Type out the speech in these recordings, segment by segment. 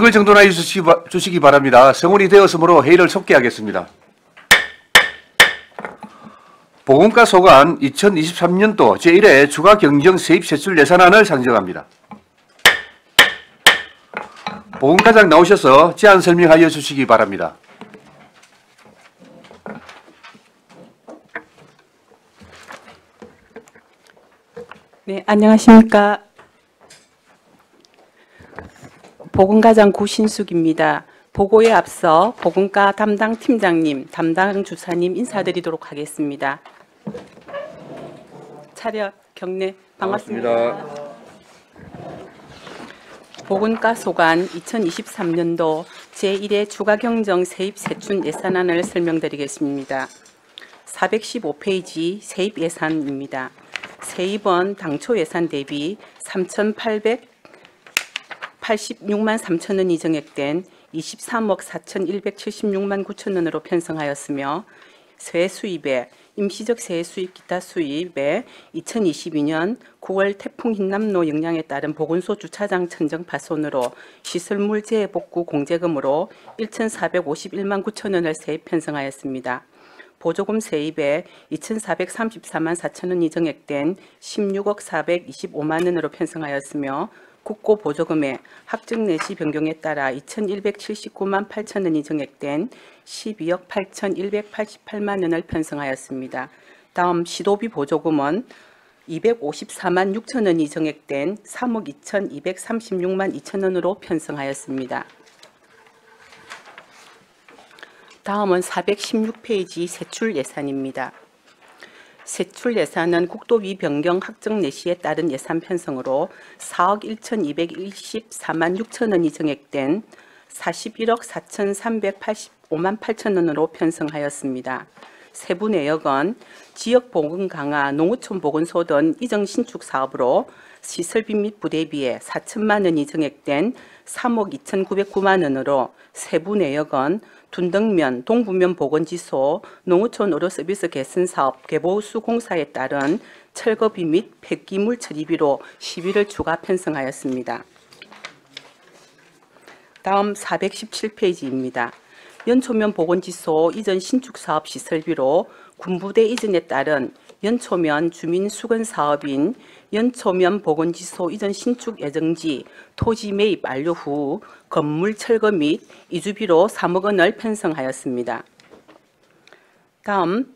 석을 정돈하여 주시기 바랍니다. 성원이 되었으므로 회의를 속기하겠습니다. 보건과 소관 2023년도 제1회 추가경정 세입세출 예산안을 상정합니다. 보건과장 나오셔서 제안 설명하여 주시기 바랍니다. 네, 안녕하십니까. 보건과장 구신숙입니다. 보고에 앞서 보건과 담당 팀장님, 담당 주사님 인사드리도록 하겠습니다. 차렷 경례 반갑습니다. 보건과 소관 2023년도 제1회 추가경정 세입세출 예산안을 설명드리겠습니다. 415페이지 세입예산입니다. 세입은 당초 예산 대비 3,886만 3천 원이 증액된 23억 4,176만 9천 원으로 편성하였으며 세 수입에 임시적 세 수입 기타 수입에 2022년 9월 태풍 흰남노 영향에 따른 보건소 주차장 천정 파손으로 시설물 재복구 공제금으로 1,451만 9천 원을 세입 편성하였습니다. 보조금 세입에 2,434만 4천 원이 증액된 16억 425만 원으로 편성하였으며 국고 보조금에 학증 내시 변경에 따라 2,179만 8천 원이 증액된 12억 8,188만 원을 편성하였습니다. 다음 시도비 보조금은 254만 6천 원이 증액된 3억 2,236만 2천 원으로 편성하였습니다. 다음은 416페이지 세출 예산입니다. 세출 예산은 국도비 변경 학정 내시에 따른 예산 편성으로 4억 1,224만 6천 원이 증액된 41억 4,385만 8천 원으로 편성하였습니다. 세부 내역은 지역보건 강화, 농어촌 보건소 등 이전 신축 사업으로 시설비 및 부대비에 4천만 원이 증액된 3억 2,909만 원으로 세부 내역은 둔덕면, 동부면 보건지소, 농어촌 의료서비스 개선사업, 개보수 공사에 따른 철거비 및 폐기물 처리비로 시비를 추가 편성하였습니다. 다음 417페이지입니다. 연초면 보건지소 이전 신축사업 시설비로 군부대 이전에 따른 연초면 주민수건사업인 연초면 보건지소 이전 신축 예정지 토지 매입 완료 후 건물 철거 및 이주비로 3억 원을 편성하였습니다. 다음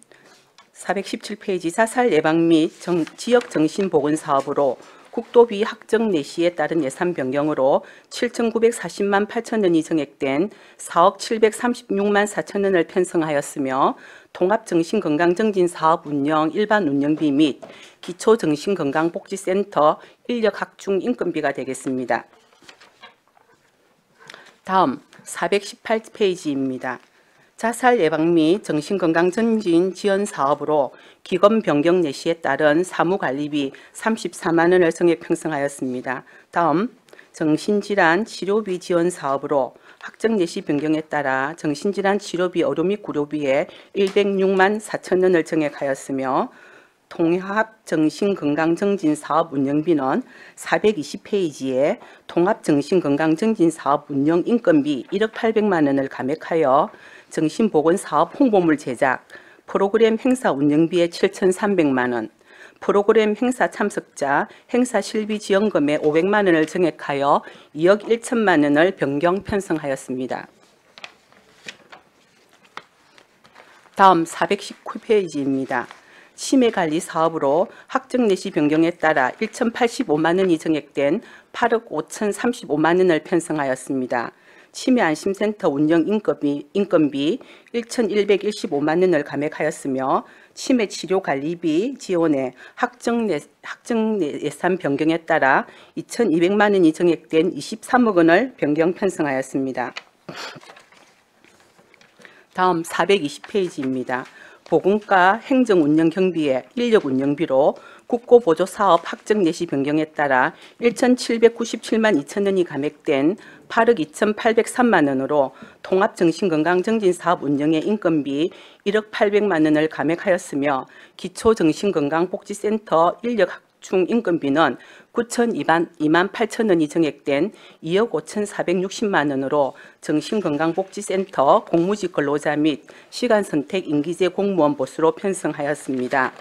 417페이지 자살 예방 및 지역 정신보건사업으로 국도비 학정 내시에 따른 예산 변경으로 7,940만 8천 원이 증액된 4억 736만 4천 원을 편성하였으며 통합정신건강증진사업 운영 일반 운영비 및 기초정신건강복지센터 인력학중 인건비가 되겠습니다. 다음 418페이지입니다. 자살 예방 및 정신건강증진 지원 사업으로 기금 변경 내시에 따른 사무관리비 34만 원을 증액 편성하였습니다. 다음 정신질환 치료비 지원 사업으로 학정 내시 변경에 따라 정신질환 치료비 의료 및 구료비에 106만 4천 원을 증액하였으며 통합정신건강증진사업 운영비는 420페이지에 통합정신건강증진사업 운영 인건비 1억 800만 원을 감액하여 정신보건사업 홍보물 제작, 프로그램 행사 운영비에 7,300만 원, 프로그램 행사 참석자 행사 실비 지원금에 500만 원을 증액하여 2억 1천만 원을 변경 편성하였습니다. 다음 419페이지입니다. 치매관리 사업으로 학정 내시 변경에 따라 1,085만 원이 증액된 8억 5,035만 원을 편성하였습니다. 치매안심센터 운영 인건비 1,115만 원을 감액하였으며 치매치료관리비 지원에 학정 예산 변경에 따라 2,200만 원이 증액된 23억 원을 변경 편성하였습니다. 다음 420페이지입니다. 보건과 행정운영경비의 인력운영비로 국고보조사업 학정 내시 변경에 따라 1,797만 2천 원이 감액된 8억 2,803만 원으로 통합정신건강증진사업 운영의 인건비 1억 800만 원을 감액하였으며 기초정신건강복지센터 인력학중 총 인건비는 9,002만 8천 원이 정액된 2억 5,460만 원으로 정신건강복지센터 공무직 근로자 및 시간선택 임기제 공무원 보수로 편성하였습니다.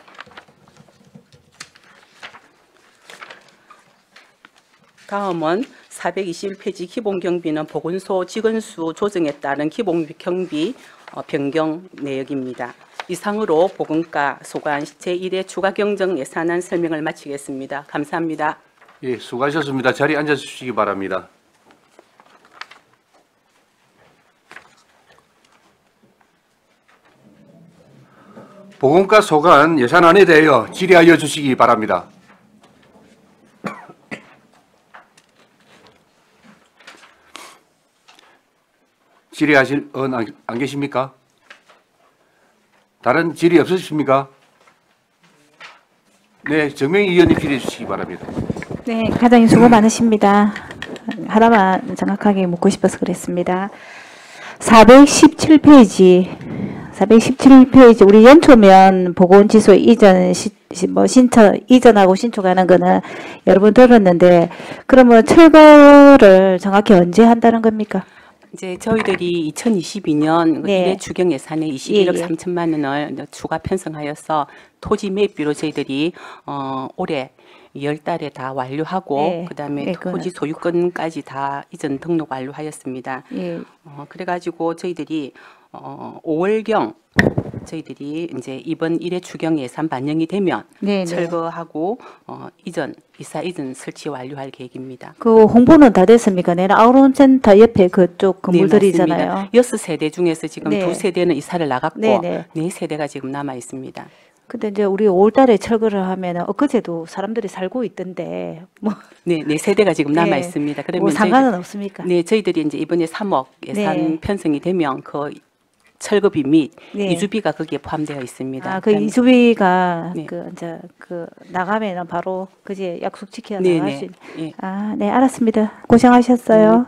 다음은 421페이지 기본경비는 보건소 직원수 조정에 따른 기본경비 변경 내역입니다. 이상으로 보건과 소관 제1회 추가 경정 예산안 설명을 마치겠습니다. 감사합니다. 예, 수고하셨습니다. 자리에 앉아주시기 바랍니다. 보건과 소관 예산안에 대하여 질의하여 주시기 바랍니다. 질의하실 안 계십니까? 다른 질의 없으십니까? 네, 정명희 의원님 질의해 주시기 바랍니다. 네, 과장님 수고 많으십니다. 하나만 정확하게 묻고 싶어서 그랬습니다. 417페이지 우리 연초면 보건지수 이전 이전하고 신축하는 거는 여러 번 들었는데 그러면 철거를 정확히 언제 한다는 겁니까? 이제 저희들이 2022년 네. 1회 추경 예산에 21억 예, 예. 3천만 원을 추가 편성하여서 토지 매입비로 저희들이 올해 10달에 다 완료하고 네. 그다음에 네, 토지 소유권까지 다 이전 등록 완료하였습니다. 예. 그래가지고 저희들이 5월경 저희들이 이제 이번 1회 추경 예산 반영이 되면 네, 네. 철거하고 이사 이전 설치 완료할 계획입니다. 그 홍보는 다 됐습니까? 내는 아우론센터 옆에 그쪽 건물들이잖아요. 맞습니다. 6세대 중에서 지금 네. 2세대는 이사를 나갔고 네, 네. 4세대가 지금 남아 있습니다. 근데 이제 우리 5월달에 철거를 하면은 엊그제도 사람들이 살고 있던데 뭐 네, 4세대가 지금 남아 네. 있습니다. 뭐 그러면 상관은 없습니까? 네, 저희들이 이제 이번에 3억 예산 네. 편성이 되면 그 철거비 및 네. 이주비가 거기에 포함되어 있습니다. 아, 그 그다음에- 이주비가 네. 그 이제 그 나가면은 바로 그제 약속 지켜야 네, 나갈 네. 수 있는. 예. 아, 네, 알았습니다. 고생하셨어요.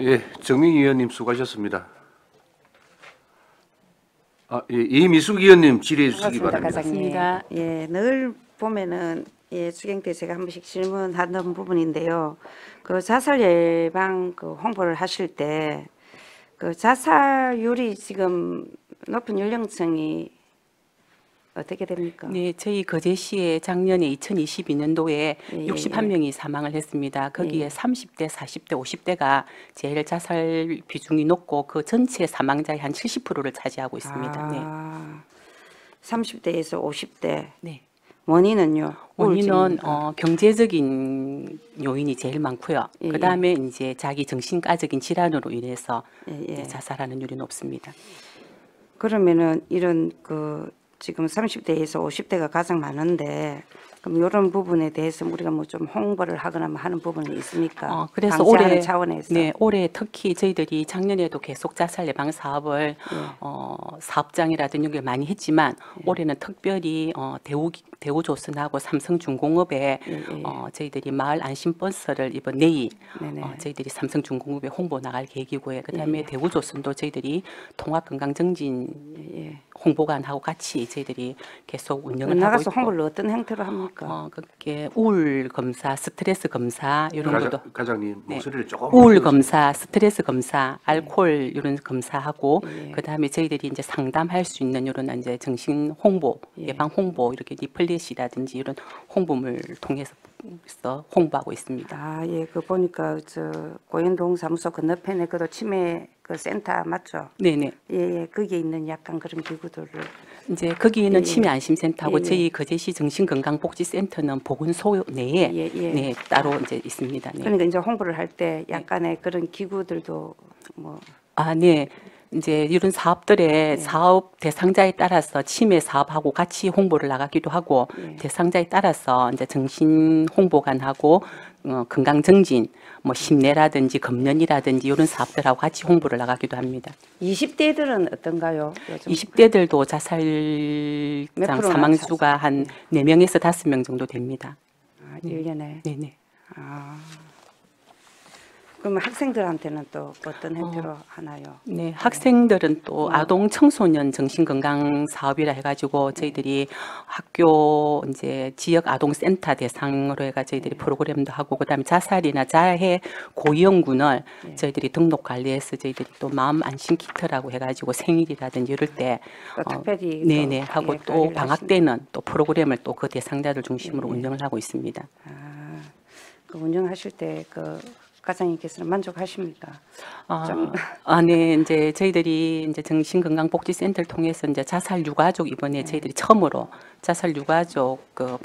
예, 정명희 의원님 수고하셨습니다. 예, 이미숙 의원님 질의해 주시기 반갑습니다, 바랍니다. 과장님. 맞습니다. 예, 늘 보면은 추경 때 제가 한 번씩 질문하는 부분인데요. 그 자살 예방 그 홍보를 하실 때 그 자살률이 지금 높은 연령층이 어떻게 됩니까? 네, 저희 거제시에 작년에 2022년도에 예, 61명이 사망을 했습니다. 거기에 예. 30대, 40대, 50대가 제일 자살 비중이 높고 그 전체 사망자의 한 70%를 차지하고 있습니다. 네. 30대에서 50대. 네. 원인은요? 원인은 우울증입니까? 경제적인 요인이 제일 많고요. 예, 예. 그다음에 이제 자기 정신과적인 질환으로 인해서 예, 예. 이제 자살하는 율이 높습니다. 그러면은 이런 그 지금 30대에서 50대가 가장 많은데 그럼 이런 부분에 대해서 우리가 뭐 좀 홍보를 하거나 뭐 하는 부분이 있습니까? 그래서 방지하는 올해 차원에서. 네, 올해 특히 저희들이 작년에도 계속 자살 예방 사업을 사업장이라든지 이런 게 많이 했지만 올해는 특별히 대우조선하고 삼성중공업에 예, 예. 저희들이 마을 안심 버스를 이번 내일 네네. 저희들이 삼성중공업에 홍보 나갈 계획이고요. 그다음에 예. 대우조선도 저희들이 통합건강정진 예. 홍보관하고 같이 저희들이 계속 운영을 하고 나가서 있고 홍보를 어떤 형태로 합니까? 그게 우울 검사, 스트레스 검사 이런 것도 과장님 네. 목소리를 조금 우울 높여주세요. 검사, 스트레스 검사, 알코올 이런 검사하고 예. 그다음에 저희들이 이제 상담할 수 있는 이런 이제 정신 홍보, 예. 예방 홍보 이렇게 리플렛이라든지 이런 홍보물 통해서 홍보하고 있습니다. 아, 예, 그 보니까 저 고현동 사무소 건너편에 그도 치매 그 센터 맞죠? 네네. 예, 예, 거기에 있는 약간 그런 기구들을 이제 거기에는 예, 예. 치매 안심센터하고 예, 예. 저희 거제시 정신건강복지센터는 보건소 내에 예, 예. 네, 따로 이제 있습니다. 네. 그러니까 이제 홍보를 할 때 약간의 그런 기구들도 뭐 네. 이제 이런 사업들의 네. 사업 대상자에 따라서 치매 사업하고 같이 홍보를 나가기도 하고 네. 대상자에 따라서 이제 정신 홍보관하고 건강 정진, 뭐 심내라든지 검련이라든지 이런 사업들하고 같이 홍보를 나가기도 합니다. 20대들은 어떤가요? 요즘? 20대들도 몇 자살장 프로나 사망 수가 한 4명에서 5명 정도 됩니다. 아, 1년에. 네네. 아. 그러면 학생들한테는 또 어떤 형태로 하나요? 네, 학생들은 또 아동 청소년 정신건강 사업이라 해가지고 저희들이 학교 이제 지역 아동센터 대상으로 해가 저희들이 프로그램도 하고 그다음에 자살이나 자해 고위험군을 저희들이 등록 관리해서 저희들이 또 마음 안심 키트라고 해가지고 생일이라든지 이럴 때 특별히 네네 또, 하고 예, 또 관리를 방학 때는 또 프로그램을 또 그 대상자들 중심으로 운영을 하고 있습니다. 그 운영하실 때 그 과장님께서는 만족하십니까? 네, 이제 저희들이 이제 정신건강복지센터를 통해서 이제 자살 유가족 이번에 저희들이 처음으로 자살 유가족 그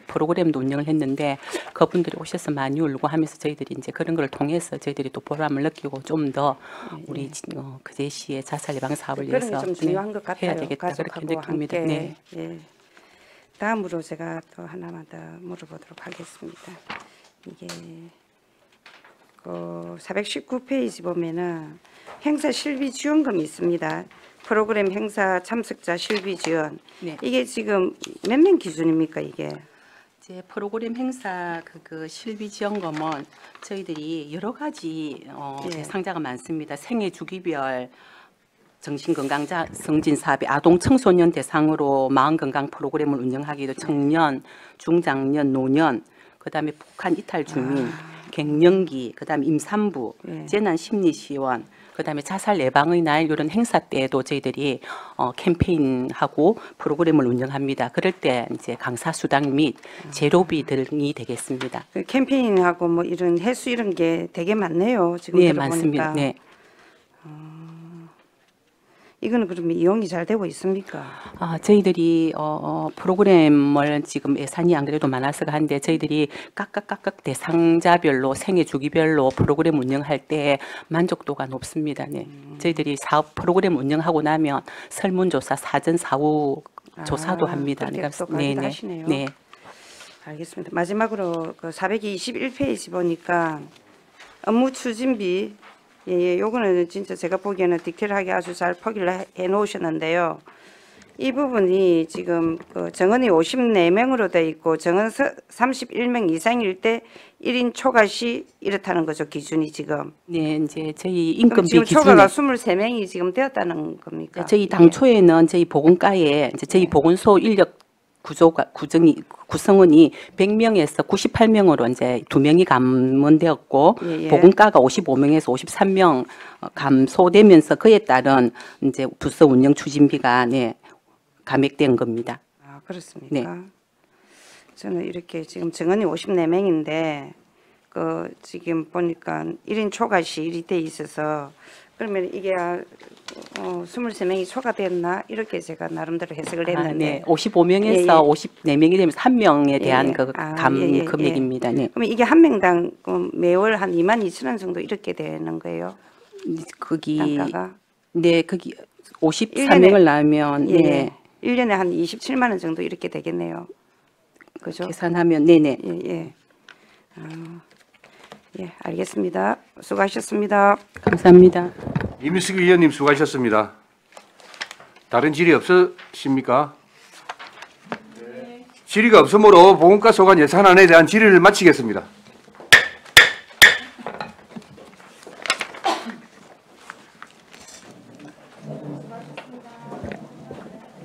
프로그램도 운영을 했는데 그분들이 오셔서 많이 울고 하면서 저희들이 이제 그런 걸 통해서 저희들이 또 보람을 느끼고 좀 더 우리 그제시의 자살 예방 사업을 그런 위해서 게 좀 중요한 것 같아요. 해야 되겠다 그렇게 가족하고 느낍니다. 함께. 네. 예. 다음으로 제가 또 하나만 더 물어보도록 하겠습니다. 이게 그 419페이지 보면은 행사 실비 지원금이 있습니다. 프로그램 행사 참석자 실비 지원. 네. 이게 지금 몇 명 기준입니까 이게? 이제 프로그램 행사 그 실비 지원금은 저희들이 여러 가지 예. 대상자가 많습니다. 생애 주기별 정신건강자 승진 사업이 아동 청소년 대상으로 마음건강 프로그램을 운영하기도 청년, 중장년, 노년, 그다음에 북한 이탈 주민, 갱년기, 그다음에 임산부, 예. 재난 심리 지원, 그다음에 자살 예방의 날 이런 행사 때에도 저희들이 캠페인하고 프로그램을 운영합니다. 그럴 때 이제 강사 수당 및 재료비 등이 되겠습니다. 그 캠페인하고 뭐 이런 해수 이런 게 되게 많네요. 지금 네, 들어보니까. 많습니다. 네. 이거는 그러면 이용이 잘 되고 있습니까? 저희들이 프로그램을 지금 예산이 안 그래도 많아서 한데 저희들이 각각 대상자별로 생애 주기별로 프로그램 운영할 때 만족도가 높습니다. 네. 저희들이 사업 프로그램 운영하고 나면 설문조사, 사전 사후 조사도 합니다. 그렇게 또 관리도 네네. 하시네요. 네. 알겠습니다. 마지막으로 그 421페이지 보니까 업무 추진비 요거는 진짜 제가 보기에는 디테일하게 아주 잘 포기를 해 놓으셨는데요. 이 부분이 지금 그 정원이 54명으로 돼 있고 정원 31명 이상일 때 1인 초과 시 이렇다는 거죠, 기준이 지금. 네, 이제 저희 그럼 인건비 지금 기준에 초과가 23명이 지금 되었다는 겁니까? 저희 당초에는 저희 보건과에 이제 저희 보건소 인력 구성원이 100명에서 98명으로 이제 2명이 감원되었고 예. 보건과가 55명에서 53명 감소되면서 그에 따른 이제 부서 운영 추진비가 감액된 겁니다. 그렇습니까? 네. 저는 이렇게 지금 정원이 54명인데 그 지금 보니까 1인 초과 시일이 돼 있어서 그러면 이게 23명이 초과됐나 이렇게 제가 나름대로 해석을 했는데 네. 55명에서 예. 54명이 되면서 한 명에 대한 예. 그 예. 금액입니다. 네. 그러면 이게 한 명당 매월 한 22,000원 정도 이렇게 되는 거예요? 거기 단가가? 네, 거기 54명을 낳으면 예. 네. 1년에 한 27만 원 정도 이렇게 되겠네요. 그죠? 계산하면 네네. 예. 예, 알겠습니다. 수고하셨습니다. 감사합니다. 이민숙 위원님 수고하셨습니다. 다른 질의 없으십니까? 질의가 없으므로 보건과 소관 예산안에 대한 질의를 마치겠습니다.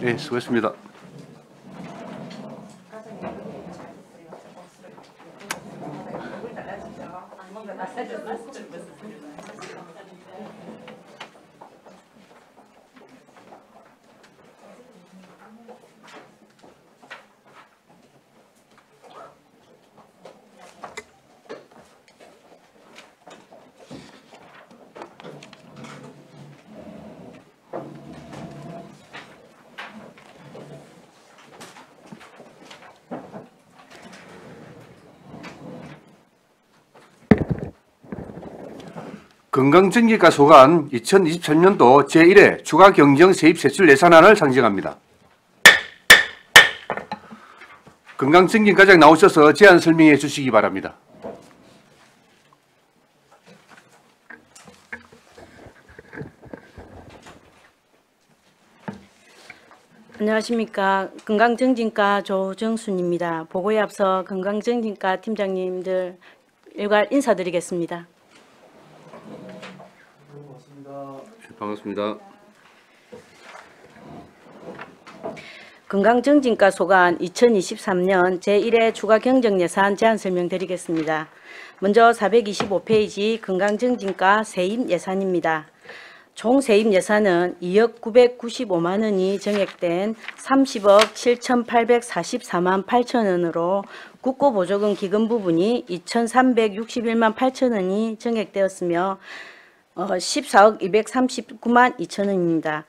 네, 수고했습니다. 건강증진과 소관 2023년도 제1회 추가 경정 세입 세출 예산안을 상정합니다. 건강증진과장 나오셔서 제안 설명해 주시기 바랍니다. 안녕하십니까. 건강증진과 조정순입니다. 보고에 앞서 건강증진과 팀장님들 일괄 인사드리겠습니다. 네, 반갑습니다. 건강증진과 소관 2023년 제1회 추가 경정 예산 제안 설명드리겠습니다. 먼저 425페이지 건강증진과 세입 예산입니다. 총 세입 예산은 2억 995만 원이 정액된 30억 7,844만 8천 원으로 국고보조금 기금 부분이 2,361만 8천 원이 정액되었으며 14억 239만 2천 원입니다.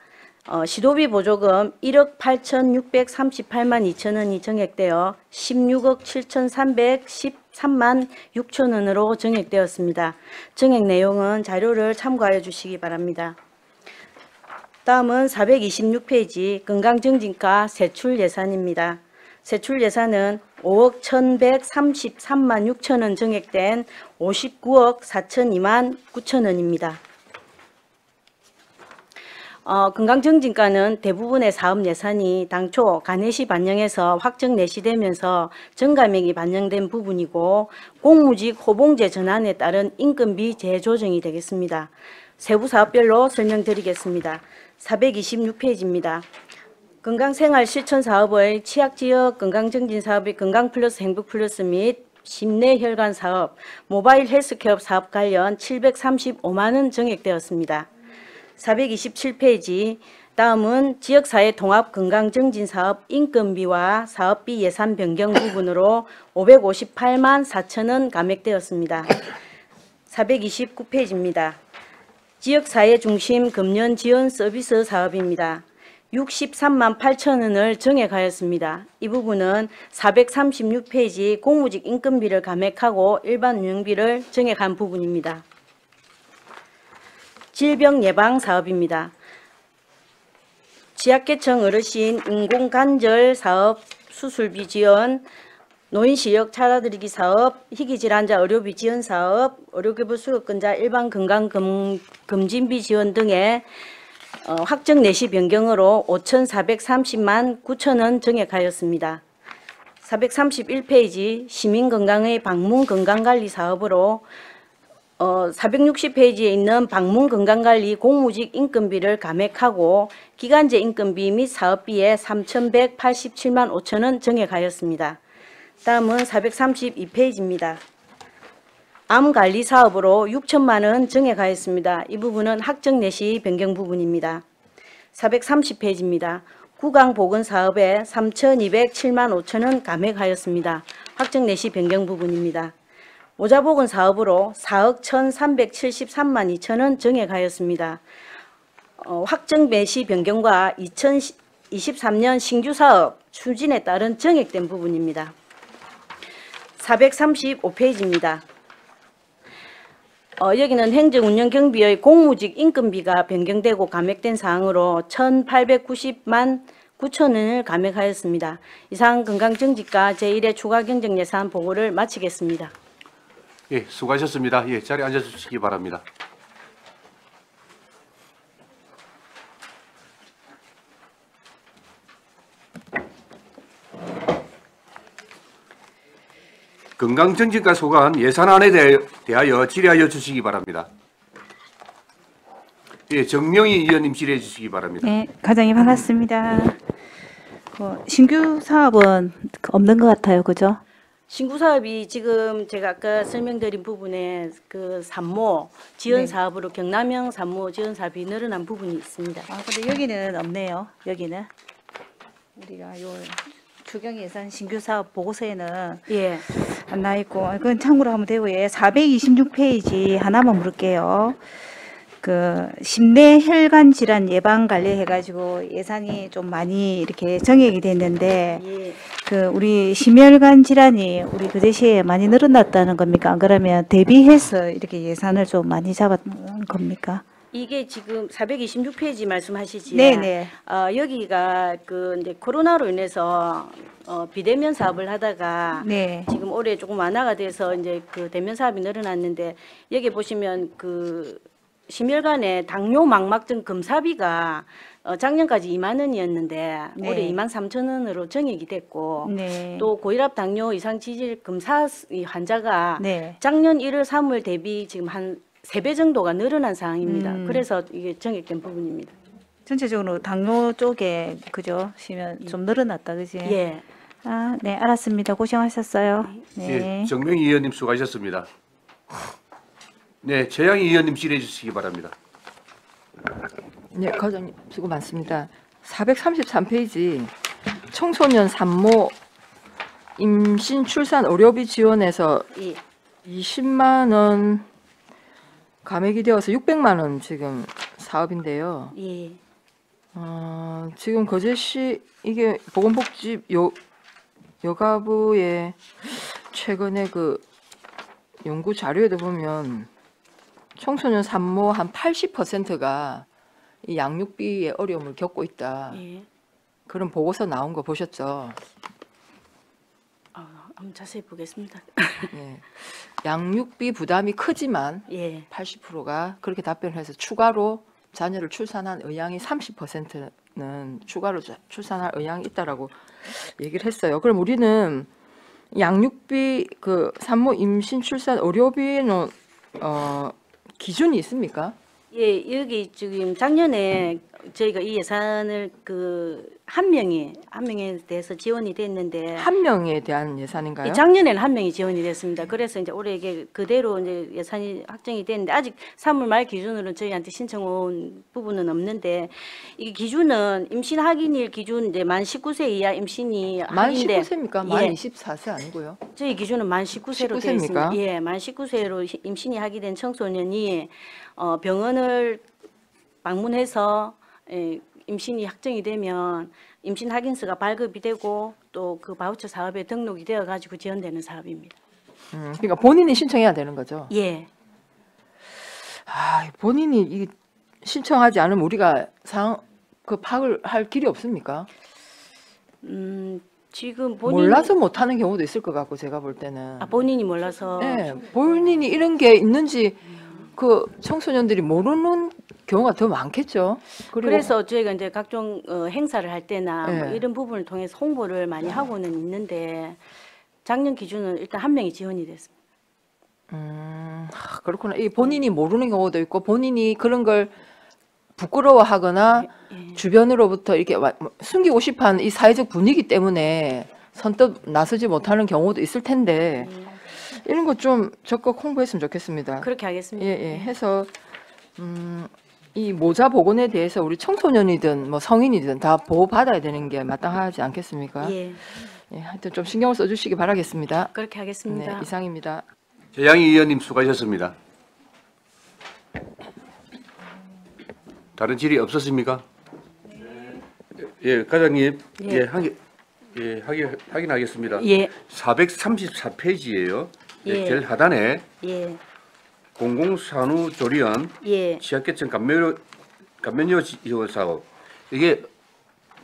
시도비 보조금 1억 8,638만 2천 원이 정액되어 16억 7,313만 6천 원으로 정액되었습니다. 정액 내용은 자료를 참고하여 주시기 바랍니다. 다음은 426페이지 건강증진과 세출 예산입니다. 세출 예산은 5억 1,133만 6천 원 정액된 59억 4,002만 9천 원입니다. 건강증진과는 대부분의 사업 예산이 당초 간해시 반영해서 확정 내시되면서 전감액이 반영된 부분이고 공무직 호봉제 전환에 따른 인건비 재조정이 되겠습니다. 세부 사업별로 설명드리겠습니다. 426페이지입니다. 건강생활 실천 사업의 취약지역 건강증진 사업의 건강플러스 행복플러스 및 심내혈관 사업, 모바일 헬스케어 사업 관련 735만 원 정액되었습니다. 427페이지 다음은 지역사회 통합건강증진사업 인건비와 사업비 예산 변경 부분으로 558만 4천 원 감액되었습니다. 429페이지입니다. 지역사회 중심 금연 지원 서비스 사업입니다. 63만 8천 원을 정액하였습니다. 이 부분은 436페이지 공무직 인건비를 감액하고 일반 운영비를 정액한 부분입니다. 질병 예방 사업입니다. 지약계층 어르신 인공관절 사업 수술비 지원, 노인시력 찾아드리기 사업, 희귀질환자 의료비 지원 사업, 의료기부 수급권자 일반 건강검진비 지원 등의 확정 내시 변경으로 5,430만 9천 원 정액하였습니다. 431페이지 시민건강의 방문건강관리 사업으로 460페이지에 있는 방문건강관리 공무직 인건비를 감액하고 기간제 인건비 및 사업비에 3,187만 5천 원 정액하였습니다. 다음은 432페이지입니다. 암관리 사업으로 6천만 원 정액하였습니다. 이 부분은 확정 내시 변경 부분입니다. 430페이지입니다. 구강보건사업에 3,207만 5천 원 감액하였습니다. 확정 내시 변경 부분입니다. 모자보건 사업으로 4억 1,373만 2천 원 정액하였습니다. 확정 매시 변경과 2023년 신규 사업 추진에 따른 정액된 부분입니다. 435페이지입니다. 여기는 행정운영경비의 공무직 인건비가 변경되고 감액된 사항으로 1,890만 9천 원을 감액하였습니다. 이상 건강증진과 제1회 추가 경정 예산 보고를 마치겠습니다. 예, 수고하셨습니다. 예, 자리에 앉아주시기 바랍니다. 건강증진과 소관 예산안에 대하여 질의하여 주시기 바랍니다. 예, 정명희 의원님 질의해 주시기 바랍니다. 네, 과장님 반갑습니다. 신규 사업은 없는 것 같아요, 그죠? 신구 사업이 지금 제가 아까 설명드린 부분에 그 산모 지원 네. 사업으로 경남형 산모 지원 사업이 늘어난 부분이 있습니다. 근데 여기는 없네요. 여기는 우리가 요 추경 예산 신규 사업 보고서에는 예. 안 나 있고 그건 참고로 하면 되고요. 426페이지 하나만 물을게요. 그 심내 혈관 질환 예방 관리해 가지고 예산이 좀 많이 이렇게 정액이 됐는데 예. 그 우리 심혈관 질환이 우리 그제시에 많이 늘어났다는 겁니까? 안 그러면 대비해서 이렇게 예산을 좀 많이 잡았는 겁니까? 이게 지금 426페이지 말씀하시지? 네네. 여기가 그 이제 코로나로 인해서 비대면 사업을 하다가 네. 지금 올해 조금 완화가 돼서 이제 그 대면 사업이 늘어났는데 여기 보시면 그 심혈관의 당뇨 망막증 검사비가 작년까지 2만 원이었는데 네. 올해 2만 3천 원으로 정액이 됐고 네. 또 고혈압 당뇨 이상 지질 검사 이 환자가 네. 작년 1월 3월 대비 지금 한 3배 정도가 늘어난 상황입니다. 그래서 이게 정액된 부분입니다. 전체적으로 당뇨 쪽에 그죠? 시면 좀 늘어났다, 그지? 예. 아, 네, 알았습니다. 고생하셨어요. 네. 예, 정명희 의원님 수고하셨습니다. 네, 최양희 의원님 질의해 주시기 바랍니다. 네, 과장님 수고 많습니다. 433페이지 청소년 산모 임신 출산 의료비 지원에서 예. 20만 원 감액이 되어서 600만 원 지금 사업인데요. 예. 지금 거제시 이게 보건복지 여가부의 최근에 그 연구 자료에도 보면 청소년 산모 한 80%가 이 양육비의 어려움을 겪고 있다. 예. 그런 보고서 나온 거 보셨죠? 한번 자세히 보겠습니다. 예. 양육비 부담이 크지만 예. 80%가 그렇게 답변해서 추가로 자녀를 출산한 의향이 30%는 추가로 출산할 의향이 있다라고 얘기를 했어요. 그럼 우리는 양육비 그 산모 임신 출산 의료비는 기준이 있습니까? 예, 여기 지금 작년에 저희가 이 예산을 한 명에 대해서 지원이 됐는데 한 명에 대한 예산인가요? 이 작년에는 한 명이 지원이 됐습니다. 그래서 이제 올해 이게 그대로 이제 예산이 확정이 됐는데 아직 3월 말 기준으로는 저희한테 신청 온 부분은 없는데 이 기준은 임신 확인일 기준 이제 만 19세 이하 임신이 만 확인돼 19세입니까? 만 예. 24세 아니고요? 저희 기준은 만 19세로 되어 19세 입니까? 있습니다. 예, 만 19세로 임신이 확인된 청소년이 병원을 방문해서 임신이 확정이 되면 임신 확인서가 발급이 되고 또 그 바우처 사업에 등록이 되어 가지고 지원되는 사업입니다. 그러니까 본인이 신청해야 되는 거죠. 예. 본인이 이 신청하지 않으면 우리가 그 파악을 할 길이 없습니까? 지금 본인이 몰라서 못하는 경우도 있을 것 같고 제가 볼 때는. 본인이 몰라서 네, 본인이 이런 게 있는지 그 청소년들이 모르는 경우가 더 많겠죠. 그리고 그래서 저희가 이제 각종 행사를 할 때나 뭐 네. 이런 부분을 통해서 홍보를 많이 하고는 있는데 작년 기준은 일단 한 명이 지원이 됐습니다. 그렇구나. 이 본인이 모르는 경우도 있고 본인이 그런 걸 부끄러워하거나 주변으로부터 이렇게 숨기고 싶어하는 이 사회적 분위기 때문에 선뜻 나서지 못하는 경우도 있을 텐데 이런 거 좀 적극 홍보했으면 좋겠습니다. 그렇게 하겠습니다. 예, 해서 이 모자 복원에 대해서 우리 청소년이든 뭐 성인이든 다 보호받아야 되는 게 마땅하지 않겠습니까? 예, 하여튼 좀 신경을 써주시기 바라겠습니다. 그렇게 하겠습니다. 네, 이상입니다. 최양희 의원님 수고하셨습니다. 다른 질의 없었습니까? 예, 과장님, 확인하겠습니다. 예. 434페이지예요. 예. 제일 하단에 예, 공공산후조리원 예. 취약계층 감면료 지원 사업 이게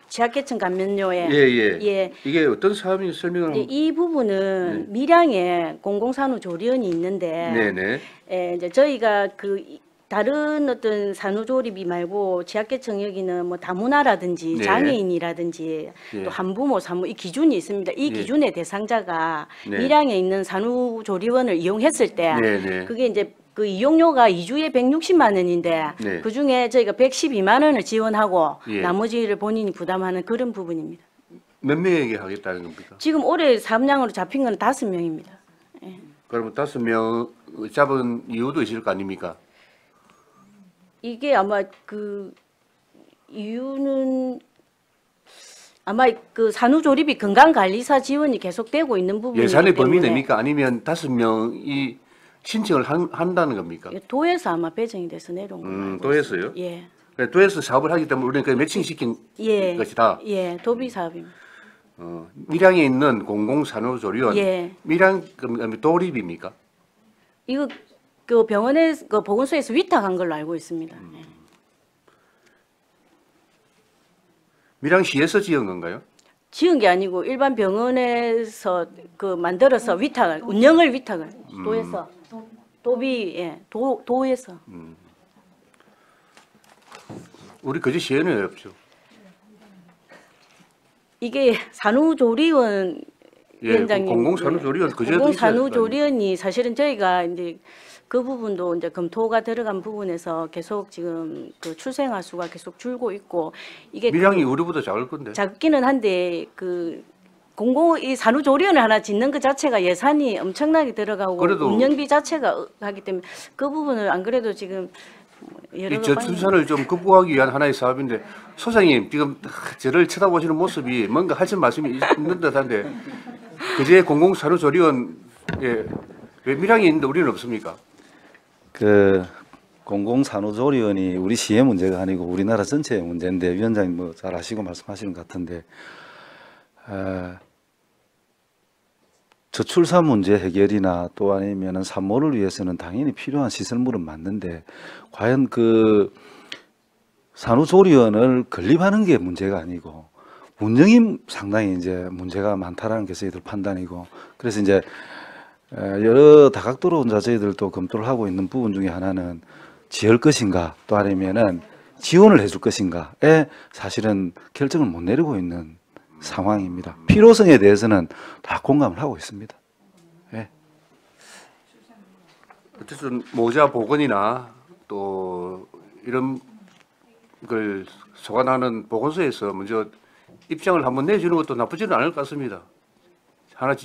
지하계층 감면료에 예. 이게 어떤 사업인지 설명을 이제 이 부분은 밀양에 공공산후조리원이 있는데 네네 이제 저희가 다른 어떤 산후조리비 말고 지하계층 여기는 뭐 다문화라든지 네. 장애인이라든지 예. 또 한부모 산모 이 기준이 있습니다. 이 예. 기준의 대상자가 네. 밀양에 있는 산후조리원을 이용했을 때 네네 그게 이제 그 이용료가 2주에 160만 원인데 네. 그 중에 저희가 112만 원을 지원하고 예. 나머지를 본인이 부담하는 그런 부분입니다. 몇 명에게 하겠다는 겁니까? 지금 올해 사업량으로 잡힌 건 5명입니다. 그러면 5명 잡은 이유도 있을 거 아닙니까? 이게 아마 그 이유는 아마 그 산후조리비 건강관리사 지원이 계속되고 있는 부분이기 예산의 범위 때문에 내입니까? 아니면 5명이 신청을 한다는 겁니까? 도에서 아마 배정이 돼서 내려온 걸로 알고 도에서요? 있습니다. 예. 도에서 사업을 하기 때문에 우리는 그 매칭시킨 예. 것이다. 예, 도비 사업입니다. 밀양에 있는 공공산후조리원 예. 밀양 도립입니까? 이거 그 병원에 그 보건소에서 위탁한 걸로 알고 있습니다. 예. 밀양시에서 지은 건가요? 지은 게 아니고 일반 병원에서 그 만들어서 위탁을 운영을 위탁을 도에서 도비 도에서 우리 거제시에는 왜 없죠? 이게 산후조리원 예, 위원장님. 공공산후조리원 그제도 공공산후조리원이 사실은 저희가 이제 그 부분도 이제 검토가 들어간 부분에서 계속 지금 그 출생아 수가 계속 줄고 있고 이게 밀양이 우리보다 작을 건데. 작기는 한데 그 이 산후조리원을 하나 짓는 그 자체가 예산이 엄청나게 들어가고 그래도- 운영비 자체가 하기 때문에 그 부분을 안 그래도 지금 여러 이 번 저출산을 좀 극복하기 위한 하나의 사업인데 소장님 지금 저를 쳐다보시는 모습이 뭔가 하신 말씀이 있는 듯한데 그제 공공산후조리원 왜 밀양이 있는데 우리는 없습니까? 그 공공산후조리원이 우리 시의 문제가 아니고 우리나라 전체의 문제인데 위원장님 뭐 잘 아시고 말씀하시는 것 같은데 저출산 문제 해결이나 또 아니면은 산모를 위해서는 당연히 필요한 시설물은 맞는데 과연 그 산후조리원을 건립하는 게 문제가 아니고 운영이 상당히 이제 문제가 많다라는 게 저희들 판단이고 그래서 이제 여러 다각도로 이제 저희들도 검토를 하고 있는 부분 중에 하나는 지을 것인가 또 아니면은 지원을 해줄 것인가에 사실은 결정을 못 내리고 있는 상황입니다. 필요성에 대해서는 다 공감을 하고 있습니다. 예. 어쨌든 모자 복원이나 또 이런 걸 소관하는 보건소에서 먼저 입장을 한번 내주는 것도 나쁘지는 않을 것 같습니다. 하나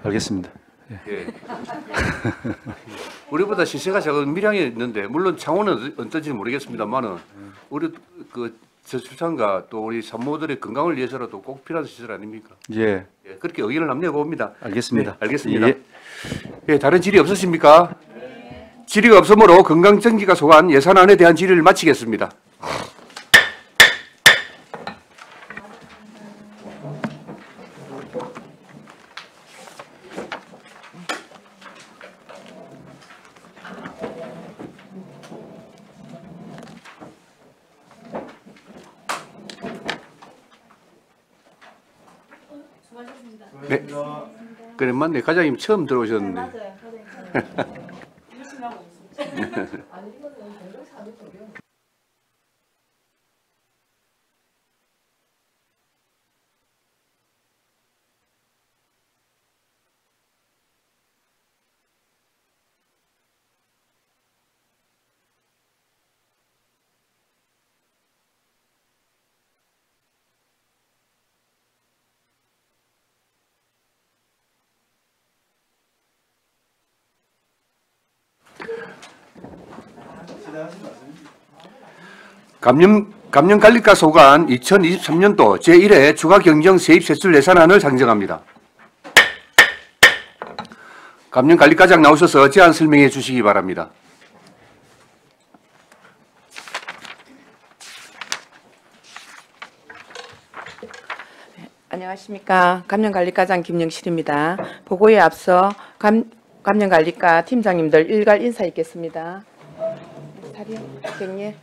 알겠습니다. 예. 우리보다 시세가 작은 밀양에 있는데 물론 창원은 어떤지는 모르겠습니다만은 우리 그 저출산과 또 우리 산모들의 건강을 위해서라도 꼭 필요한 시설 아닙니까? 예. 예, 그렇게 의견을 남겨 봅니다. 알겠습니다. 네, 알겠습니다. 예. 예, 다른 질의 없으십니까? 질의가 없으므로 건강정기가 소관 예산안에 대한 질의를 마치겠습니다. 네. 그래 맞네. 과장님 처음 들어오셨는데. 감염관리과 소관 2023년도 제1회 추가경정 세입세출 예산안을 상정합니다. 감염관리과장 나오셔서 제안 설명해 주시기 바랍니다. 안녕하십니까. 감염관리과장 김영실입니다. 보고에 앞서 감염관리과 팀장님들 일괄 인사 있겠습니다. 다리요, 객님.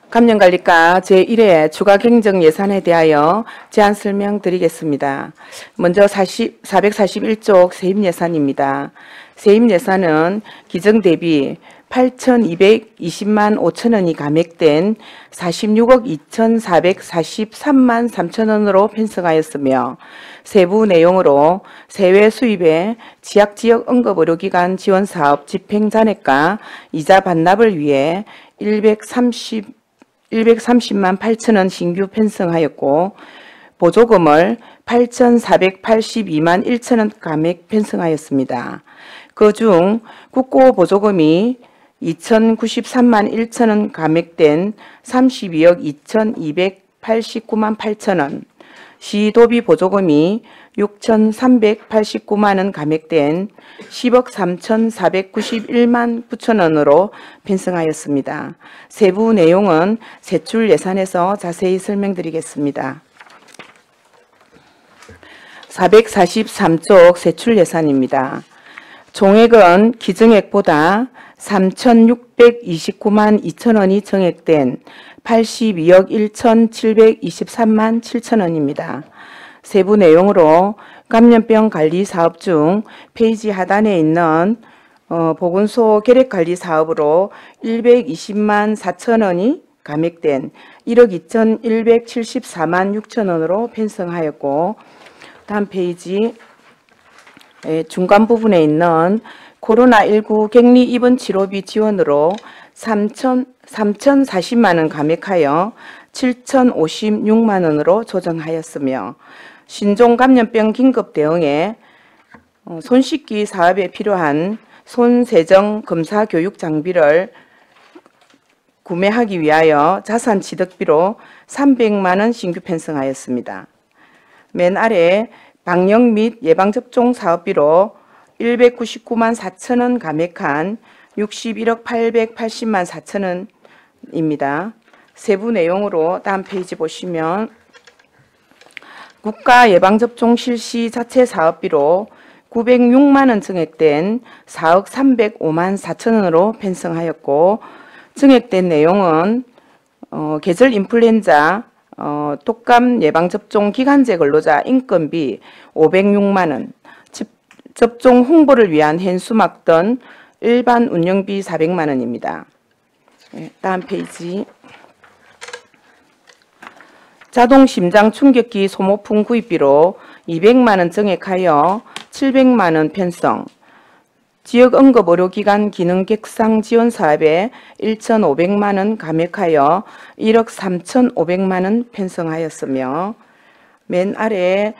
감염관리과 제1회 추가 경정 예산에 대하여 제안 설명드리겠습니다. 먼저 441쪽 세입 예산입니다. 세입 예산은 기정 대비 8,220만 5천 원이 감액된 46억 2,443만 3천 원으로 편성하였으며 세부 내용으로 세외 수입의 지역지역 응급의료기관 지원사업 집행잔액과 이자 반납을 위해 130만 8천 원 신규 편성하였고 보조금을 8,482만 1천 원 감액 편성하였습니다. 그중 국고 보조금이 2,093만 1천 원 감액된 32억 2,289만 8천 원, 시도비 보조금이 6,389만 원 감액된 10억 3,491만 9천 원으로 편성하였습니다. 세부 내용은 세출 예산에서 자세히 설명드리겠습니다. 443쪽 세출 예산입니다. 총액은 기정액보다 3,629만 2천 원이 정액된 82억 1,723만 7천 원입니다. 세부 내용으로 감염병 관리 사업 중 페이지 하단에 있는 보건소 계획 관리 사업으로 120만 4천 원이 감액된 1억 2,174만 6천 원으로 편성하였고, 다음 페이지 중간 부분에 있는 코로나19 격리 입원 치료비 지원으로 3,040만 원 감액하여 7,056만 원으로 조정하였으며, 신종 감염병 긴급 대응에 손 씻기 사업에 필요한 손세정 검사 교육 장비를 구매하기 위하여 자산 취득비로 300만 원 신규 편성하였습니다. 맨 아래 방역 및 예방접종 사업비로 199만 4천 원 감액한 61억 880만 4천 원입니다. 세부 내용으로 다음 페이지 보시면 국가 예방접종 실시 자체 사업비로 906만 원 증액된 4억 305만 4천 원으로 편성하였고, 증액된 내용은 계절 인플루엔자 독감 예방접종 기간제 근로자 인건비 506만 원, 접종 홍보를 위한 현수막 등 일반 운영비 400만 원입니다. 다음 페이지. 자동 심장 충격기 소모품 구입비로 200만 원 증액하여 700만 원 편성, 지역 응급 의료기관 기능 객상 지원 사업에 1,500만 원 감액하여 1억 3,500만 원 편성하였으며, 맨 아래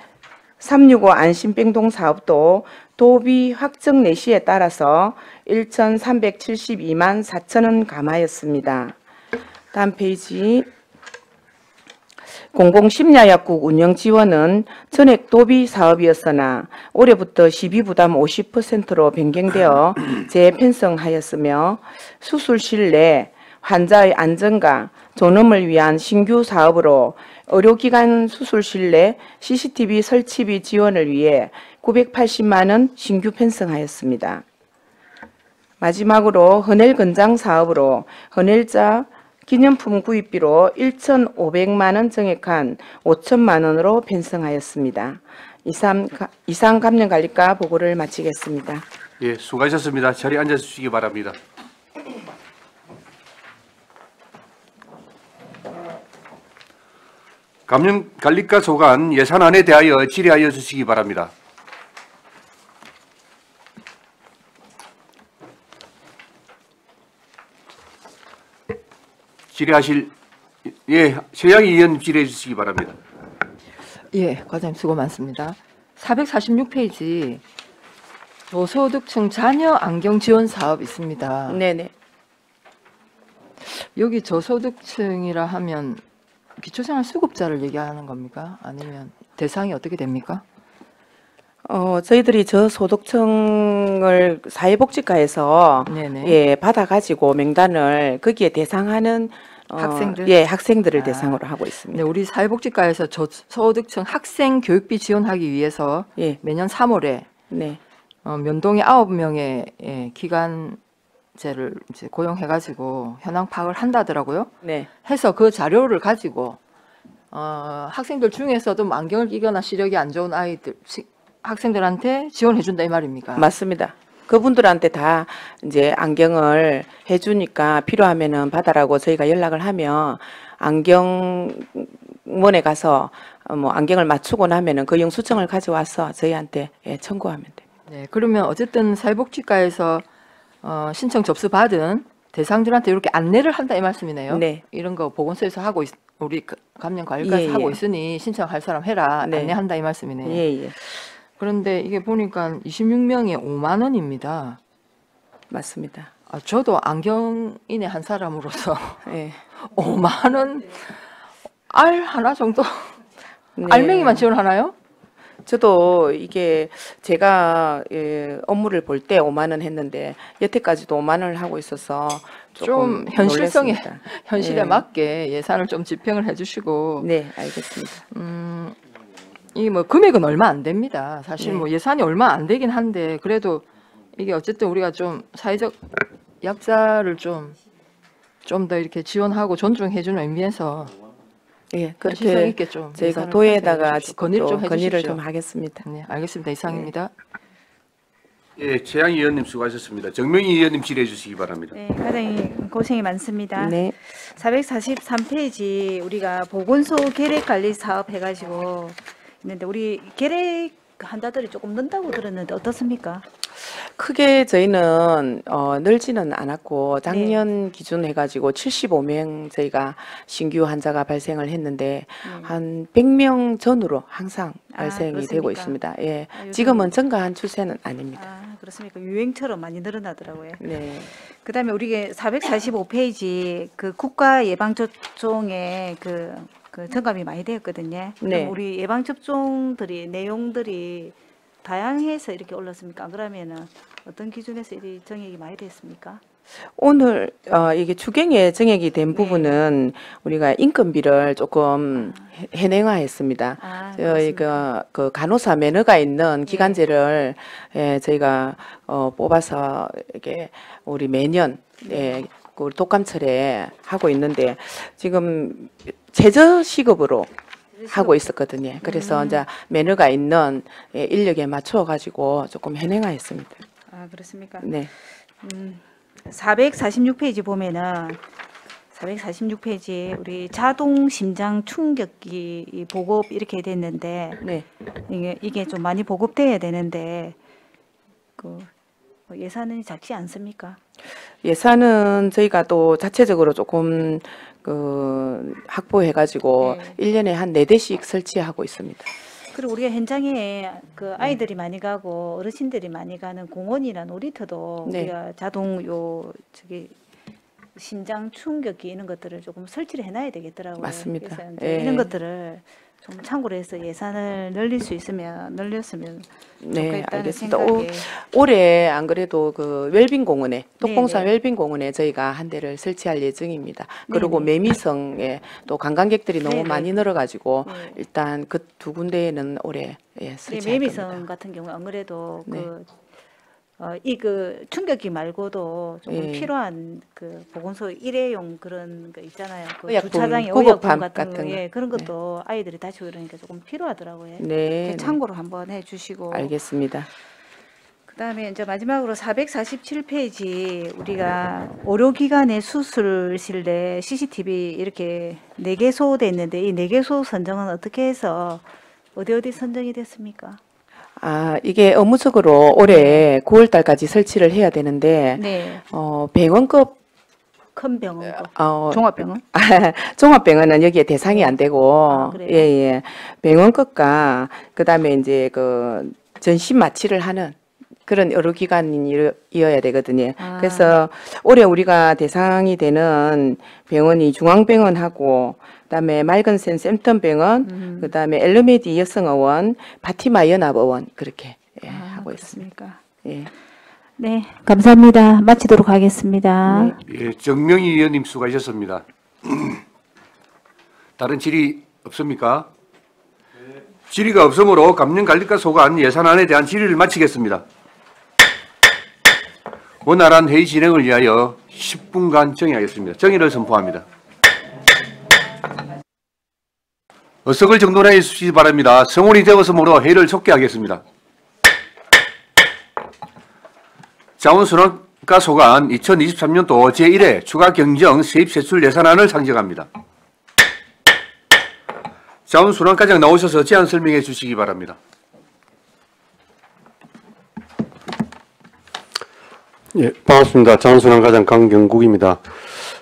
365 안심병동 사업도 도비 확정 내시에 따라서 1,372만 4천 원 감하였습니다. 다음 페이지. 공공심야약국 운영 지원은 전액 도비 사업이었으나 올해부터 12부담 50%로 변경되어 재편성하였으며, 수술실 내 환자의 안전과 존엄을 위한 신규 사업으로 의료기관 수술실 내 CCTV 설치비 지원을 위해 980만 원 신규 편성하였습니다. 마지막으로 헌혈 건장 사업으로 헌혈자 기념품 구입비로 1,500만 원 증액한 5천만 원으로 편성하였습니다. 이상 감염관리과 보고를 마치겠습니다. 예, 수고하셨습니다. 자리에 앉아 주시기 바랍니다. 감염관리과 소관 예산안에 대하여 질의하여 주시기 바랍니다. 질의하실 최양희 의원 질의해 주시기 바랍니다. 예, 과장님 수고 많습니다. 446페이지 저소득층 자녀 안경 지원 사업 있습니다. 네네. 여기 저소득층이라 하면 기초생활 수급자를 얘기하는 겁니까? 아니면 대상이 어떻게 됩니까? 저희들이 저소득층을 사회복지과에서 네네. 받아가지고 명단을 거기에 대상하는 학생들? 학생들을 대상으로 하고 있습니다. 네, 우리 사회복지과에서 저소득층 학생 교육비 지원하기 위해서 예. 매년 3월에 네. 면동에 9명의 기간제를 이제 고용해가지고 현황 파악을 한다더라고요. 네. 해서 그 자료를 가지고 학생들 중에서도 안경을 끼거나 시력이 안 좋은 아이들 학생들한테 지원해준다 이 말입니까? 맞습니다. 그분들한테 다 이제 안경을 해주니까 필요하면은 받아라고 저희가 연락을 하면 안경원에 가서 뭐 안경을 맞추고 나면은 그 영수증을 가져와서 저희한테 청구하면 돼요. 네, 그러면 어쨌든 사회복지과에서 신청 접수 받은 대상들한테 이렇게 안내를 한다 이 말씀이네요. 네. 이런 거 보건소에서 하고 우리 감염관리과에서 예, 하고 예. 있으니 신청할 사람 해라 네. 안내한다 이 말씀이네요. 예. 그런데 이게 보니까 26명에 5만 원입니다. 맞습니다. 저도 안경인의 한 사람으로서 예. 5만 원 알 하나 정도 네. 알맹이만 지원하나요? 저도 이게 제가 업무를 볼 때 5만 원 했는데 여태까지도 5만 원을 하고 있어서 좀 조금 현실성에 놀랐습니다. 현실에 예. 맞게 예산을 좀 집행을 해주시고 네, 알겠습니다. 이 뭐 금액은 얼마 안 됩니다. 사실 네. 뭐 예산이 얼마 안 되긴 한데 그래도 이게 어쨌든 우리가 좀 사회적 약자를 좀 더 이렇게 지원하고 존중해주는 의미에서 예, 실성 그렇게 있게 좀 저희가 예산을 도에다가 편성해 주십시오. 건의를 좀 건의를 해주십시오. 좀 하겠습니다. 네, 알겠습니다. 이상입니다. 예, 최양희 의원님 수고하셨습니다. 정명희 의원님 질의해 주시기 바랍니다. 네, 과장님 고생이 많습니다. 네. 443페이지 우리가 보건소 계획 관리 사업 해가지고 있는데 우리 계획 한다들이 조금 는다고 들었는데 어떻습니까? 크게 저희는 늘지는 않았고 작년 기준 해가지고 75명 저희가 신규 환자가 발생을 했는데 한 100명 전후로 항상 발생이 되고 그렇습니까? 있습니다. 예, 아, 요즘- 지금은 증가한 추세는 아닙니다. 아, 그렇습니까? 유행처럼 많이 늘어나더라고요. 네. 그다음에 우리 445페이지 그 국가 예방 접종에 그 점검이 많이 되었거든요. 네. 그럼 우리 예방 접종들이 내용들이 다양해서 이렇게 올랐습니까? 그러면은 어떤 기준에서 이 정액이 많이 됐습니까? 오늘 이게 추경에 정액이 된 부분은 우리가 인건비를 조금 현행화했습니다. 저희 그 간호사 면허가 있는 기간제를 예, 저희가 뽑아서 이렇게 우리 매년 예, 그 독감철에 하고 있는데 지금 최저 시급으로 하고 있었거든요. 그래서 이제 면허가 있는 예, 인력에 맞춰 가지고 조금 현행화했습니다. 아, 그렇습니까? 네. 446페이지 보면은 446페이지 우리 자동 심장 충격기 이 보급 이렇게 됐는데 네. 이게 좀 많이 보급돼야 되는데 그 예산은 작지 않습니까? 예산은 저희가 또 자체적으로 조금 그 확보해가지고 네. 1년에 한 4대씩 설치하고 있습니다. 그리고 우리가 현장에 그 아이들이 많이 가고 어르신들이 많이 가는 공원이나 놀이터도 네. 우리가 자동 심장 충격기 이런 것들을 조금 설치를 해놔야 되겠더라고요. 맞습니다. 그래서 이제 예. 이런 것들을 좀 참고로 해서 예산을 늘렸으면 네, 좋겠다는 알겠습니다. 생각에 올해 안 그래도 그 웰빙공원에 독봉산 네네. 웰빙공원에 저희가 한 대를 설치할 예정입니다. 그리고 네네. 매미성에 또 관광객들이 너무 네네. 많이 늘어가지고 네. 일단 그 두 군데에는 올해 예, 네, 설치할 매미성 겁니다. 같은 경우 안 그래도 네. 그 충격기 말고도 조금 예. 필요한 그 보건소 일회용 그런 거 있잖아요. 그 의약품, 주차장에 구급함 의약품 같은 같은 거, 거. 예, 그런 것도 아이들이 다치고 이러니까 조금 필요하더라고요. 네, 네. 참고로 한번 해주시고. 알겠습니다. 그다음에 이제 마지막으로 447페이지 우리가 의료기관의 수술실 내 CCTV 이렇게 4개소 돼 있는데 이 4개소 선정은 어떻게 해서 어디 선정이 됐습니까? 아, 이게 업무적으로 올해 9월 달까지 설치를 해야 되는데 네, 병원급 큰 병원, 종합병원? 종합병원은 여기에 대상이 안 되고, 아, 그래요? 예. 병원급과, 그 다음에 이제 그 전신 마취를 하는 그런 의료기관이어야 되거든요. 아. 그래서 올해 우리가 대상이 되는 병원이 중앙병원하고, 그 다음에 맑은센 샘턴병원, 그 다음에 엘르메디 여성의원, 바티마 연합의원, 그렇게 예, 하고 있습니다. 그렇습니까? 예. 네, 감사합니다. 마치도록 하겠습니다. 예, 정명희 의원님 수고하셨습니다. 다른 질의 없습니까? 질의가 없으므로 감염관리과 소관 예산안에 대한 질의를 마치겠습니다. 원활한 회의 진행을 위하여 10분간 정의하겠습니다. 정의를 선포합니다. 어석을 정돈해 주시기 바랍니다. 성원이 되었으므로 회의를 속개하겠습니다. 자원순환과 소관 2023년도 제1회 추가 경정 세입 세출 예산안을 상정합니다. 자원순환과장 나오셔서 제안 설명해 주시기 바랍니다. 예, 반갑습니다. 자원순환과장 강경국입니다.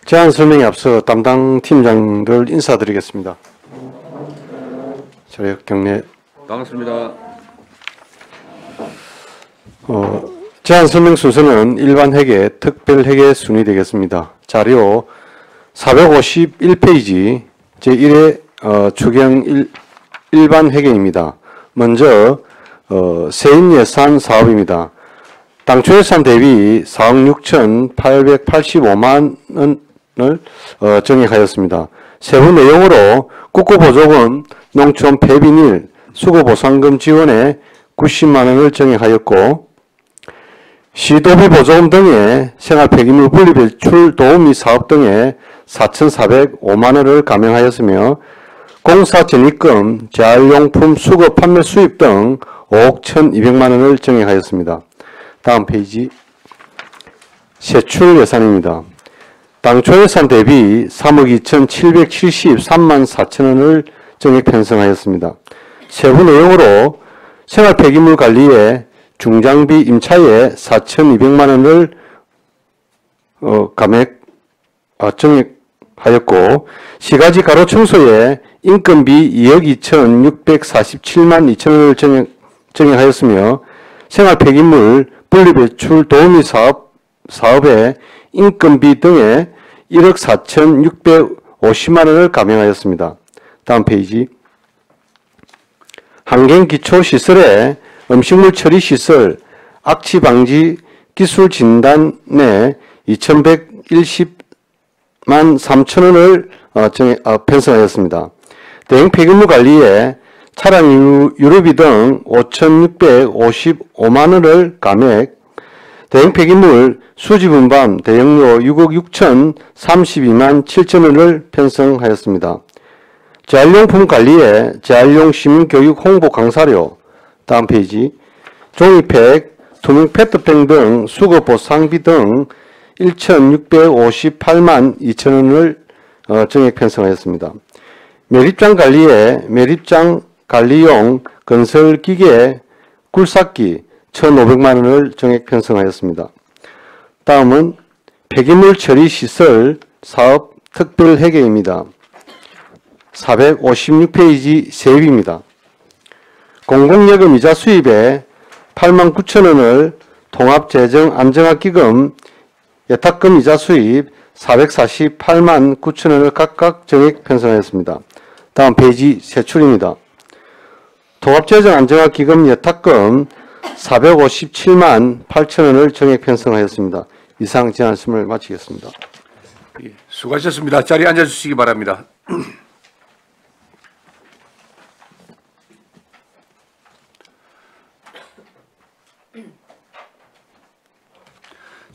제안 설명에 앞서 담당 팀장들 인사드리겠습니다. 자료 경례. 반갑습니다. 제안 설명 순서는 일반 회계, 특별 회계 순위 되겠습니다. 자료 451페이지 제1회 추경 일반 회계입니다. 먼저 세인 예산 사업입니다. 당초 예산 대비 4억 6,885만 원을 정액하였습니다. 세부 내용으로 국고보조금, 농촌 폐비닐, 수거보상금 지원에 90만 원을 정액하였고 시도비 보조금 등의 생활폐기물 분리배출 도우미 사업 등에 4,405만 원을 감행하였으며 공사 전입금, 재활용품 수거 판매 수입 등 5억 1,200만 원을 정액하였습니다. 다음 페이지. 세출 예산입니다. 당초 예산 대비 3억 2,773만 4천 원을 정액 편성하였습니다. 세부 내용으로 생활 폐기물 관리에 중장비 임차에 4,200만 원을 정액하였고 시가지 가로 청소에 인건비 2억 2,647만 2천 원을 정액하였으며 생활 폐기물 분리배출 도우미 사업에 인건비 등에 1억 4,650만 원을 감행하였습니다. 다음 페이지. 환경기초시설에 음식물 처리시설, 악취 방지 기술 진단에 2,110만 3천 원을 편성하였습니다. 대형 폐기물 관리에 차량 유류비 등 5,655만 원을 감액, 대형 폐기물 수지 분반 대형료 6억 6,032만 7천 원을 편성하였습니다. 재활용품 관리에 재활용 시민교육 홍보 강사료, 다음 페이지. 종이팩, 투명 페트병 등 수거 보상비 등 1,658만 2천 원을 정액 편성하였습니다. 매립장 관리에 매립장 관리용 건설기계 굴삭기 1,500만 원을 정액 편성하였습니다. 다음은 폐기물 처리 시설 사업 특별 회계입니다. 456페이지 세입입니다. 공공예금 이자 수입에 8만 9천 원을 통합재정안정화기금 예탁금 이자 수입 448만 9천 원을 각각 정액 편성하였습니다. 다음 페이지 세출입니다. 통합재정안정화기금 예탁금 457만 8천 원을 정액 편성하였습니다. 이상 제 말씀을 마치겠습니다. 예, 수고하셨습니다. 자리에 앉아주시기 바랍니다.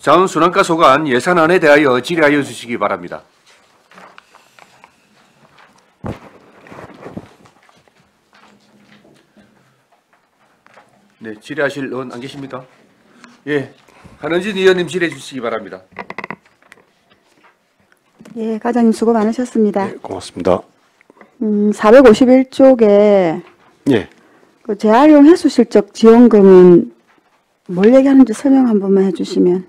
자원순환과 소관 예산안에 대하여 질의하여 주시기 바랍니다. 네, 질의하실 의원 안 계십니까? 예, 한은진 의원님 질의해 주시기 바랍니다. 예, 과장님 수고 많으셨습니다. 네, 고맙습니다. 451쪽에 예, 그 재활용 해수 실적 지원금은 뭘 얘기하는지 설명 한 번만 해주시면.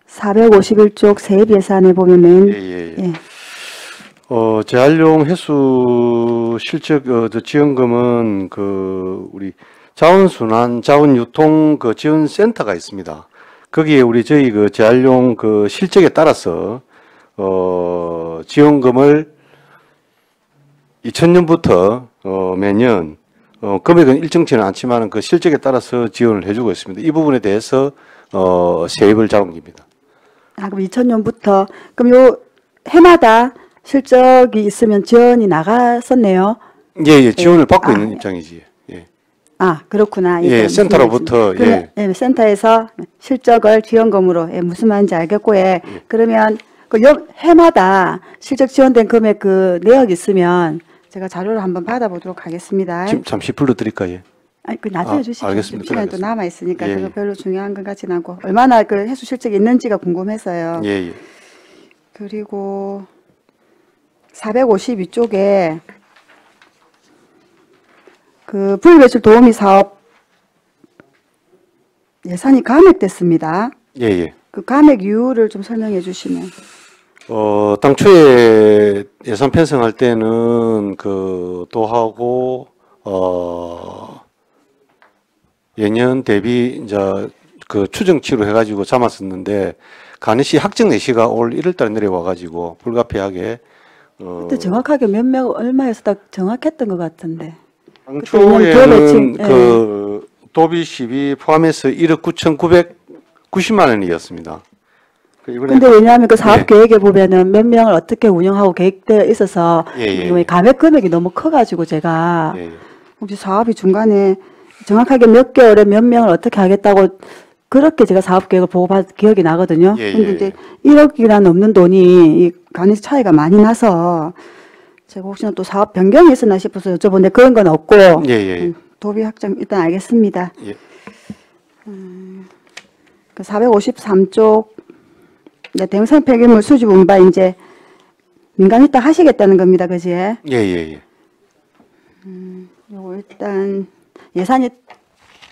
(451쪽) 세입 예산에 보면은 예. 재활용 해수 실적 지원금은 우리 자원순환, 자원유통 지원센터가 있습니다. 거기에 저희 재활용 실적에 따라서 지원금을 2000년부터 매년 금액은 일정치는 않지만 실적에 따라서 지원을 해주고 있습니다. 이 부분에 대해서 세입을 잡은 겁니다. 아, 그럼 2000년부터 그럼 요 해마다 실적이 있으면 지원이 나갔었네요. 예, 지원을 받고 있는 입장이지. 예. 아, 그렇구나. 예, 센터로부터 예, 센터에서 실적을 지원금으로 무슨 말인지 알겠고 그러면 해마다 실적 지원된 금액 내역 있으면 제가 자료를 한번 받아보도록 하겠습니다. 지금 잠시 불러드릴까요? 아니, 나중에 주시죠. 알겠습니다. 시간이 또 남아 있으니까 예, 그거 별로 중요한 것 같지는 않고 얼마나 해수 실적이 있는지가 궁금해서요. 예. 그리고 452쪽에 분리배출 도우미 사업 예산이 감액됐습니다. 예. 그 감액 이유를 좀 설명해 주시면. 당초에 예산 편성할 때는 또하고 예년 대비 이제 추정치로 해가지고 잡았었는데 간이시 학정 내시가 올 1월달에 내려와가지고 불가피하게 그때 정확하게 몇 명 얼마에서 딱 정확했던 것 같은데. 당초에는 도비 시비 포함해서 1억 9,990만 원이었습니다. 근데 왜냐하면 사업 계획에 보면은 몇 명을 어떻게 운영하고 계획되어 있어서 감액 금액이 너무 커가지고 제가 혹시 사업이 중간에 정확하게 몇 개월에 몇 명을 어떻게 하겠다고 그렇게 제가 사업 계획을 보고 받은 기억이 나거든요. 근데 이제 1억이나 넘는 돈이 간이 차이가 많이 나서 제가 혹시나 또 사업 변경이 있었나 싶어서 여쭤보는데 그런 건 없고 예, 예. 도비 확정 일단 알겠습니다. 예. 그 453쪽 대형산 폐기물 수집 운반 이제 민간 위탁 하시겠다는 겁니다. 그지? 예, 예, 예. 요거 일단 예산이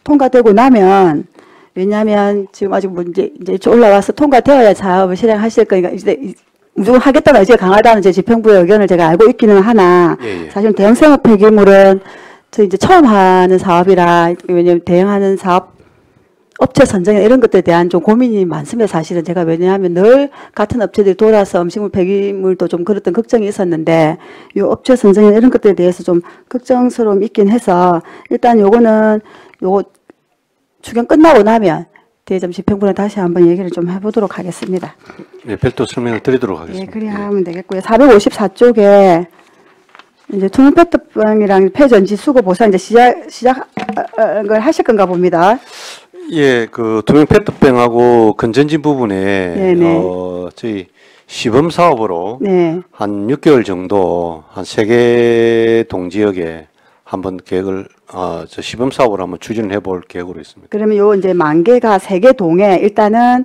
통과되고 나면 왜냐하면 지금 아직 뭐 이제 올라와서 통과되어야 사업을 실행하실 거니까 이제 무조건 하겠다는 의지가 강하다는 제 지평부의 의견을 제가 알고 있기는 하나 예, 예. 사실 대형 생활 폐기물은 저 이제 처음 하는 사업이라 왜냐면 대응하는 사업 업체 선정이나 이런 것들에 대한 좀 고민이 많습니다. 사실은 제가 왜냐하면 늘 같은 업체들이 돌아서 음식물 폐기물도 좀 그랬던 걱정이 있었는데 이 업체 선정이나 이런 것들에 대해서 좀 걱정스러움이 있긴 해서 일단 요거는 요거 추경 끝나고 나면 대점 집행부랑 다시 한번 얘기를 좀 해보도록 하겠습니다. 네, 별도 설명을 드리도록 예, 하겠습니다. 그리 하면 되겠고요. 454쪽에 이제 투명 페트병이랑 폐전지 수거 보상 이제 시작을 하실 건가 봅니다. 예, 그 투명 페트병하고 건전지 부분에 네네. 저희 시범 사업으로 네. 한 6개월 정도 한 3개 동지역에 한번 계획을 저 시범 사업을 한번 추진을 해볼 계획으로 있습니다. 그러면 요 이제 만개가 3개 동에 일단은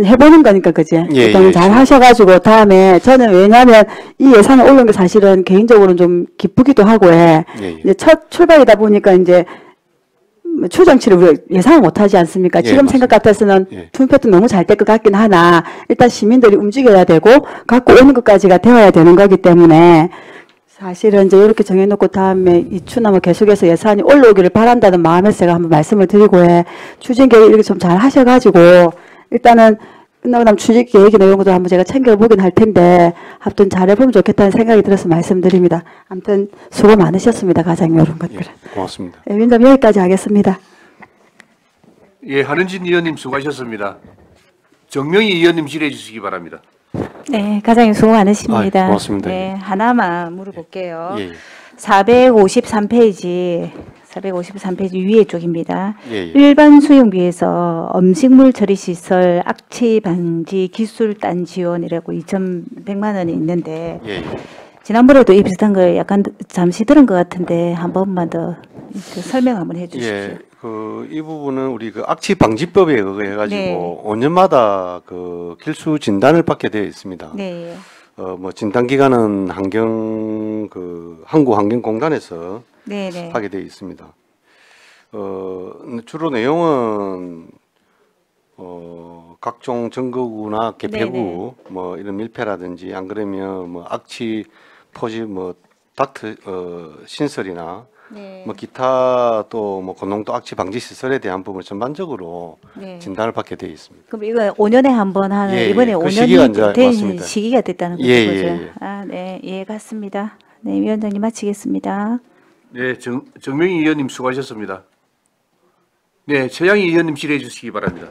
해보는 거니까 그지? 예, 일단은 예, 잘 예. 하셔가지고 다음에 저는 왜냐하면 이 예산을 올린 게 사실은 개인적으로는 좀 기쁘기도 하고 해. 예, 예. 이제 첫 출발이다 보니까 이제 추정치를 우리가 예상을 못하지 않습니까? 예, 지금 생각 맞습니다. 같아서는 예. 투표도 너무 잘 될 것 같긴 하나 일단 시민들이 움직여야 되고 갖고 오는 것까지가 되어야 되는 거기 때문에 사실은 이제 이렇게 정해놓고 다음에 이추나 뭐 계속해서 예산이 올라오기를 바란다는 마음에서 제가 한번 말씀을 드리고 해. 추진 계획 이렇게 좀 잘 하셔가지고 일단은 끝나고 나면 추진 계획이나 이런 것도 한번 제가 챙겨보긴 할 텐데 하여튼 잘해보면 좋겠다는 생각이 들어서 말씀드립니다. 아무튼 수고 많으셨습니다. 가장 이런 것들은. 예, 고맙습니다. 예, 위원장 여기까지 하겠습니다. 예, 한은진 의원님 수고하셨습니다. 정명희 의원님 질의해 주시기 바랍니다. 네, 과장님 수고 많으십니다. 아이, 고맙습니다. 네, 하나만 물어볼게요. 예, 예. 453페이지 위에 쪽입니다. 예, 예. 일반 수용비에서 음식물 처리 시설 악취 방지 기술단 지원이라고 2,100만 원이 있는데 예, 예. 지난번에도 이 비슷한 거 약간 잠시 들은 것 같은데 한 번만 더 설명 한번 해주십시오. 예, 이 부분은 우리 그 악취 방지법에 의해가지고 네. 5년마다 그 필수 진단을 받게 되어 있습니다. 네, 뭐 진단 기간은 한국환경공단에서 네, 네. 하게 되어 있습니다. 주로 내용은 각종 증거구나 개폐구 뭐 이런 밀폐라든지 안 그러면 뭐 악취 포집 뭐 닥트 신설이나 네. 뭐 기타 또 뭐 고농도 악취 방지 시설에 대한 부분 전반적으로 네. 진단을 받게 되어 있습니다. 그럼 이거 5년에 한 번 하는 예, 이번에 예. 그 시기가 5년이 이제 된 맞습니다. 시기가 됐다는 거죠. 예, 그죠? 예, 예. 아, 네, 이해가 갔습니다. 네, 위원장님 마치겠습니다. 네, 정명희 의원님 수고하셨습니다. 네, 최양희 의원님 질의해 주시기 바랍니다.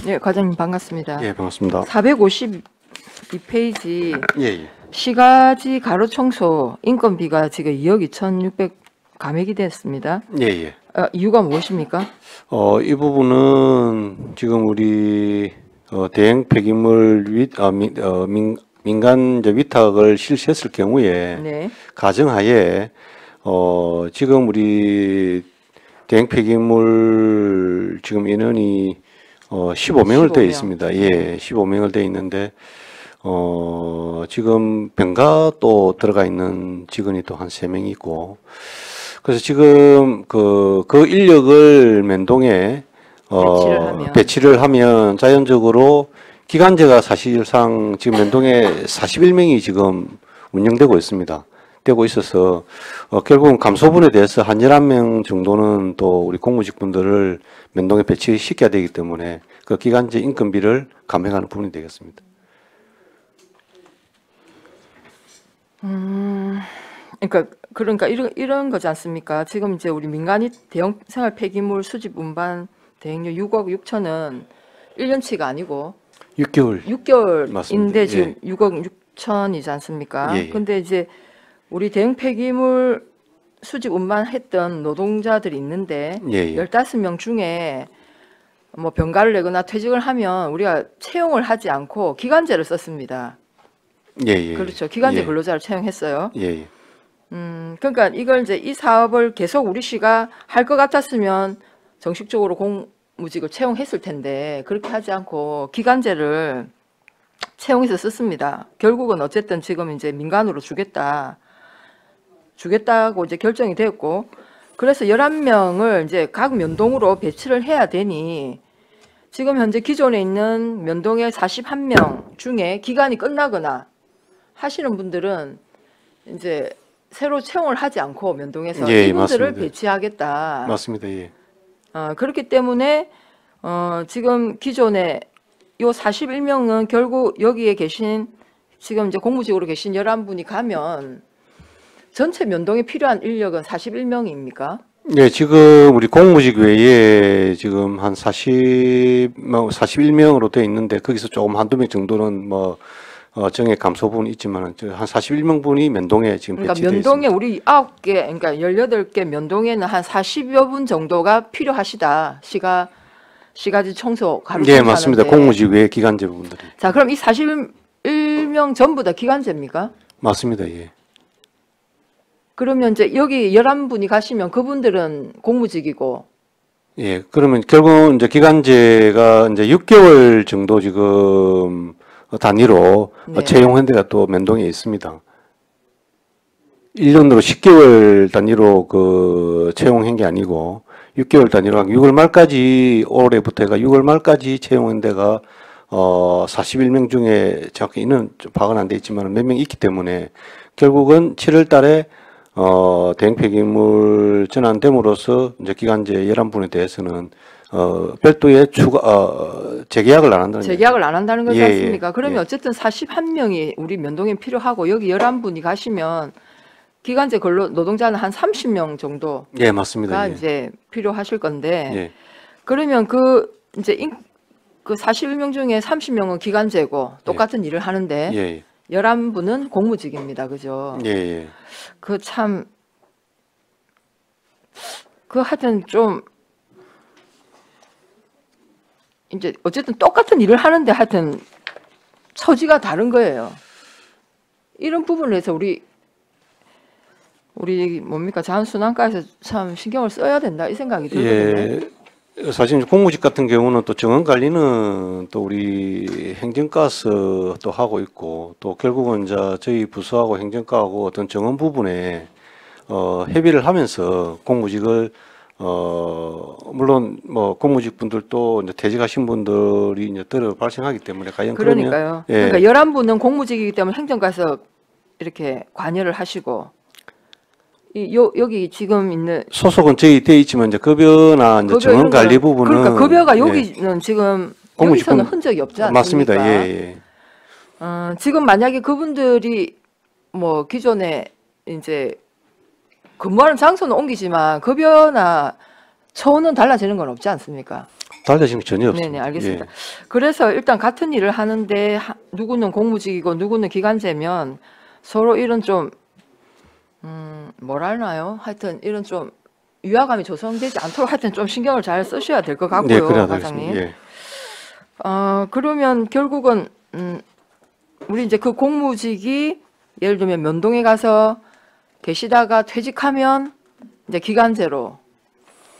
네, 과장님 반갑습니다. 예, 반갑습니다. 452페이지 예, 예. 시가지 가로 청소 인건비가 지금 2억 2,600 감액이 됐습니다. 예, 예. 이유가 무엇입니까? 이 부분은 지금 우리 대형 폐기물 민간 위탁을 실시했을 경우에 네. 가정하에 지금 우리 대형 폐기물 지금 인원이 15명을 되어 15명. 있습니다. 예, 15명을 되어 있는데 지금 병가 또 들어가 있는 직원이 또 한 3명 있고 그래서 지금 그 인력을 면동에 배치를 하면 자연적으로 기간제가 사실상 지금 면동에 41명이 지금 운영되고 있습니다. 되고 있어서 결국은 감소분에 대해서 한 11명 정도는 또 우리 공무직분들을 면동에 배치시켜야 되기 때문에 그 기간제 인건비를 감액하는 부분이 되겠습니다. 그러니까 이런 거지 않습니까? 지금 이제 우리 민간이 대형 생활 폐기물 수집 운반 대행료 6억 6천은 1년치가 아니고 6개월. 6개월인데 맞습니다. 지금 6억 6천이지 않습니까? 예, 예. 근데 이제 우리 대형 폐기물 수집 운반했던 노동자들이 있는데 예, 예. 15명 중에 뭐 병가를 내거나 퇴직을 하면 우리가 채용을 하지 않고 기간제를 썼습니다. 예, 예. 그렇죠. 기간제 예. 근로자를 채용했어요. 예, 예. 그러니까 이걸 이제 이 사업을 계속 우리 시가 할 것 같았으면 정식적으로 공무직을 채용했을 텐데 그렇게 하지 않고 기간제를 채용해서 썼습니다. 결국은 어쨌든 지금 이제 민간으로 주겠다고 이제 결정이 됐고, 그래서 11명을 이제 각 면동으로 배치를 해야 되니 지금 현재 기존에 있는 면동의 41명 중에 기간이 끝나거나 하시는 분들은 이제 새로 채용을 하지 않고 면동에서 예, 이분들을 맞습니다. 배치하겠다. 맞습니다. 예. 그렇기 때문에 지금 기존에 요 41명은 결국 여기에 계신 지금 이제 공무직으로 계신 11분이 가면 전체 면동에 필요한 인력은 41명입니까? 예, 지금 우리 공무직 외에 지금 한 41명으로 되어 있는데 거기서 조금 한두 명 정도는 뭐 정액 감소 부분이 있지만 한 41명 분이 면동에 지금 그러니까 배치되어 면동에 있습니다. 우리 9개, 그러니까 18개 면동에는 한 40여 분 정도가 필요하시다. 시가지 청소 가로 예, 맞습니다. 청소하는데. 공무직 외 기간제 부분들이. 자, 그럼 이 41명 전부 다 기간제입니까? 맞습니다. 예. 그러면 이제 여기 11분이 가시면 그분들은 공무직이고, 예, 그러면 결국은 이제 기간제가 이제 6개월 정도 지금 단위로 네. 채용한 데가 또 면동에 있습니다. 1년으로 10개월 단위로 그 채용한 게 아니고 6개월 단위로 6월 말까지 올해부터 해가 6월 말까지 채용한 데가 41명 중에 정확히 이는 좀 파악은 안 돼 있지만 몇 명 있기 때문에 결국은 7월 달에 대행 폐기물 전환됨으로써 이제 기간제 11분에 대해서는 별도의 재계약을 안 한다는 재계약을 안 한다는 거지 예, 않습니까? 예, 그러면 예. 어쨌든 41명이 우리 면동에 필요하고 여기 11분이 가시면 기간제 근로 노동자는 한 30명 정도가 예, 맞습니다. 예. 이제 필요하실 건데 예. 그러면 그 이제 그 41명 중에 30명은 기간제고 똑같은 일을 하는데 예, 11분은 공무직입니다. 그죠? 예, 예. 그 참, 하여튼 좀, 이제 어쨌든 똑같은 일을 하는데 하여튼 처지가 다른 거예요. 이런 부분에서 우리 뭡니까? 자원순환과에서 참 신경을 써야 된다 이 생각이 들거든요. 예, 사실 공무직 같은 경우는 또 정원 관리는 또 우리 행정과에서 또 하고 있고 또 결국은 이제 저희 부서하고 행정과하고 어떤 정원 부분에 협의를 하면서 공무직을 물론 뭐 공무직 분들도 이제 퇴직하신 분들이 이제 들어 발생하기 때문에 과연 그러니까요. 예. 그러니까 11분은 공무직이기 때문에 행정과에서 이렇게 관여를 하시고 여기 지금 있는 소속은 저희 돼 있지만 이제 급여나 이제 정원 관리 부분은 그러니까 급여가 예. 여기는 지금 공무직 여기서는 흔적이 없지 않습니까? 맞습니다. 예, 예. 지금 만약에 그분들이 뭐 기존에 이제 근무하는 장소는 옮기지만 급여나 처우는 달라지는 건 없지 않습니까? 달라지는 게 전혀 없습니다. 네네, 알겠습니다. 예. 그래서 일단 같은 일을 하는데 누구는 공무직이고 누구는 기간제면 서로 이런 좀 뭐라 하나요? 하여튼 이런 좀 위화감이 조성되지 않도록 하여튼 좀 신경을 잘 쓰셔야 될 것 같고요, 네, 그래야 과장님. 되겠습니다. 예. 그러면 결국은 우리 이제 그 공무직이 예를 들면 면동에 가서 계시다가 퇴직하면 이제 기간제로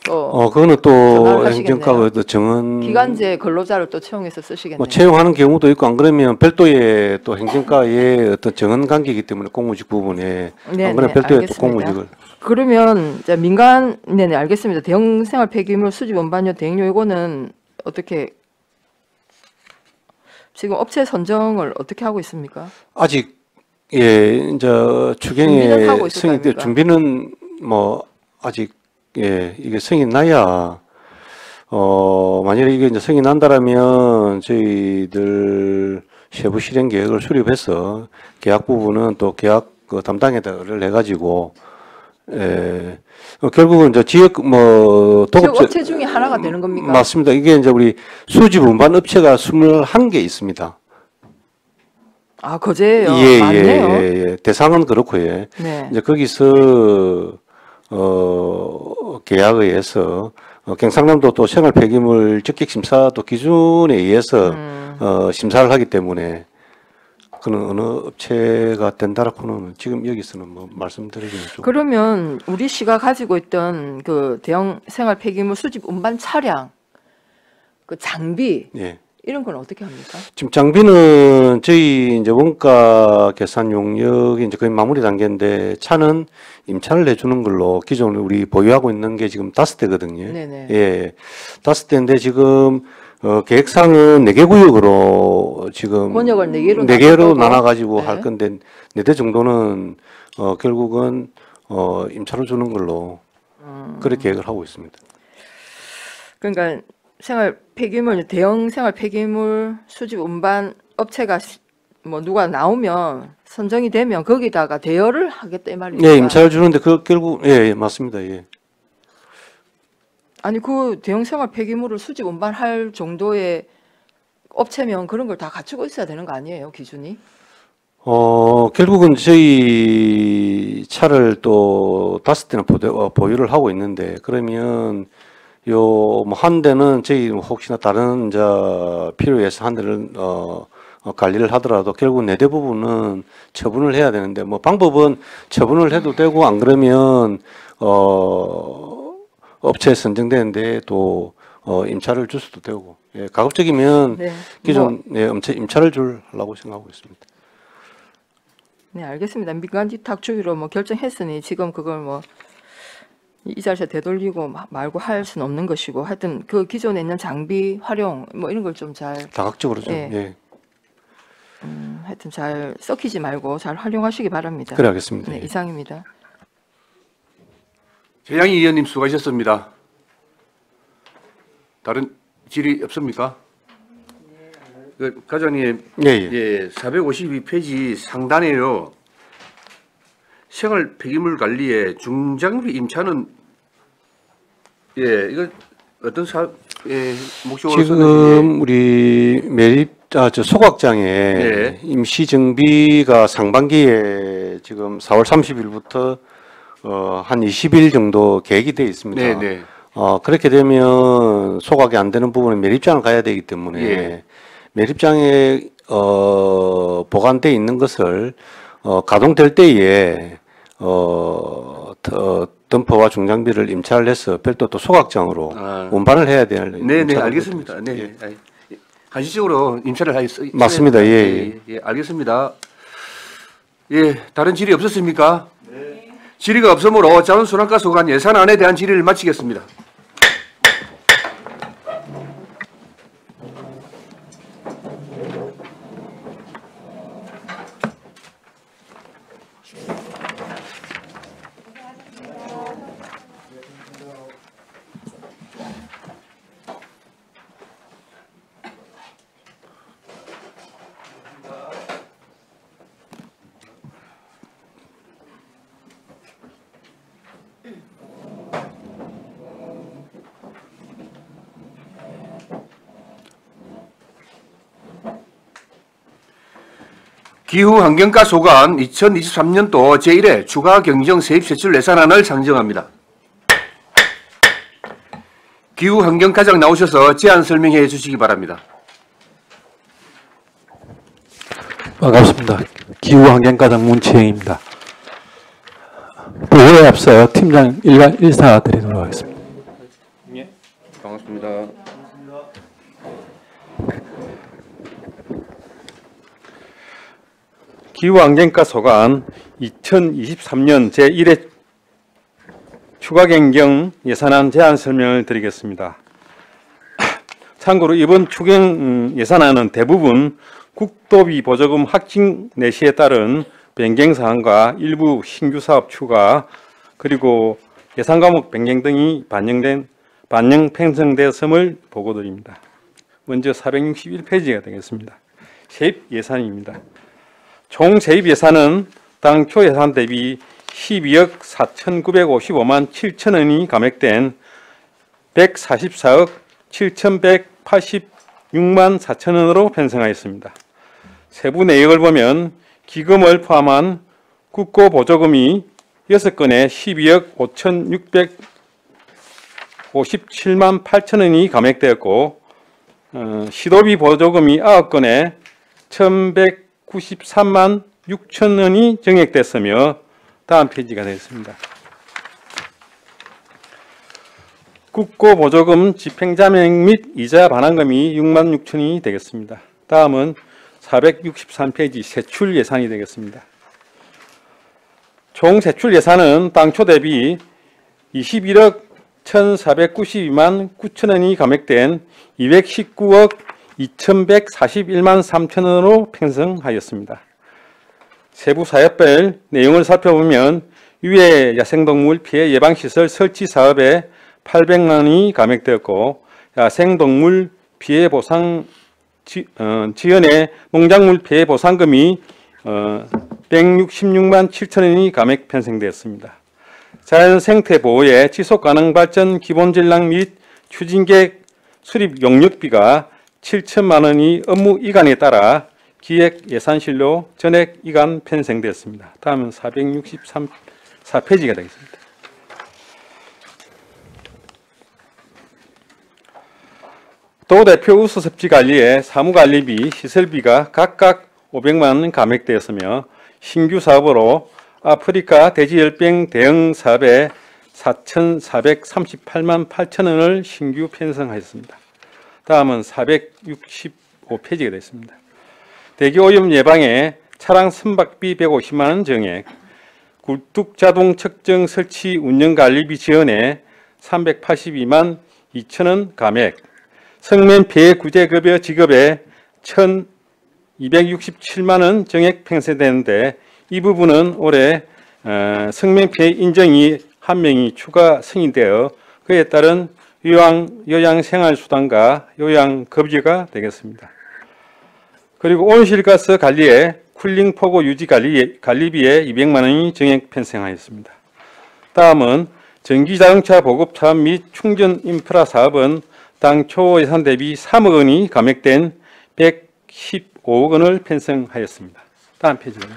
또 그거는 또 전화를 하시겠네요. 행정과가 또 정원 기간제 근로자를 또 채용해서 쓰시겠네요. 뭐 채용하는 경우도 있고 안 그러면 별도의 또 행정과의 어떤 정원 관계이기 때문에 공무직 부분에 네네, 안 그러면 별도의 또 알겠습니다. 공무직을 그러면 이제 민간 네네 알겠습니다. 대형 생활 폐기물 수집 원반료 대행료 이거는 어떻게 지금 업체 선정을 어떻게 하고 있습니까? 아직 예 이제 준비는 하고 추경에 있을 승인 거 아닙니까? 준비는 뭐 아직 예 이게 승인 나야 만약에 이게 이제 승인 난다라면 저희들 세부 실행 계획을 수립해서 계약 부분은 또 계약 그 담당에다를 해가지고 결국은 이제 지역 뭐 지역 업체 중에 하나가 되는 겁니까? 맞습니다. 이게 이제 우리 수집 운반 업체가 21개 있습니다. 아, 거제예요. 예, 많네요. 예. 대상은 그렇고 예. 네. 이제 거기서 계약에 의해서 경상남도 또 생활 폐기물 적격 심사 또 기준에 의해서 심사를 하기 때문에 그는 어느 업체가 된다라고는 지금 여기서는 뭐 말씀드리기는 좀. 그러면 우리 시가 가지고 있던 그 대형 생활 폐기물 수집 운반 차량, 그 장비 예. 이런 건 어떻게 합니까? 지금 장비는 저희 이제 원가 계산 용역이 이제 거의 마무리 단계인데 차는 임차를 내주는 걸로 기존에 우리 보유하고 있는 게 지금 5대거든요. 네네. 예, 5대인데 지금 계획상은 4개 구역으로 지금 권역을 4개로 4개로 나눠가지고 네. 할 건데 4대 정도는 결국은 임차로 주는 걸로 그렇게 계획을 하고 있습니다. 그러니까 생활 폐기물 대형 생활 폐기물 수집 운반 업체가 뭐 누가 나오면 선정이 되면 거기다가 대여를 하겠다 이 말입니까? 예, 임차를 주는데 그 결국 예, 맞습니다. 예. 아니 그 대형 생활 폐기물을 수집 운반할 정도의 업체면 그런 걸 다 갖추고 있어야 되는 거 아니에요, 기준이? 결국은 저희 차를 또 5대나 보유를 하고 있는데 그러면 뭐 한 대는 저희 혹시나 다른 필요해서 한 대를 관리를 하더라도 결국 4대 부분은 처분을 해야 되는데 뭐 방법은 처분을 해도 되고 안 그러면 업체에 선정되는데 또 임차를 줄 수도 되고 예, 가급적이면 네. 기존 임차를 하려고 생각하고 있습니다. 네, 알겠습니다. 민간 위탁 주기로 뭐 결정했으니 지금 그걸 뭐 이자세 되돌리고 말고 할 수는 없는 것이고 하여튼 그 기존에 있는 장비 활용 뭐 이런 걸 좀 잘 다각적으로 좀 예. 예. 하여튼 잘 썩히지 말고 잘 활용하시기 바랍니다. 그래 하겠습니다. 네, 예. 이상입니다. 최양희 의원님 수고하셨습니다. 다른 질의 없습니까? 그 과장님, 예, 예. 예, 452페이지 상단에요. 생활 폐기물 관리에 중장비 임차는 예, 이거 어떤 목적으로 지금 우리 저 소각장에 예. 임시 정비가 상반기에 지금 4월 30일부터 한 20일 정도 계획이 되어 있습니다. 네, 네. 그렇게 되면 소각이 안 되는 부분은 매립장을 가야 되기 때문에 예. 매립장에 보관되어 있는 것을 가동될 때에 덤퍼와 중장비를 임차를 해서 별도 또 소각장으로 운반을 해야 될. 네, 네, 임차가 알겠습니다. 네, 예. 네. 한시적으로 임차를 맞습니다. 예, 예, 알겠습니다. 예, 다른 질의 없었습니까? 네. 질의가 없으므로 자원순환과 소관 예산안에 대한 질의를 마치겠습니다. 기후환경과 소관 2023년도 제1회 추가 경정 세입 세출 예산안을 상정합니다. 기후환경과장 나오셔서 제안 설명해 주시기 바랍니다. 반갑습니다. 기후환경과장 문치영입니다. 보고에 앞서 팀장 일간 인사드리도록 하겠습니다. 예, 반갑습니다. 기후환경과 소관 2023년 제1회 추가경정 예산안 제안 설명을 드리겠습니다. 참고로 이번 추경 예산안은 대부분 국도비 보조금 확징 내시에 따른 변경사항과 일부 신규 사업 추가 그리고 예산 과목 변경 등이 반영 편성되었음을 보고드립니다. 먼저 461페이지가 되겠습니다. 세입 예산입니다. 총 세입 예산은 당초 예산 대비 12억 4,955만 7천원이 감액된 144억 7,186만 4천원으로 편성하였습니다. 세부 내역을 보면 기금을 포함한 국고 보조금이 6건에 12억 5,657만 8천원이 감액되었고 시도비 보조금이 9건에 493만 6천 원이 증액됐으며 다음 페이지가 되겠습니다. 국고보조금 집행자명 및 이자 반환금이 6만 6천이 되겠습니다. 다음은 463페이지 세출 예산이 되겠습니다. 총 세출 예산은 당초 대비 21억 1,492만 9천 원이 감액된 219억 2,141만 3천 원으로 편성하였습니다. 세부 사업별 내용을 살펴보면 유해 야생동물 피해 예방시설 설치 사업에 800만 원이 감액되었고 야생동물 피해 보상 지연의 농작물 피해 보상금이 166만 7천 원이 감액 편성되었습니다. 자연생태 보호의 지속가능 발전 기본전략 및 추진계획 수립 용역비가 7천만 원이 업무 이관에 따라 기획 예산실로 전액 이관 편성되었습니다. 다음은 463페이지가 되겠습니다. 도 대표 우수섭지 관리에 사무관리비, 시설비가 각각 500만 원 감액되었으며 신규 사업으로 아프리카 돼지열병 대응 사업에 4,438만 8천 원을 신규 편성하였습니다. 다음은 465페이지가 되겠습니다. 대기오염 예방에 차량 선박비 150만 원 증액, 굴뚝 자동 측정 설치 운영관리비 지원에 382만 2천 원 감액, 성면 피해 구제급여 지급에 1,267만 원 증액 편성되는데 이 부분은 올해 성면 피해 인정이 1명이 추가 승인되어 그에 따른 요양생활수당과 요양급여가 되겠습니다. 그리고 온실가스 관리에 쿨링포구 유지 관리비에 200만 원이 증액 편성하였습니다. 다음은 전기자동차 보급 사업 및 충전 인프라 사업은 당초 예산 대비 3억 원이 감액된 115억 원을 편성하였습니다. 다음 페이지입니다.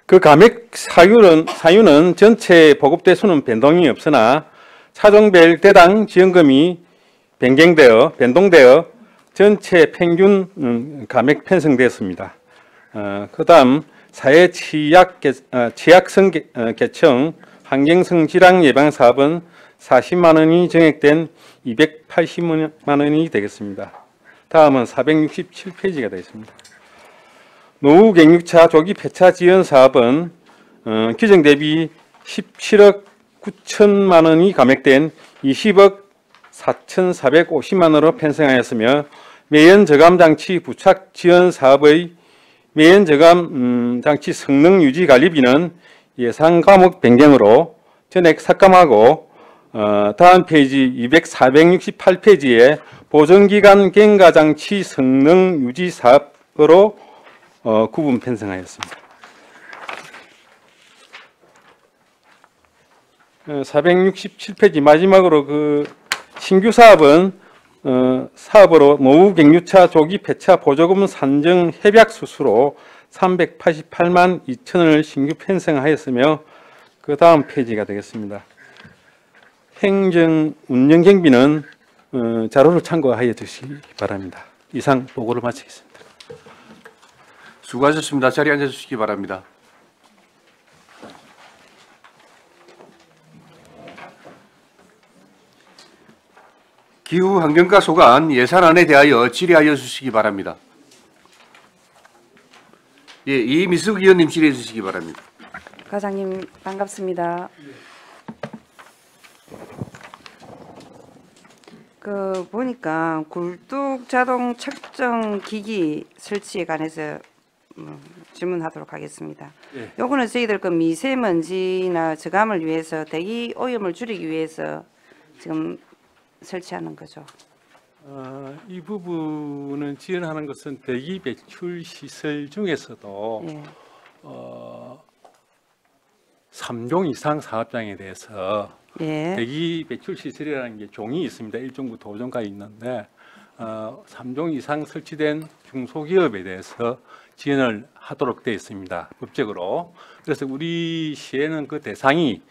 그 감액 사유는 전체 보급대수는 변동이 없으나 차종별 대당 지원금이 변동되어 전체 평균 감액 편성되었습니다. 그 다음 사회 취약성 계층 환경성 질환 예방 사업은 40만 원이 증액된 280만 원이 되겠습니다. 다음은 467페이지가 되겠습니다. 노후 갱육차 조기 폐차 지원 사업은 기정 대비 17억 9천만 원이 감액된 20억 4,450만 원으로 편성하였으며 매연 저감 장치 부착 지원 사업의 매연 저감 장치 성능 유지 관리비는 예산 과목 변경으로 전액 삭감하고 다음 페이지 468페이지에 보정기간 경과 장치 성능 유지 사업으로 구분 편성하였습니다. 467페이지 마지막으로 그 신규 사업은 사업으로 노후 갱유차 조기 폐차 보조금 산정 협약 수수로 388만 2천 원을 신규 편성하였으며 그 다음 페이지가 되겠습니다. 행정 운영 경비는 자료를 참고하여 주시기 바랍니다. 이상 보고를 마치겠습니다. 수고하셨습니다. 자리에 앉아주시기 바랍니다. 기후환경과 소관 예산안에 대하여 질의하여 주시기 바랍니다. 예, 이미숙 의원님 질의해 주시기 바랍니다. 과장님 반갑습니다. 그 보니까 굴뚝 자동 측정 기기 설치에 관해서 질문하도록 하겠습니다. 예. 요거는 저희들 그 미세먼지나 저감을 위해서 대기 오염을 줄이기 위해서 지금 설치하는 거죠. 이 부분은 지원하는 것은 대기 배출 시설 중에서도 예. 3종 이상 사업장에 대해서 예. 대기 배출 시설이라는 게 종이 있습니다. 1종부터 5종까지 있는데 3종 이상 설치된 중소기업에 대해서 지원을 하도록 되어 있습니다. 법적으로. 그래서 우리 시에는 그 대상이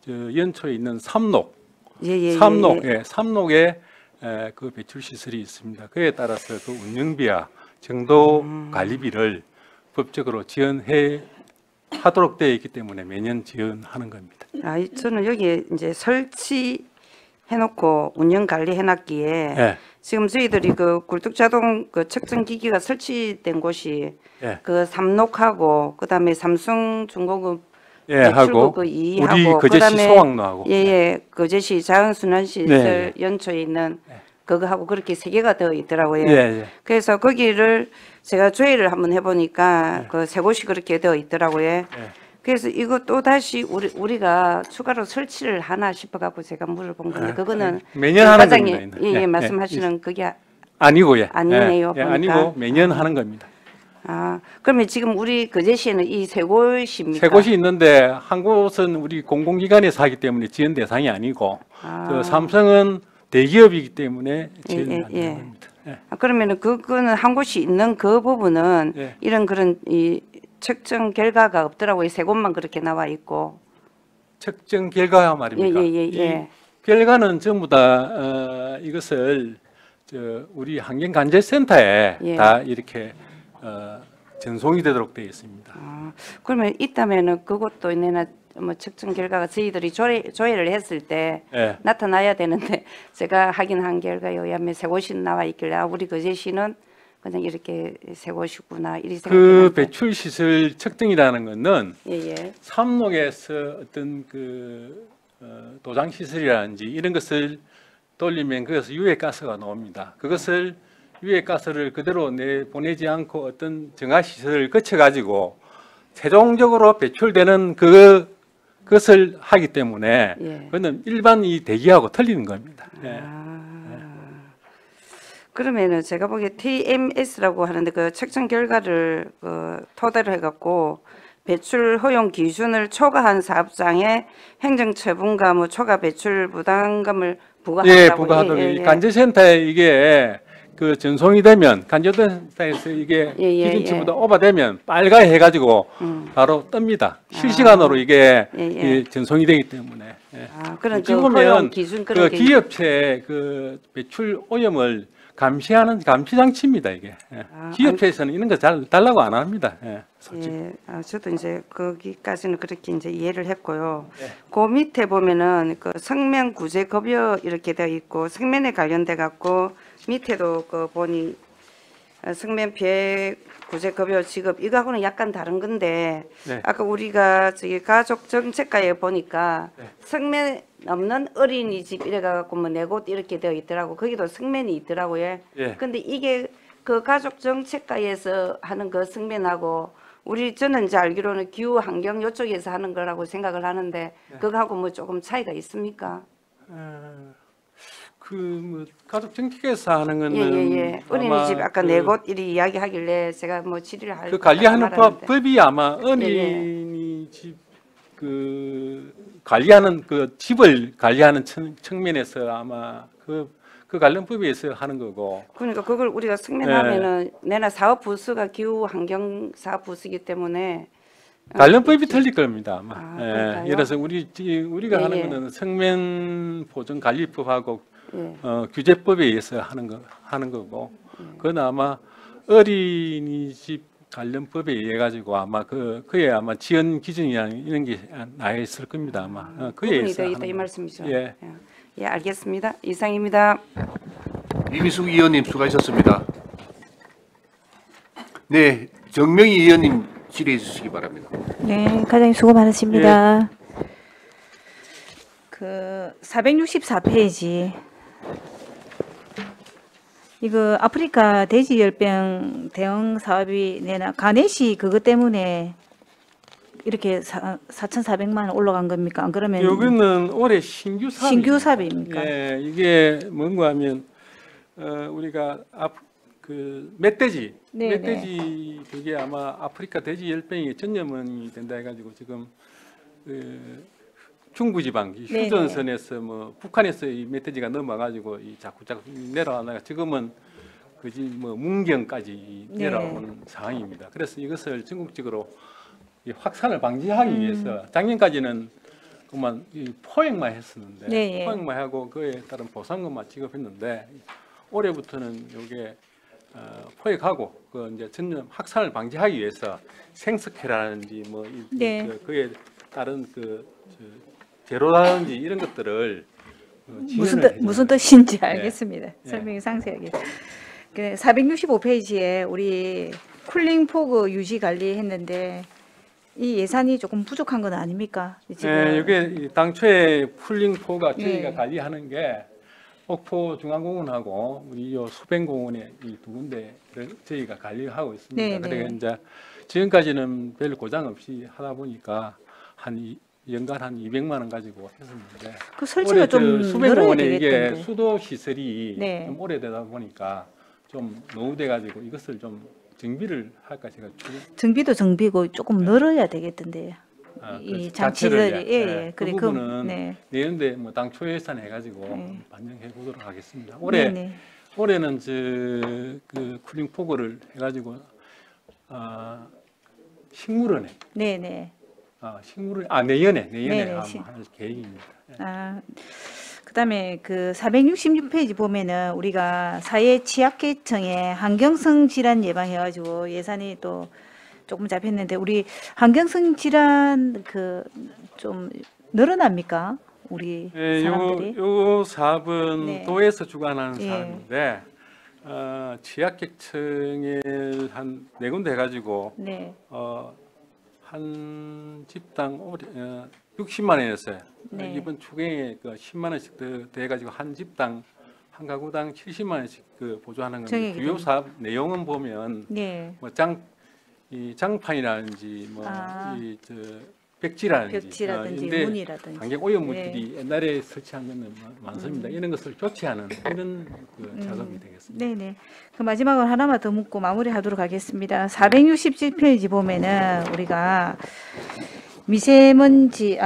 연초에 있는 삼록, 삼록에 그 배출 시설이 있습니다. 그에 따라서 그 운영비와 정도 관리비를 법적으로 지원해 하도록 되어 있기 때문에 매년 지원하는 겁니다. 저는 여기에 이제 설치해놓고 운영 관리해놨기에 예. 지금 저희들이 그 굴뚝자동 그 측정 기기가 설치된 곳이 예. 그 삼록하고 그다음에 삼성중공업 예, 하고 그 우리 2하고 거제시 소학로하고 예예 거제시 자연순환시설 네. 연초에 있는 그거하고 그렇게 세 개가 되어 있더라고요. 예, 예. 그래서 거기를 제가 조회를 한번 해보니까 그 세 곳이 그렇게 되어 있더라고요. 그래서 이거 또 다시 우리가 추가로 설치를 하나 싶어갖고 제가 물어본 건데 그거는 매년 하는 과장님 겁니다. 예, 예, 말씀하시는 그게 아니고 예. 아니네요, 예, 보니까. 아니고 매년 하는 겁니다. 그러면 지금 우리 거제시에는 이 세 곳입니까? 세 곳이 있는데 한 곳은 우리 공공기관에서 하기 때문에 지원 대상이 아니고 그 삼성은 대기업이기 때문에 지원이 안 되는 겁니다. 예. 그러면은 그거는 한 곳이 있는 그 부분은 예. 이런 그런 이 측정 결과가 없더라고요. 세 곳만 그렇게 나와 있고. 측정 결과야 말입니까? 예. 이 결과는 전부 다 이것을 우리 환경관제센터에 예. 다 이렇게 전송이 되도록 되어 있습니다. 그러면 있다면은 그것도 내나 뭐 측정 결과가 저희들이 조회를 했을 때 예. 나타나야 되는데 제가 확인한 결과에 의하면 세 곳이 나와 있길래 우리 거제시는 그냥 이렇게 세 곳이구나 이리 그 생각했는데. 배출 시설 측정이라는 것은 예. 삼록에서 어떤 도장 시설이라든지 이런 것을 돌리면 그것에서 유해가스가 나옵니다. 그것을 유해가스를 그대로 보내지 않고 어떤 정화 시설을 거쳐 가지고 최종적으로 배출되는 그것을 하기 때문에 그거는 일반 이 대기하고 틀리는 겁니다. 예. 그러면은 제가 보기에 TMS라고 하는데 그 측정 결과를 토대로 해갖고 배출 허용 기준을 초과한 사업장에 행정처분과 뭐 초과 배출 부담금을 부과한다고. 예, 부과하도록 관제센터에 이게 그 전송이 되면 관제센터에서 이게 기준치보다 오버되면 빨갛게 해가지고 바로 뜹니다. 실시간으로 이게 전송이 되기 때문에. 그런 지금 허용 보면 기준 그 그런 게 기업체 그 배출 오염을 감시하는 감시 장치입니다 이게. 기업체에서는 이런 거 잘 달라고 안 합니다. 저도 이제 거기까지는 그렇게 이제 이해를 했고요. 그 밑에 보면은 그 성면 구제 급여 이렇게 되어 있고 성면에 관련돼 갖고 밑에도 그 보니 성면 피해 구제 급여 지급 이거하고는 약간 다른 건데 아까 우리가 저기 가족 정책과에 보니까 성면 없는 어린이집 이래 갖고 뭐 네 곳 이렇게 되어 있더라고. 거기도 성면이 있더라고요. 근데 이게 그 가족 정책과에서 하는 그 성면하고 저는 이제 알기로는 기후 환경 이쪽에서 하는 거라고 생각을 하는데 그거하고 뭐 조금 차이가 있습니까? 뭐 가족 정책에서 하는 거는 어린이집 아까 네 곳 이리 이야기하길래 제가 뭐 질의를 할 그 관리하는 법이 아마 어린이집 그 관리하는 그 집을 관리하는 측면에서 아마 그 관련 법에서 하는 거고. 그러니까 그걸 우리가 승면하면은 내나 사업 부서가 기후 환경 사업 부서이기 때문에 관련 법이 틀릴 겁니다 아마. 그럴까요? 예를 들어서 우리가 하는 거는 성면 보존 관리법하고 규제법에 의해서 하는 거고. 그건 아마 어린이집 관련법에 의해 가지고 아마 그에 아마 지원 기준이나 이런 게 나와 있을 겁니다 아마. 그에 의해서 있다 이 말씀이죠. 예, 알겠습니다. 이상입니다. 이미숙 의원님 수고하셨습니다. 네, 정명희 의원님 질의해 주시기 바랍니다. 네, 과장님 수고 많으십니다. 그 464페이지 이거 아프리카 돼지열병 대응 사업이 내나 가네시 그것 때문에 이렇게 4,400만 원 올라간 겁니까? 안 그러면 여기는 올해 신규 사업입니까? 네, 이게 뭔가 하면 우리가 그 멧돼지 그게 아마 아프리카 돼지 열병이 전염이 된다 해가지고 지금 중부지방 휴전선에서 뭐 북한에서 이 멧돼지가 넘어가지고 이 자꾸 내려와나 지금은 그지 뭐 문경까지 내려오는 상황입니다. 그래서 이것을 전국적으로 이 확산을 방지하기 위해서 작년까지는 그만 이 포획만 했었는데 네, 예. 포획만 하고 그에 따른 보상금만 지급했는데 올해부터는 이게 포획하고 그 이제 전염 확산을 방지하기 위해서 생석회라든지 뭐 네. 그에 따른 제로라든지 이런 것들을 무슨 뜻인지 네. 알겠습니다. 설명이 상세하게. 465페이지에 우리 쿨링 포그 유지 관리했는데 이 예산이 조금 부족한 건 아닙니까? 지금. 네, 이게 당초에 쿨링포가 저희가 네. 관리하는 게 옥포중앙공원하고 우리 요 수변공원에 이 두 군데를 저희가 관리하고 있습니다. 네, 그래 네. 이제 지금까지는 별 고장 없이 하다 보니까 연간 한 200만 원 가지고 했었는데 그 설치가 좀 늘어야 수변공원에 이게 되겠던데. 수도 시설이 네. 좀 오래되다 보니까 좀 노후돼 가지고 이것을 좀 정비를 할까 제가 정비도 정비고 조금 늘어야 되겠던데요. 자체를, 이 장치들이 예. 그 그래 부분은 네. 내년도에 뭐 당초 예산 해가지고 네. 반영해 보도록 하겠습니다. 네네. 올해는 그 쿨링 포그를 해가지고 식물원에 네네. 내년에 네네. 할 계획입니다. 예. 그다음에 그 466페이지 보면은 우리가 사회 취약계층의 환경성 질환 예방해가지고 예산이 또 조금 잡혔는데 우리 환경성 질환 그 좀 늘어납니까? 우리 사람들이? 요 사업은 네. 도에서 주관하는 예. 사업인데 취약계층에 한 4군데 해가지고 네. 한 집당 60만 원이었어요. 네. 이번 추경에 10만 원씩 더 해가지고 한 집당 한 가구당 70만 원씩 보조하는 건데 정액이 주요 사업 내용은 보면 네. 뭐 장판이라든지 벽지라든지 근데 문이라든지 환경 오염물질이 옛날에 설치한 거는 많습니다. 이런 것을 조치하는 이런 작업이 되겠습니다. 네네. 그 마지막으로 하나만 더 묻고 마무리하도록 하겠습니다. 467페이지 보면은 우리가 미세먼지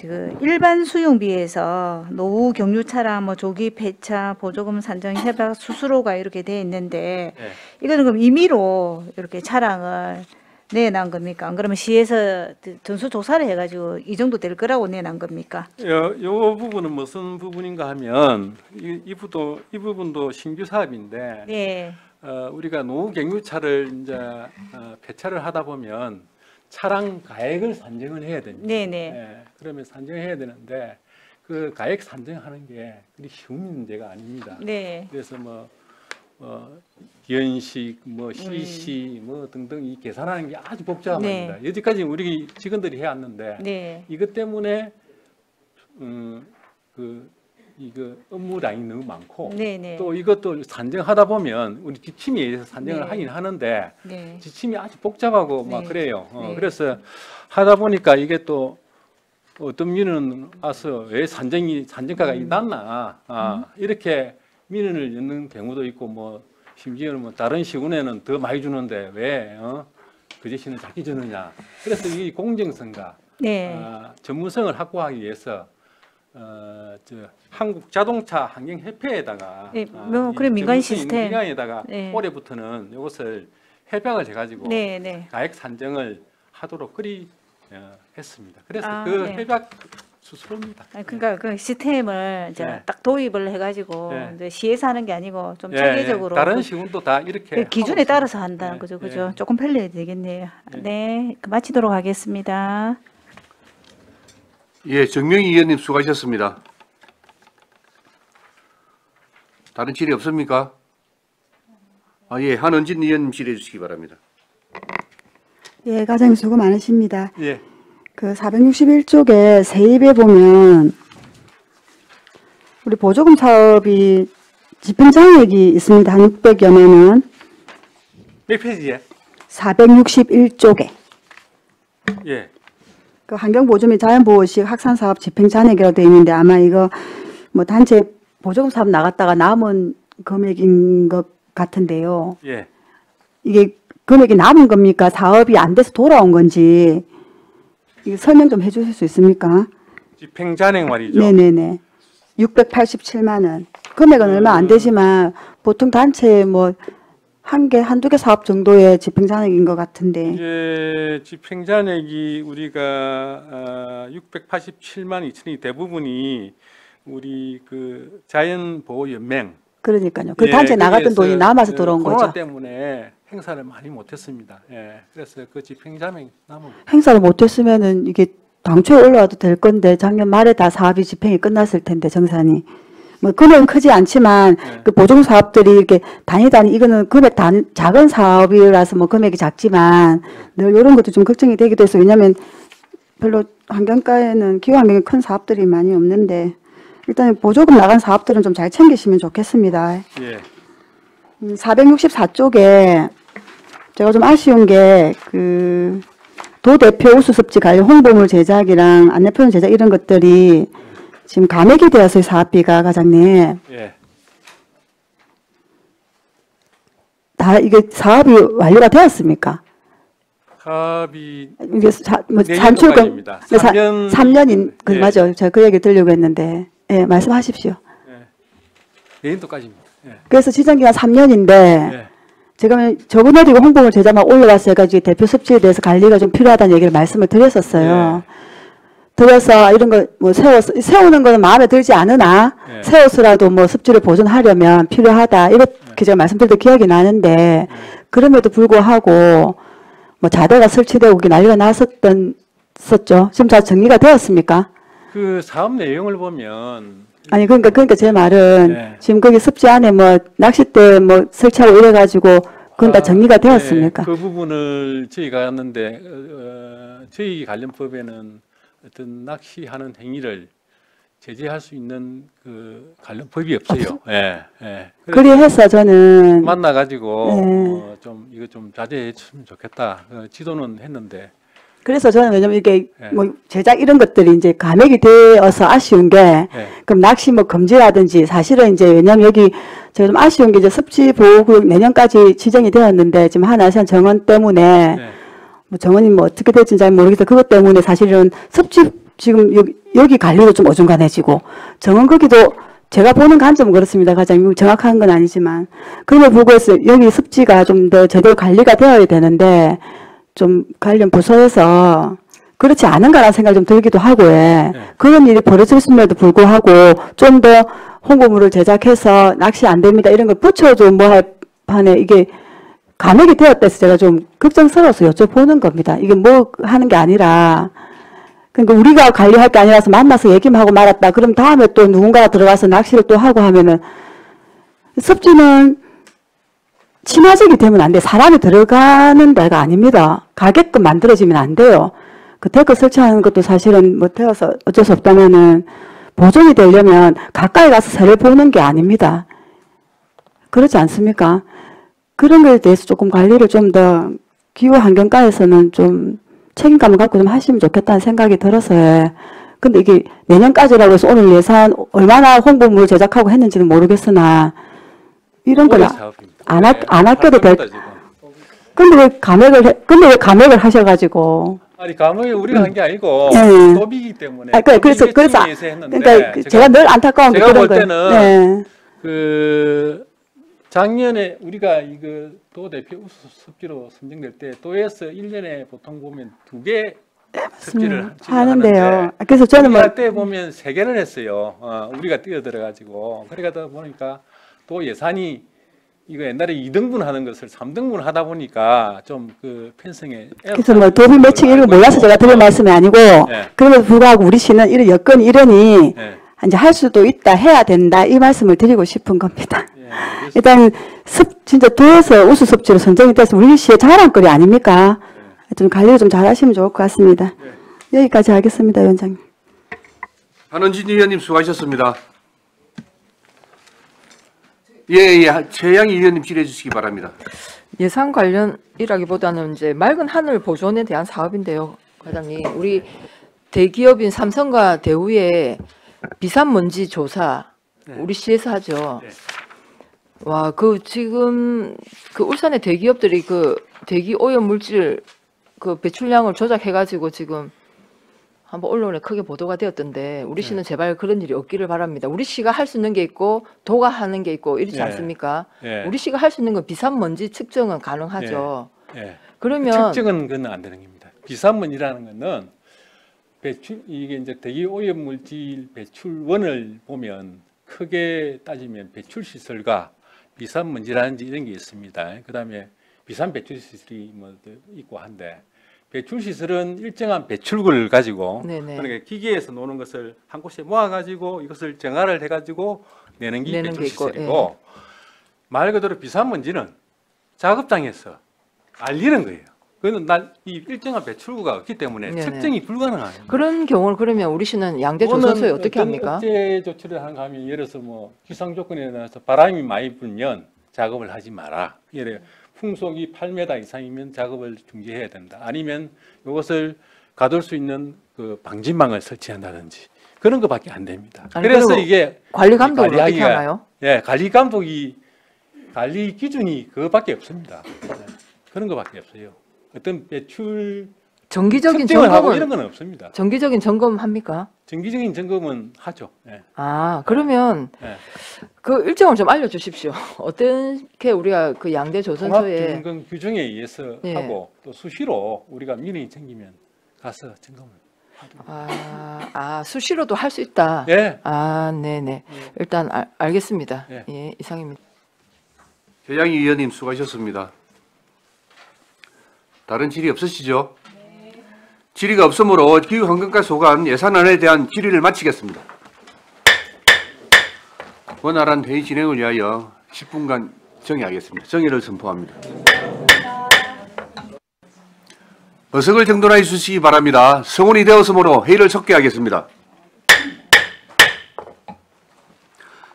그 일반 수용비에서 노후 경유 차량 뭐 조기 폐차 보조금 산정 협약 수수료가 이렇게 돼 있는데 네. 이거는 그럼 임의로 이렇게 차량을 내놓은 겁니까? 안 그러면 시에서 전수 조사를 해가지고 이 정도 될 거라고 내놓은 겁니까? 요 부분은 무슨 부분인가 하면 이 부분도 신규 사업인데 네. 우리가 노후 경유차를 이제 폐차를 하다 보면 차량 가액을 산정을 해야 됩니다. 네네. 예, 그러면 산정해야 되는데 그 가액 산정하는 게 그리 쉬운 문제가 아닙니다. 네. 그래서 연식, CC, 등등 이 계산하는 게 아주 복잡합니다. 네. 여기까지 우리 직원들이 해왔는데 네. 이것 때문에 이거 업무량이 너무 많고 네네. 또 이것도 산정하다 보면 우리 지침에 의해서 산정을 네. 하긴 하는데 네. 지침이 아주 복잡하고 막 네. 그래요. 네. 그래서 하다 보니까 이게 또 어떤 민원은 와서 왜 산정가가 낮나 이렇게 민원을 넣는 경우도 있고 심지어는 다른 시군에는 더 많이 주는데 왜 그 대신에 작게 주느냐. 그래서 이 공정성과 네. 전문성을 확보하기 위해서 한국 자동차 환경협회에다가 네, 그래 민간 시스템 민간에다가 네. 올해부터는 이것을 협약을 해가지고 네, 네. 가액 산정을 하도록 했습니다. 그래서 네. 협약 수수료입니다. 그러니까 그 시스템을 이제 네. 딱 도입을 해가지고 네. 이제 시에서 하는 게 아니고 좀 예, 체계적으로 다른 그 시군도 다 이렇게 기준에 하고 따라서 있습니다. 한다는 예, 거죠, 예. 그죠? 조금 편리해야 되겠네요. 네, 마치도록 하겠습니다. 예, 정명희 의원님 수고하셨습니다. 다른 질의 없습니까? 예, 한은진 의원님 질의해 주시기 바랍니다. 예, 과장님 수고 많으십니다. 예. 그 461쪽에 세입에 보면 우리 보조금 사업이 집행장액이 있습니다. 한 600여만 원. 몇 페이지에? 461쪽에. 예. 그 환경보조 및 자연보호식 확산사업 집행잔액이라고 되어 있는데 아마 이거 단체 보조금 사업 나갔다가 남은 금액인 것 같은데요. 예. 이게 금액이 남은 겁니까? 사업이 안 돼서 돌아온 건지 이거 설명 좀 해주실 수 있습니까? 집행잔액 말이죠. 네네네. 687만 원. 금액은 얼마 안 되지만 보통 단체 한두 개 사업 정도의 집행잔액인 것 같은데. 이제 집행잔액이 우리가 687만 2천이 대부분이 우리 그 자연보호연맹 그러니까요. 그 단체 나갔던 돈이 남아서 들어온 코로나 거죠. 때문에 행사를 많이 못했습니다. 예, 그래서 그 집행자mek 남은 행사를 못했으면은 이게 당초에 올라와도 될 건데 작년 말에 다 사업이 집행이 끝났을 텐데 정산이 뭐 금액은 크지 않지만 그 보증 사업들이 이렇게 단위 이거는 금액 작은 사업이라서 뭐 금액이 작지만 늘 이런 것도 좀 걱정이 되기도 해서 왜냐하면 별로 환경과에는 기후환경에 큰 사업들이 많이 없는데 일단 보조금 나간 사업들은 좀 잘 챙기시면 좋겠습니다. 예. 464쪽에 제가 좀 아쉬운 게 그 도대표 우수습지 관련 홍보물 제작이랑 안내표는 제작 이런 것들이 지금 감액이 되어서 사업비가 과장님 예. 다 이게 사업이 완료가 되었습니까? 사업이 이게 산출금 3년인 그 예. 맞아요. 제가 그 얘기 들려고 했는데 예 말씀하십시오. 내년도까지입니다. 예. 그래서 지정기간 3년인데 예. 제가 저번에도 이거 홍보물 제작만 올라와서 해가지고 대표 습지에 대해서 관리가 좀 필요하다는 얘기를 말씀을 드렸었어요. 들어서 이런 거 뭐 세우는 거는 마음에 들지 않으나 세워서라도 뭐 습지를 보존하려면 필요하다 이렇게 제가 말씀드렸던 기억이 나는데 그럼에도 불구하고 뭐 자대가 설치되고 그게 난리가 났었죠. 지금 다 정리가 되었습니까? 그 사업 내용을 보면 아니 그러니까 제 말은 지금 거기 습지 안에 뭐 낚싯대 뭐 설치하고 이래가지고 그건 다 정리가 되었습니까? 그 부분을 저희가 했는데 저희 관련 법에는 어떤 낚시하는 행위를 제재할 수 있는 그 관련 법이 없어요. 예, 예. 그리해서 저는 만나가지고 좀 이거 좀 자제했으면 좋겠다. 지도는 했는데. 그래서 저는 왜냐면 이게 뭐 제작 이런 것들이 이제 감액이 되어서 아쉬운 게 그럼 낚시 뭐 금지라든지 사실은 이제 왜냐면 여기 제가 좀 아쉬운 게 이제 습지 보호구역 내년까지 지정이 되었는데 지금 한아시안 정원 때문에 뭐 정원이 뭐 어떻게 될지는 잘 모르겠어요. 그것 때문에 사실은 습지 지금 여기 관리도 좀 어중간해지고 정원 거기도 제가 보는 관점은 그렇습니다. 가장 정확한 건 아니지만 그럼에도 불구해서 여기 습지가 좀 더 제대로 관리가 되어야 되는데 좀 관련 부서에서 그렇지 않은가라는 생각이 좀 들기도 하고 그런 일이 벌어졌음에도 불구하고 좀 더 홍보물을 제작해서 낚시 안 됩니다 이런 걸 붙여도 뭐 할 판에 이게 감액이 되었다 해서 제가 좀 걱정스러워서 여쭤보는 겁니다. 이게 뭐 하는 게 아니라 그러니까 우리가 관리할 게 아니라서 만나서 얘기만 하고 말았다. 그럼 다음에 또 누군가가 들어가서 낚시를 또 하고 하면은 습지는 친화적이 되면 안 돼. 사람이 들어가는 데가 아닙니다. 가게끔 만들어지면 안 돼요. 그 데크 설치하는 것도 사실은 뭐 되어서 어쩔 수 없다면은 보존이 되려면 가까이 가서 새를 보는 게 아닙니다. 그렇지 않습니까? 그런 거에 대해서 조금 관리를 좀 더 기후환경과에서는 좀 책임감을 갖고 좀 하시면 좋겠다는 생각이 들어서요. 근데 이게 내년까지라고 해서 오늘 예산 얼마나 홍보물 제작하고 했는지는 모르겠으나 이런 걸 안 아껴도 될. 근데 왜 감액을 하셔가지고. 아니 감액을 우리가 한 게 아니고 법이기 때문에. 그래서 그러니까 제가 늘 안타까운 게 제가 그런 볼 거예요. 때는 그 작년에 우리가 이거 도 대표 우수습지로 선정될 때 도에서 1년에 보통 보면 2개 습지를 하는데요. 그래서 저는 뭐 할 때 보면 3개를 했어요. 우리가 뛰어들어 가지고 그러다 보니까 또 예산이 이거 옛날에 2등분 하는 것을 3등분 하다 보니까 좀 그 편성에 그래서 뭐 도비 매칭 이런 거 몰라서 제가 드릴 말씀이 아니고 그럼에도 불구하고 우리 시는 이런 여건 이러니 이제 할 수도 있다 해야 된다 이 말씀을 드리고 싶은 겁니다. 일단 진짜 도에서 우수습지로 선정이 돼서 우리 시의 자랑거리 아닙니까? 좀 관리를 좀 잘하시면 좋을 것 같습니다. 여기까지 하겠습니다, 위원장님. 한원진 의원님 수고하셨습니다. 예, 최양희 의원님 질의해 주시기 바랍니다. 예산 관련이라기보다는 이제 맑은 하늘 보존에 대한 사업인데요, 과장님. 우리 대기업인 삼성과 대우의 비산먼지 조사 우리 시에서 하죠. 와, 지금 울산의 대기업들이 대기 오염 물질 배출량을 조작해가지고 지금 한번 언론에 크게 보도가 되었던데 우리 시는 제발 그런 일이 없기를 바랍니다. 우리 시가 할 수 있는 게 있고 도가 하는 게 있고 이렇지 않습니까? 우리 시가 할 수 있는 건 비산먼지 측정은 가능하죠. 그러면 측정은 그건 안 되는 겁니다. 비산먼지라는 거는 배출 이게 이제 대기 오염 물질 배출원을 보면 크게 따지면 배출 시설과 비산먼지라든지 이런 게 있습니다. 그다음에 비산 배출 시설이 뭐 있고 한데 배출 시설은 일정한 배출구를 가지고 그러니까 기계에서 노는 것을 한 곳에 모아 가지고 이것을 정화를 해 가지고 내는 게 배출 시설이고 말 그대로 비산먼지는 작업장에서 알리는 거예요. 그거는 이 일정한 배출구가 없기 때문에 측정이 불가능합니다. 그런 경우는 그러면 우리 시는 양대 조선소에 어떻게 합니까? 억제 조치를 하는가 하면 예를 들어서 뭐 기상 조건에 따라서 바람이 많이 불면 작업을 하지 마라. 예를 풍속이 8m 이상이면 작업을 중지해야 된다. 아니면 이것을 가둘 수 있는 그 방진망을 설치한다든지 그런 것밖에 안 됩니다. 아니, 그래서 이게 관리 감독을 어떻게 하나요? 관리 감독이 관리 기준이 그것밖에 없습니다. 그런 것밖에 없어요. 어떤 배출 정기적인 점검을 하고 이런 건 없습니다. 정기적인 점검 합니까? 정기적인 점검은 하죠. 아 그러면 그 일정을 좀 알려주십시오. 어떻게 우리가 그 양대 조선소에 종합점검 규정에 의해서 하고 또 수시로 우리가 민원이 생기면 가서 점검을 하도록. 수시로도 할 수 있다. 네네. 일단 알겠습니다. 예, 이상입니다. 최양희 의원님 수고하셨습니다. 다른 질의 없으시죠? 질의가 없으므로 기후환경과 소관 예산안에 대한 질의를 마치겠습니다. 원활한 회의 진행을 위하여 10분간 정의하겠습니다. 정의를 선포합니다. 어석을 정돈하여 주시기 바랍니다. 성원이 되었으므로 회의를 속개하겠습니다.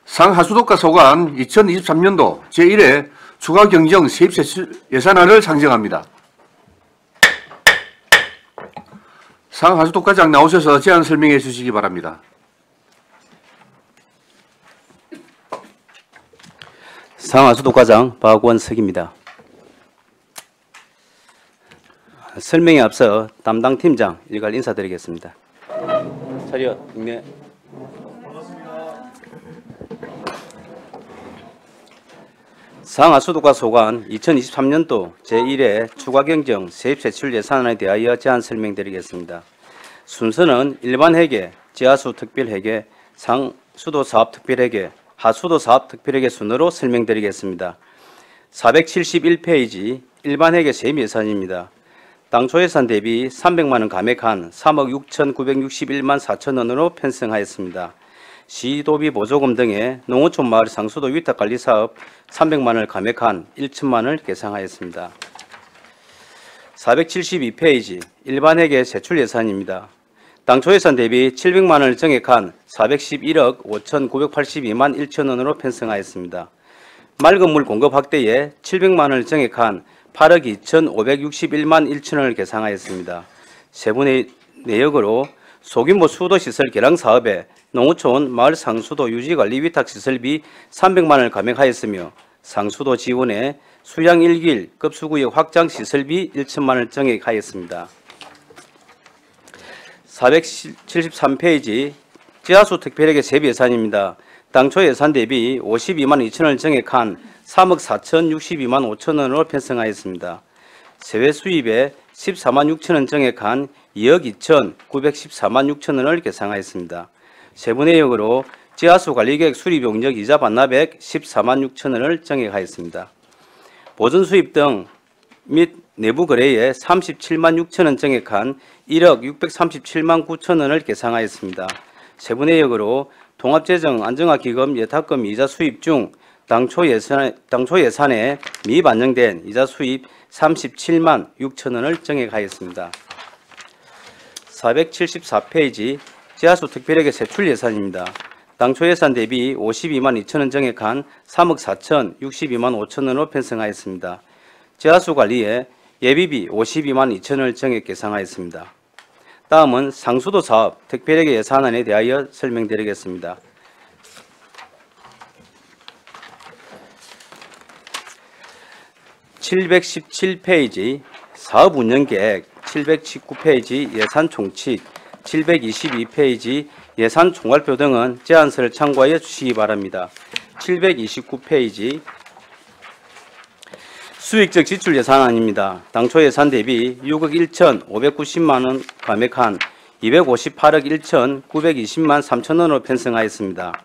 상하수도가 소관 2023년도 제1회 추가경정 세입세출 예산안을 상정합니다. 상하수도과장 나오셔서 제안 설명해 주시기 바랍니다. 상하수도과장 박원석입니다. 설명에 앞서 담당 팀장 일괄 인사드리겠습니다. 차렷 임명. 상하수도과 소관 2023년도 제1회 추가경정 세입세출 예산안에 대하여 제안 설명드리겠습니다. 순서는 일반회계, 지하수 특별회계, 상수도사업 특별회계, 하수도사업 특별회계 순으로 설명드리겠습니다. 471페이지 일반회계 세입 예산입니다. 당초 예산 대비 300만 원 감액한 3억 6,961만 4천 원으로 편성하였습니다. 시도비 보조금 등의 농어촌 마을 상수도 위탁관리 사업 300만 원을 감액한 1천만 원을 계상하였습니다. 472페이지 일반회계 세출 예산입니다. 당초 예산 대비 700만 원을 정액한 411억 5,982만 1천 원으로 편성하였습니다. 맑은 물 공급 확대에 700만 원을 정액한 8억 2,561만 1천 원을 계상하였습니다. 세분의 내역으로 소규모 수도시설 개량 사업에 농어촌 마을 상수도 유지관리 위탁시설비 300만 원을 감액하였으며 상수도 지원에 수양 1길 급수구역 확장 시설비 1천만 원을 정액하였습니다. 473페이지 지하수 특별회계 세비 예산입니다. 당초 예산 대비 52만 2천 원을 정액한 3억 4,062만 5천 원으로 편성하였습니다. 세외 수입에 14만 6천 원 정액한 2억 2,914만 6천 원을 계상하였습니다. 세부 내역으로 지하수 관리계획 수립 용적 이자 반납액 14만 6천 원을 정액하였습니다. 보전 수입 등 및 내부 거래에 37만 6천 원 정액한 1억 637만 9천 원을 계상하였습니다. 세부 내역으로 통합재정 안정화기금 예탁금 이자 수입 중 당초 예산에 미반영된 이자 수입 37만 6천 원을 정액하였습니다. 474페이지 지하수 특별회계 세출 예산입니다. 당초 예산 대비 52만 2천 원 정액한 3억 4,062만 5천 원으로 편성하였습니다. 지하수 관리에 예비비 52만 2천 원을 정액 계상하였습니다. 다음은 상수도 사업 특별회계 예산안에 대하여 설명드리겠습니다. (717페이지) 사업 운영 계획, 719페이지 예산 총칙, 722페이지 예산 총괄표 등은 제안서를 참고하여 주시기 바랍니다. 729페이지 수익적 지출 예산안입니다. 당초 예산 대비 6억 1,590만 원 감액한 258억 1,920만 3천 원으로 편성하였습니다.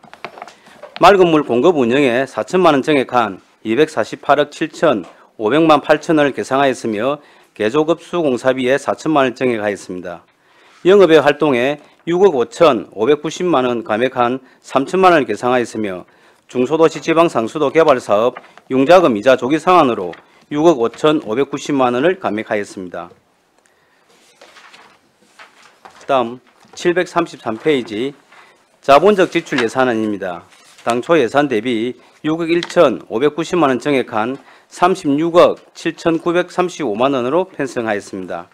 맑은 물 공급 운영에 4천만 원 정액한 248억 7,500만 8천 원을 계상하였으며 개조급수 공사비에 4천만 원 정액하였습니다. 영업의 활동에 6억 5,590만 원 감액한 3천만 원을 계상하였으며 중소도시 지방상수도 개발사업 융자금 이자 조기 상환으로 6억 5,590만 원을 감액하였습니다. 다음 733페이지 자본적 지출 예산안입니다. 당초 예산 대비 6억 1,590만 원 정액한 36억 7,935만 원으로 편성하였습니다.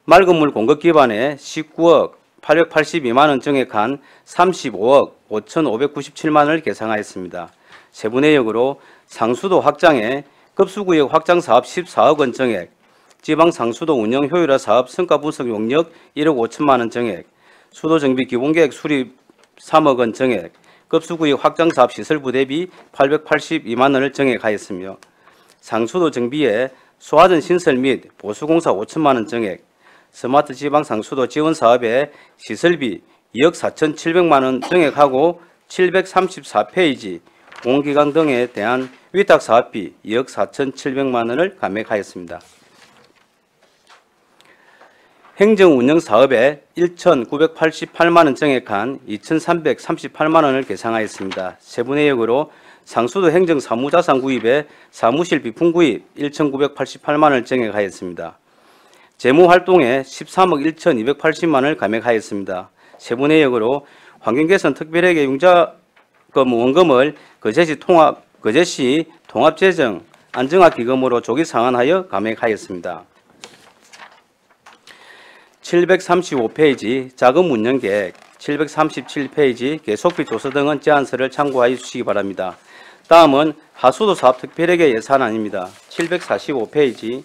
맑은 물 공급 기반에 19억 882만 원 정액한 35억 5,597만 원을 계상하였습니다. 세부 내역으로 상수도 확장에 급수구역 확장 사업 14억 원 정액, 지방 상수도 운영 효율화 사업 성과 분석 용역 1억 5천만 원 정액, 수도 정비 기본계획 수립 3억 원 정액, 급수구역 확장 사업 시설부 대비 882만 원을 정액하였으며 상수도 정비에 소화전 신설 및 보수공사 5천만 원 정액, 스마트 지방 상수도 지원 사업에 시설비 2억 4,700만 원 정액하고 734페이지 공기관 등에 대한 위탁 사업비 2억 4,700만 원을 감액하였습니다. 행정 운영 사업에 1,988만 원 정액한 2,338만 원을 계상하였습니다. 세부 내역으로 상수도 행정 사무자산 구입에 사무실 비품 구입 1,988만 원을 정액하였습니다. 재무 활동에 13억 1,280만 원을 감액하였습니다. 세부 내역으로 환경개선 특별회계 융자금 원금을 거제시 통합재정 안정화기금으로 조기 상환하여 감액하였습니다. 735페이지 자금 운영 계획, 737페이지 계속비 조서 등은 제안서를 참고하여 주시기 바랍니다. 다음은 하수도 사업 특별회계 예산안입니다. 745페이지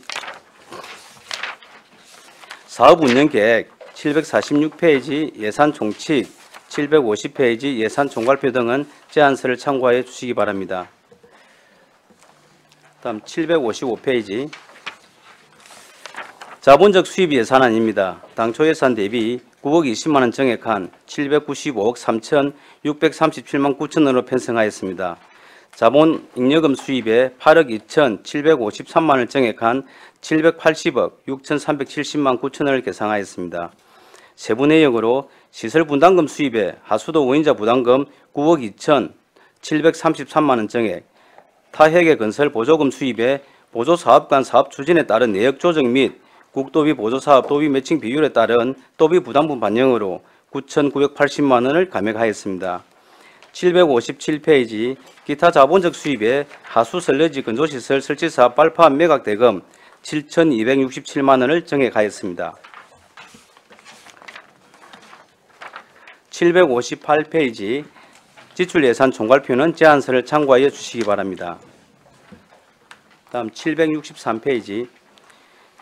사업 운영 계획, 746페이지 예산 총칙, 750페이지 예산 총괄표 등은 제안서를 참고하여 주시기 바랍니다. 다음 755페이지 자본적 수입 예산안입니다. 당초 예산 대비 9억 20만 원 정액한 795억 3,637만 9천 원으로 편성하였습니다. 자본 잉여금 수입에 8억 2,753만 원을 정액한 780억 6,370만 9천 원을 계상하였습니다. 세부 내역으로 시설 분담금 수입에 하수도 원인자 부담금 9억 2,733만 원 정액, 타회계 건설 보조금 수입에 보조사업 간 사업 추진에 따른 내역 조정 및 국도비 보조사업 도비 매칭 비율에 따른 도비 부담분 반영으로 9,980만 원을 감액하였습니다. 757페이지 기타 자본적 수입에 하수 설레지 건조시설 설치사업 발파한 매각 대금 7,267만 원을 정액하였습니다. 758페이지 지출예산 총괄표는 제안서를 참고하여 주시기 바랍니다. 다음 763페이지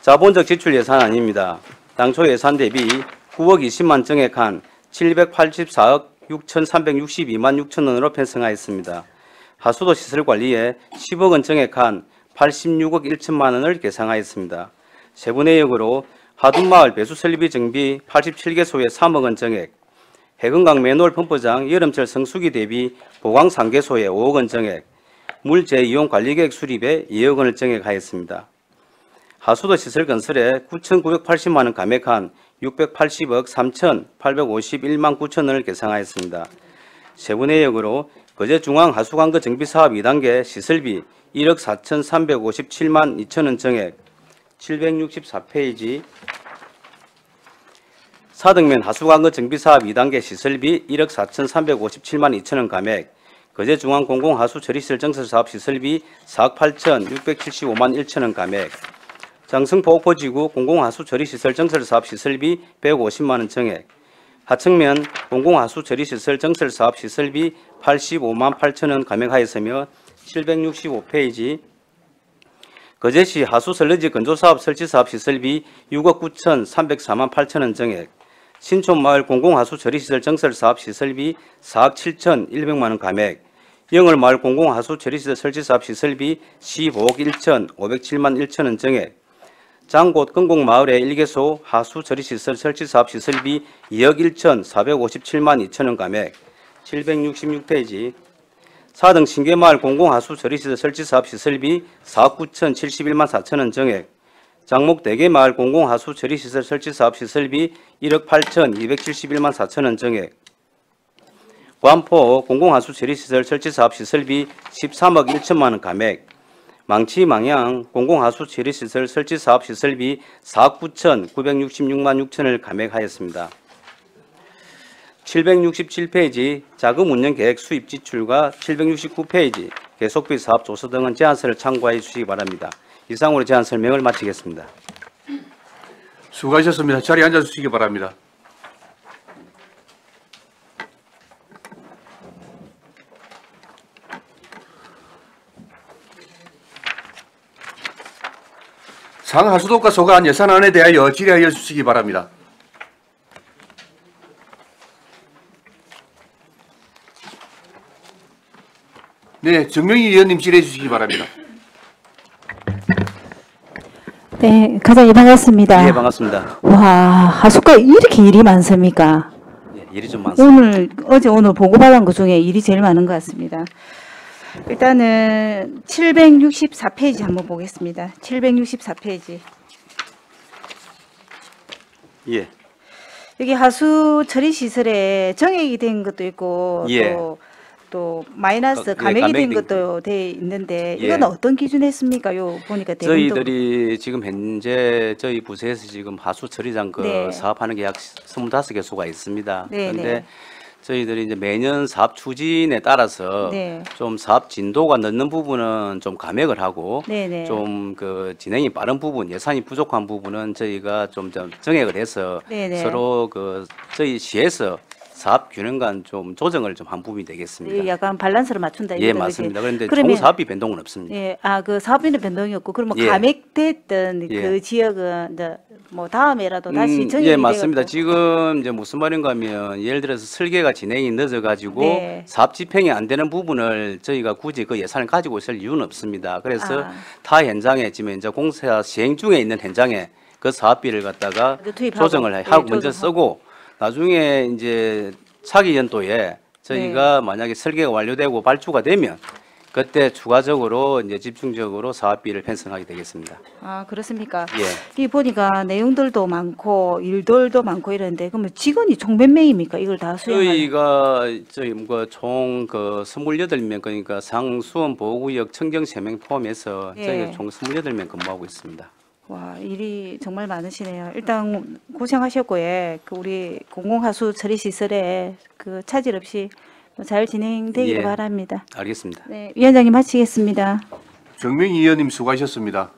자본적 지출예산안입니다. 당초 예산 대비 9억 20만 정액한 784억 6,362만 6천 원으로 편성하였습니다. 하수도 시설 관리에 10억 원 정액한 86억 1천만 원을 계상하였습니다. 세부 내역으로 하둔마을 배수 설비 정비 87개소에 3억 원 정액, 해금강 맨홀 펌프장 여름철 성수기 대비 보강 3개소에 5억 원 정액, 물 재이용 관리계획 수립에 2억 원을 정액하였습니다. 하수도 시설 건설에 9,980만 원 감액한 680억 3,851만 9천 원을 계상하였습니다. 세부 내역으로 거제중앙 하수관거 정비사업 2단계 시설비 1억 4,357만 2천 원 정액, 764페이지 사등면 하수관거 정비사업 2단계 시설비 1억 4,357만 2천 원 감액, 거제중앙 공공하수처리시설 정설사업 시설비 4억 8,675만 1천 원 감액, 장성포옥포지구 공공하수처리시설 정설사업 시설비 150만 원 정액, 하청면 공공하수처리시설 정설사업 시설비 85만 8천 원 감액하였으며 765페이지 거제시 하수설레지 건조사업 설치사업 시설비 6억 9,304만 8천 원 정액, 신촌마을 공공하수 처리시설 정설 사업 시설비 4억 7,100만 원 감액, 영월마을 공공하수 처리시설 설치 사업 시설비 15억 1,507만 1천 원 정액, 장곳 건곡마을의 1개소 하수 처리시설 설치 사업 시설비 2억 1,457만 2천 원 감액, 766페이지 4등 신계마을 공공하수 처리시설 설치 사업 시설비 4억 9,071만 4천 원 정액, 장목 대계마을 공공하수 처리시설 설치 사업 시설비 1억 8,271만 4천 원 정액, 관포 공공하수 처리시설 설치 사업 시설비 13억 1천만 원 감액, 망치 망양 공공하수 처리시설 설치 사업 시설비 4억 9,966만 6천을 감액하였습니다. 767페이지 자금 운영 계획 수입 지출과 769페이지 계속비 사업 조서 등은 제안서를 참고해 주시기 바랍니다. 이상으로 제안 설명을 마치겠습니다. 수고하셨습니다. 자리에 앉아주시기 바랍니다. 상하수도과 소관 예산안에 대하여 질의하여 주시기 바랍니다. 네, 정명희 의원님 질의해 주시기 바랍니다. 네, 과장님 반갑습니다. 예, 반갑습니다. 와, 하수과에 이렇게 일이 많습니까? 예, 일이 좀 많습니다. 오늘 보고받은 것 중에 일이 제일 많은 것 같습니다. 일단은 764페이지 한번 보겠습니다. 764페이지. 예. 여기 하수 처리 시설에 정액이 된 것도 있고 예. 또 마이너스 감액이 감액된 된 것도 돼 있는데 예. 이건 어떤 기준에 했습니까? 요 보니까 대금도 저희들이 지금 현재 저희 부서에서 지금 하수 처리장 네. 사업하는 게 약 25개소가 있습니다. 네, 그런데 네. 저희들이 이제 매년 사업 추진에 따라서 네. 좀 사업 진도가 늦는 부분은 좀 감액을 하고 네, 네. 좀 그 진행이 빠른 부분, 예산이 부족한 부분은 저희가 좀 정액을 해서 네, 네. 서로 그 저희 시에서 사업 균형간 좀 조정을 좀 한 부분이 되겠습니다. 약간 밸런스를 맞춘다. 예, 이거는 맞습니다. 그렇지? 그런데 총 사업비 변동은 없습니다. 예, 그 사업비는 변동이 없고 그러면 예. 감액됐던 예. 그 지역은 이제 뭐 다음에라도 다시 정액이 예, 맞습니다. 돼갖고. 지금 이제 무슨 말인가 하면 예를 들어서 설계가 진행이 늦어 가지고 네. 사업 집행이 안 되는 부분을 저희가 굳이 그 예산을 가지고 있을 이유는 없습니다. 그래서 아. 타 현장에 지금 이제 공사 시행 중에 있는 현장에 그 사업비를 갖다가 투입하고. 조정을 예, 하고 먼저 조정하고. 쓰고 나중에 이제 차기 연도에 저희가 만약에 설계가 완료되고 발주가 되면 그때 추가적으로 이제 집중적으로 사업비를 편성하게 되겠습니다. 아, 그렇습니까? 예. 이 보니까 내용들도 많고 일들도 많고 이런데 그러면 직원이 총 몇 명입니까? 이걸 다 수행하는. 저희 총 그 28명 그러니까 상수원 보호구역 청정 3명 포함해서 예. 저희가 총 28명 근무하고 있습니다. 와, 일이 정말 많으시네요. 일단 고생하셨고, 예. 그 우리 공공하수 처리 시설에 그 차질 없이 잘 진행되기를 예. 바랍니다. 알겠습니다. 네, 위원장님 마치겠습니다. 정명희 의원님 수고하셨습니다.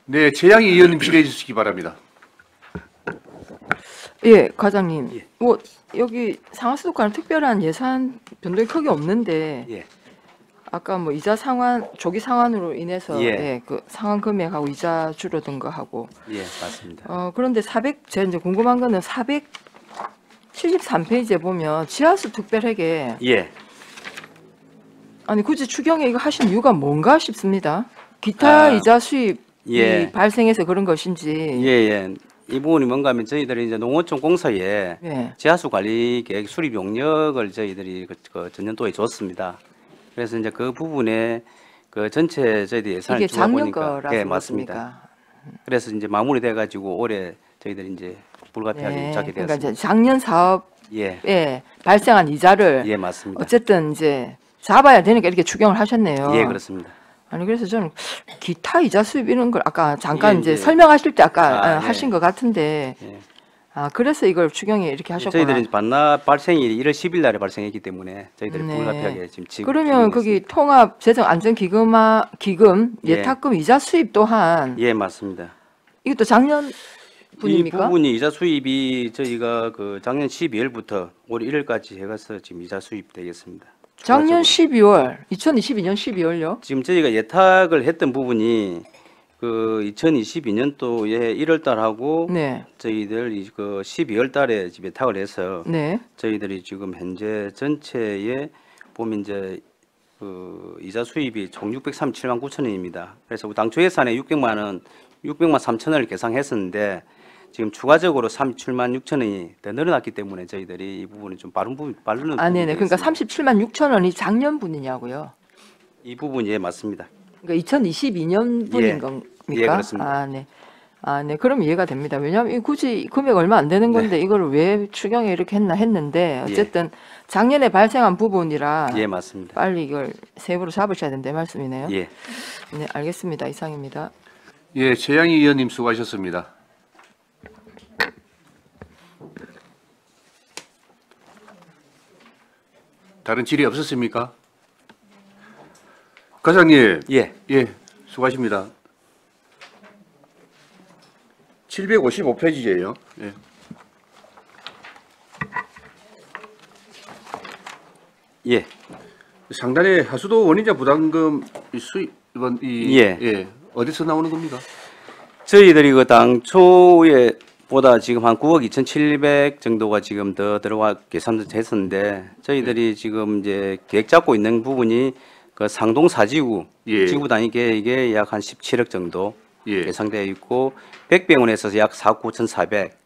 네, 최양희 의원님 질의해 주시기 바랍니다. 예, 과장님. 예. 뭐 여기 상하수도과는 특별한 예산 변동이 크게 없는데 예. 아까 뭐 이자 상환 조기 상환으로 인해서 예. 예, 그 상환 금액하고 이자 줄어든 거 하고 예, 맞습니다. 그런데 제가 이제 궁금한 거는 473페이지에 보면 지하수 특별회계 예. 아니 굳이 추경에 이거 하신 이유가 뭔가 싶습니다. 기타 이자 수입이 예. 발생해서 그런 것인지. 예, 예. 이 부분이 뭔가 하면 저희들이 이제 농어촌 공사에 예. 지하수 관리 계획 수립 용역을 저희들이 그 전년도에 줬습니다. 그래서 이제 그 부분에 그 전체 저희들 예산을 이게 주다 작년 보니까 거라서 예, 맞습니다. 그래서 이제 마무리돼 가지고 올해 저희들이 이제 불가피하게 예. 입주하게 그러니까 되었습니다. 이제 작년 사업에 예. 발생한 이자를 예, 맞습니다. 어쨌든 이제 잡아야 되니까 이렇게 추경을 하셨네요. 예, 그렇습니다. 아니 그래서 저는 기타 이자 수입 이런 걸 아까 잠깐 예, 이제 예. 설명하실 때 아까 예. 하신 것 같은데 예. 그래서 이걸 추경에 이렇게 하셨구나. 저희들이 반납 발생일이 1월 10일 날에 발생했기 때문에 저희들이 네. 불가피하게 지금 그러면 거기 통합 재정 안전 기금 예. 예탁금 이자 수입 또한 예, 맞습니다. 이것도 작년 이 분입니까? 부분이 이자 수입이 저희가 그 작년 12월부터 올 1월까지 해가서 지금 이자 수입 되겠습니다. 작년 추가적으로. 12월, 2022년 12월요? 지금 저희가 예탁을 했던 부분이 그 2022년도에 1월 달하고 네. 저희들 그 12월 달에 집에 타을 해서 네. 저희들이 지금 현재 전체에 보면 이제 그 이자 수입이 총 637만 9천 원입니다. 그래서 당초 예산에 600만 3천 원을 계상했었는데 지금 추가적으로 37만 6천 원이 더 늘어났기 때문에 저희들이 이 부분이 좀 빠른 부분 빠르는 아, 네네. 부분이 그러니까 있습니다. 37만 6천 원이 작년 분이냐고요? 이 부분이 예 맞습니다. 그러니까 2022년 분인 예. 겁니까? 예, 그렇습니다. 아, 네. 아, 네. 그럼 이해가 됩니다. 왜냐하면 굳이 금액 얼마 안 되는 건데 이걸 왜 추경에 이렇게 했나 했는데 어쨌든 작년에 발생한 부분이라 예, 맞습니다. 빨리 이걸 세부로 잡으셔야 된다 말씀이네요. 예. 네, 알겠습니다. 이상입니다. 예, 최양희 의원님 수고하셨습니다. 다른 질의 없었습니까? 과장님. 예. 예, 수고하십니다. 755페이지예요. 예. 예. 상단에 하수도 원인자 부담금 수입은 예. 어디서 나오는 겁니까? 저희들이 그 당초에 보다 지금 한 9억 2,700 정도가 지금 더 들어와 계산됐었는데 저희들이 지금 이제 계획 잡고 있는 부분이 그 상동 4지구 지구 단위 계획에 약 한 17억 정도 예상되어 있고 백병원에서 약 4억 9,400.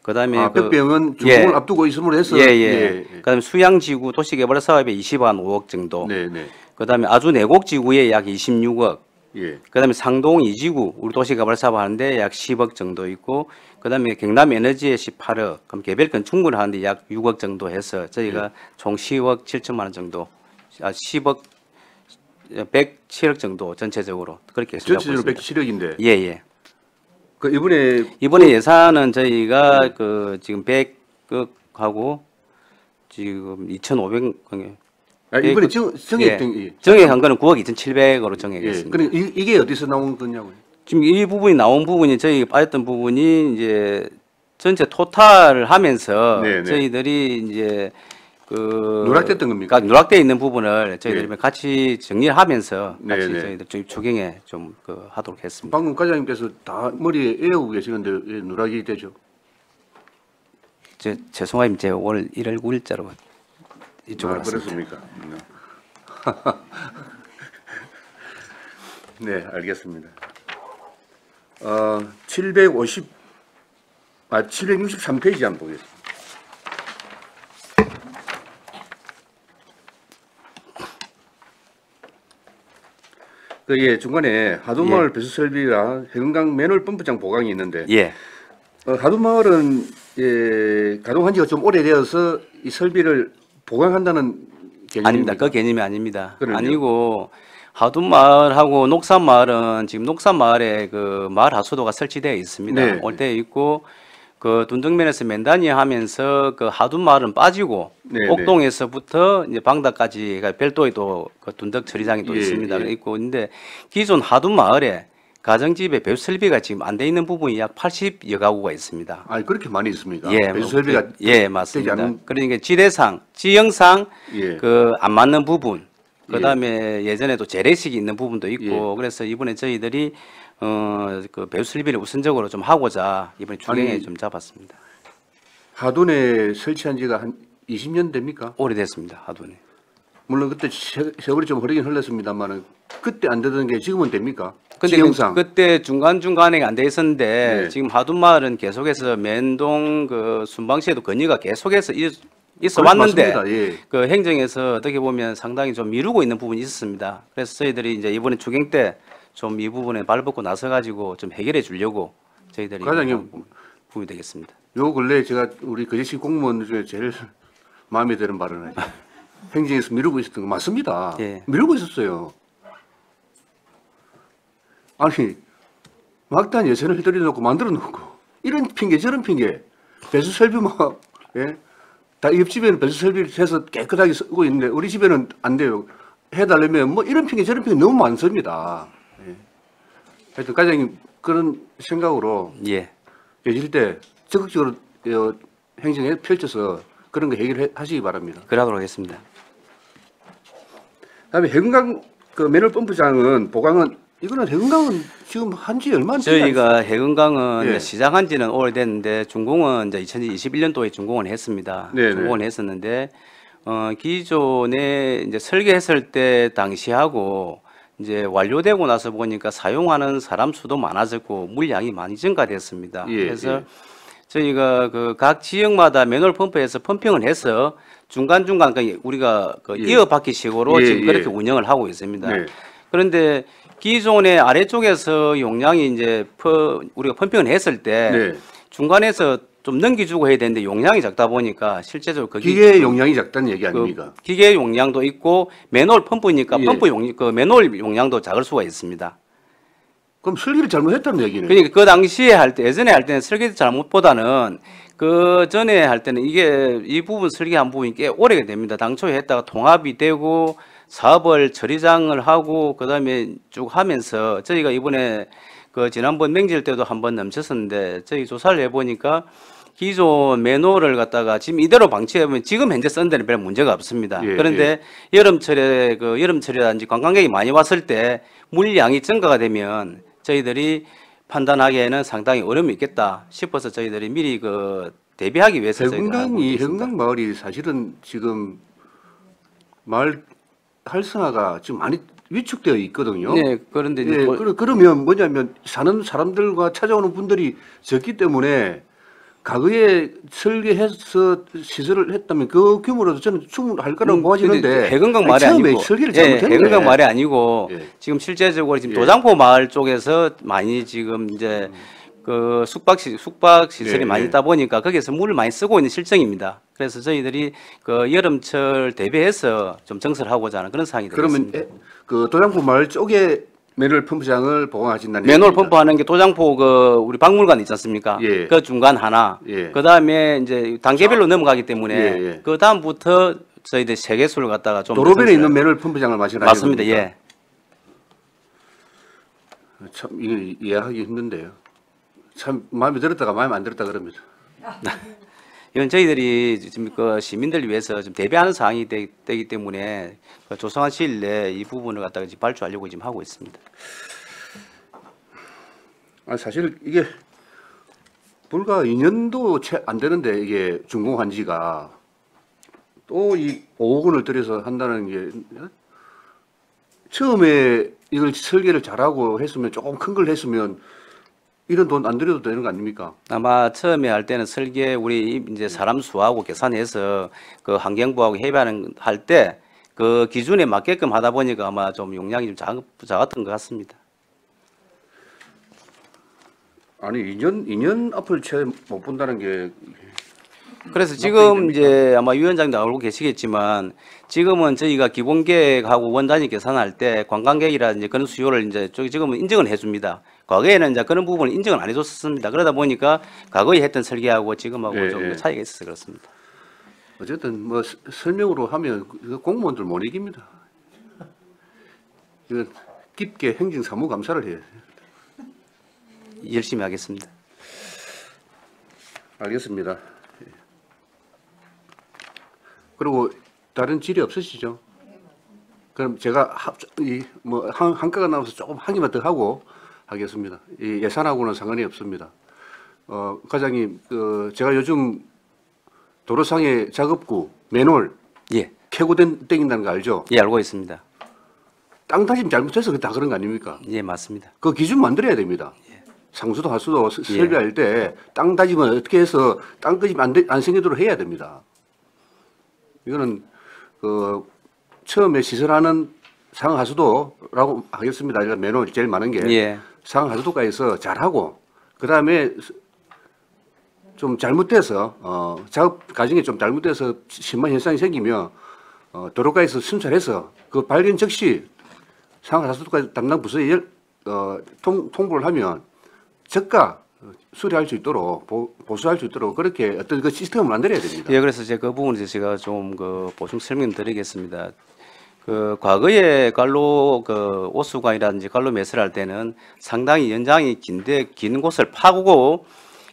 그다음에 백병은 준공을 앞두고 있음으로 해서 그다음에 수양지구 도시개발 사업에 25억 정도. 그다음에 아주 내곡지구에 약 26억. 그다음에 상동 2지구 우리 도시개발 사업 하는데 약 10억 정도 있고 그다음에 경남 에너지에 18억. 그럼 개별권 충분을 하는데 약 6억 정도 해서 저희가 총 10억 7천만 원 정도. 10억 107억 정도 전체적으로 그렇게 전체적으로 107억인데. 예. 그 이번에 예산은 저희가 그 지금 100억하고 지금 2,500억. 이번에 정액한 거는 9억 2,700으로 정액했습니다. 그럼 이게 어디서 나온 거냐고요? 지금 이 부분이 나온 부분이 저희 빠졌던 부분이 이제 전체 토탈을 하면서 저희들이 이제 그 누락됐던 겁니까? 누락되어 있는 부분을 저희들이 같이 정리를 하면서 같이 저희들 좀 조경에 좀 그 하도록 했습니다. 방금 과장님께서 다 머리에 외우고 계시는데 왜 누락이 되죠? 죄송합니다. 제가 오늘 1월 9일자로 이쪽으로 그렇습니까? 네, 알겠습니다. 763페이지 한번 보겠습니다. 중간에 하두마을 배수 설비가 해금강 맨홀 펌프장 보강이 있는데 하두마을은 가동한 지가 좀 오래되어서 이 설비를 보강한다는 개념입니까? 아닙니다. 그 개념이 아닙니다. 아니고 하두마을하고 녹산마을은 지금 녹산마을에 그 마을 하수도가 설치되어 있습니다. 올 때 있고 그 둔덕면에서 맨단위 하면서 그 하두마을은 빠지고 옥동에서부터 이제 방다까지 별도의 또 그 둔덕 처리장이 또 있습니다. 있고 있는데 기존 하두마을에 가정집에 배수 설비가 지금 안 돼 있는 부분이 약 80여 가구가 있습니다. 아, 그렇게 많이 있습니까? 예, 배수 설비가 맞습니다. 그러니까 지대상, 지형상 그 안 맞는 부분, 그다음에 예전에도 재래식이 있는 부분도 있고 그래서 이번에 저희들이 그 배수 설비를 우선적으로 좀 하고자 이번에 추경에 좀 잡았습니다. 하둔에 설치한 지가 한 20년 됩니까? 오래됐습니다. 하둔에. 물론 그때 세월이 좀 흐르긴 흘렀습니다만은 그때 안 되던 게 지금은 됩니까? 근데 그때 중간중간에 안 돼 있었는데 지금 하둔마을은 계속해서 맨동 그 순방시에도 건의가 계속해서 있어 왔는데 그 행정에서 어떻게 보면 상당히 좀 미루고 있는 부분이 있었습니다. 그래서 저희들이 이제 이번에 추경 때 좀 이 부분에 발벗고 나서 가지고 좀 해결해 주려고 저희들이 과장님 부분이 되겠습니다. 요 근래 제가 우리 거제시 공무원 중에 제일 마음에 드는 발언을 행정에서 미루고 있었던 거 맞습니다. 미루고 있었어요. 아니 막단 예산을 들여놓고 만들어 놓고 이런 핑계 저런 핑계 배수 설비 다 옆집에는 배수 설비를 해서 깨끗하게 쓰고 있는데 우리 집에는 안 돼요. 해달라면 뭐 이런 핑계 저런 핑계 너무 많습니다. 하여튼 과장님 그런 생각으로 계실 때 적극적으로 행정에 펼쳐서 그런 거 해결하시기 바랍니다. 그러도록 하겠습니다. 다음에 해금강 그 맨홀 펌프장은 보강은 이거는 해금강은 지금 한지 얼마 안 저희가 해금강은 예. 시작한 지는 오래됐는데 준공은 이제 2021년도에 준공을 했습니다. 네네. 준공을 했었는데 기존에 이제 설계했을 때 당시하고 이제 완료되고 나서 보니까 사용하는 사람 수도 많아졌고 물량이 많이 증가됐습니다. 예, 그래서 예. 저희가 그 각 지역마다 맨홀 펌프에서 펌핑을 해서 중간중간 우리가 그 예. 이어받기식으로 예, 지금 예. 그렇게 운영을 하고 있습니다. 네. 그런데 기존의 아래쪽에서 용량이 이제 우리가 펌핑을 했을 때 네. 중간에서 좀 넘겨주고 해야 되는데 용량이 작다 보니까 실제적으로 거기 기계 용량이 작다는 얘기 아닙니까? 기계 용량도 있고 맨홀 펌프니까 예. 펌프 맨홀 용량도 작을 수가 있습니다. 그럼 설계를 잘못했다는 얘기는? 그러니까 그 당시에 할 때 예전에 할 때는 설계 잘못보다는 그 전에 할 때는 이게 이 부분 설계한 부분이 꽤 오래가 됩니다. 당초에 했다가 통합이 되고 사업을 처리장을 하고 그다음에 쭉 하면서 저희가 이번에 그 지난번 맹질 때도 한번 넘쳤었는데 저희 조사를 해보니까 기존 맨홀을 갖다가 지금 이대로 방치해보면 지금 현재 쓴 데는 별 문제가 없습니다. 예, 그런데 여름철이라든지 관광객이 많이 왔을 때 물량이 증가가 되면 저희들이 판단하기에는 상당히 어려움이 있겠다 싶어서 저희들이 미리 그 대비하기 위해서 저희가 하고 있습니다. 해금강 마을이 사실은 지금 마을 활성화가 지금 많이 위축되어 있거든요. 네, 그런데 이제 예, 그러면 뭐냐면 사는 사람들과 찾아오는 분들이 적기 때문에 과거에 설계해서 시설을 했다면 그 규모로도 저는 충분할 거라고 보아지는데 해금강 말이 처음에 아니고 설계를 예, 잘못했네. 해금강 말이 아니고 예. 지금 실제적으로 지금 예. 도장포 마을 쪽에서 많이 지금 이제 그 숙박 시설이 예, 많이 예. 있다 보니까 거기서 물을 많이 쓰고 있는 실정입니다. 그래서 저희들이 그 여름철 대비해서 좀 정설하고자 하는 그런 상황이 그러면 되겠습니다. 그 도장포 마을 쪽에 맨홀 펌프장을 보강하신다는 맨홀 얘기입니다. 펌프하는 게 도장포 그 우리 박물관 있지 않습니까? 예. 그 중간 하나. 예. 그 다음에 이제 단계별로 넘어가기 때문에 예, 예. 그 다음부터 저희들 세 개수를 갖다가 좀 도로변에 더 있는 맨홀 펌프장을 말씀하시는 맞습니다. 겁니까? 예. 참 이거 이해하기 힘든데요. 참 마음에 들었다가 마음에 안 들었다 그럽니다. 이건 저희들이 지금 그 시민들을 위해서 좀 대비하는 사항이 되기 때문에 그 조성한 시일 내에 이 부분을 갖다가 지금 발주하려고 지금 하고 있습니다. 사실 이게 불과 2년도 채 안 되는데 이게 준공한 지가 또 이 5억 원을 들여서 한다는 게 처음에 이걸 설계를 잘하고 했으면 조금 큰 걸 했으면 이런 돈 안 들여도 되는 거 아닙니까? 아마 처음에 할 때는 설계 우리 이제 사람 수하고 계산해서 그 환경부하고 협의하는 할 때 그 기준에 맞게끔 하다 보니까 아마 좀 용량이 좀 작았던 것 같습니다. 아니 2년 앞을 채 못 본다는 게 그래서 지금 이제 아마 위원장도 알고 계시겠지만 지금은 저희가 기본 계획하고 원단위 계산할 때 관광객이라든지 그런 수요를 이제 지금은 인정을 해줍니다. 과거에는 이제 그런 부분을 인정을 안 해줬었습니다. 그러다 보니까 과거에 했던 설계하고 지금하고 예, 좀 예. 차이가 있어서 그렇습니다. 어쨌든 뭐 설명으로 하면 그 공무원들 못 이깁니다. 이거 깊게 행정사무감사를 해야 돼요. 열심히 하겠습니다. 알겠습니다. 예. 그리고 다른 질의 없으시죠? 그럼 제가 한가가 나와서 조금 한 개만 더 하고 하겠습니다. 이 예산하고는 상관이 없습니다. 과장님, 제가 요즘 도로상의 작업구 맨홀 예, 캐고 땡긴다는 거 알죠? 예, 알고 있습니다. 땅 다짐 잘못해서 다 그런 거 아닙니까? 예, 맞습니다. 그 기준 만들어야 됩니다. 상수도 하수도 설계할 때 땅 다짐은 어떻게 해서 땅끝이 안 생기도록 해야 됩니다. 이거는 그 처음에 시설하는 상하수도라고 하겠습니다. 그러니까 맨홀 제일 많은 게 예. 상하수도가에서 잘하고 그 다음에 좀 잘못돼서 작업 과정이 좀 잘못돼서 심한 현상이 생기면 도로가에서 순찰해서 그 발견 즉시 상하수도가 담당 부서에 통보를 하면 저가 수리할 수 있도록 보수할 수 있도록 그렇게 어떤 그 시스템을 만들어야 됩니다. 예, 그래서 그 부분에 제가 좀 그 보충 설명드리겠습니다. 그 과거에 갈로 그 오수관이라든지 갈로 매설을 할 때는 상당히 연장이 긴 곳을 파고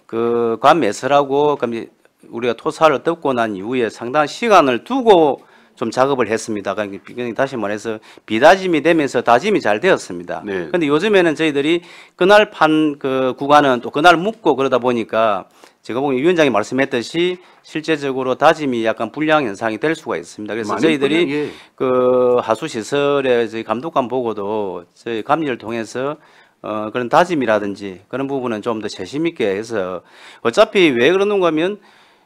그 관 매설하고 그럼 우리가 토사를 덮고 난 이후에 상당한 시간을 두고 좀 작업을 했습니다. 그러니까 다시 말해서 비다짐이 되면서 다짐이 잘 되었습니다. 네. 근데 요즘에는 저희들이 그날 판 그 구간은 또 그날 묻고 그러다 보니까 제가 보기엔 위원장이 말씀했듯이 실제적으로 다짐이 약간 불량 현상이 될 수가 있습니다. 그래서 많이 저희들이 불량, 예. 그 하수 시설의 저희 감독관 보고도 저희 감리를 통해서 그런 다짐이라든지 그런 부분은 좀 더 재심 있게 해서 어차피 왜 그러는가 하면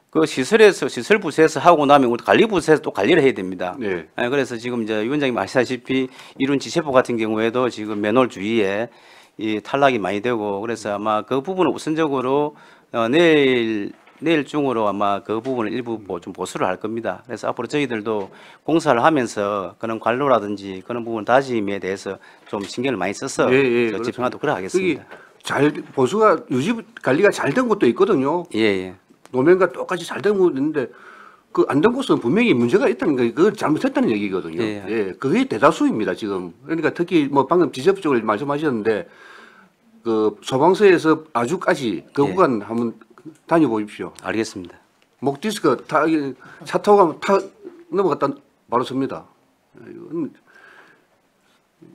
그 시설에서 시설 부서에서 하고 나면 우리 관리 부서에서 또 관리를 해야 됩니다. 네. 그래서 지금 이제 위원장님 아시다시피 이룬 지체포 같은 경우에도 지금 맨홀 주위에 이 탈락이 많이 되고 그래서 아마 그 부분을 우선적으로 내일 중으로 아마 그 부분을 일부 좀 보수를 할 겁니다. 그래서 앞으로 저희들도 공사를 하면서 그런 관로라든지 그런 부분 다짐에 대해서 좀 신경을 많이 써서 집행하도록 그래 하겠습니다. 잘 보수가 유지 관리가 잘 된 곳도 있거든요. 예. 노면과 똑같이 잘 된 곳도 있는데 그 안 된 곳은 분명히 문제가 있다는 거, 그걸 잘못했다는 얘기거든요. 예. 그게 대다수입니다 지금. 그러니까 특히 뭐 방금 지적적으로 말씀하셨는데 그 소방서에서 아주까지 그 예. 구간 한번 다녀보십시오. 알겠습니다. 목 디스크 차 타고 가면 타 넘어갔다 바로 섭니다. 이건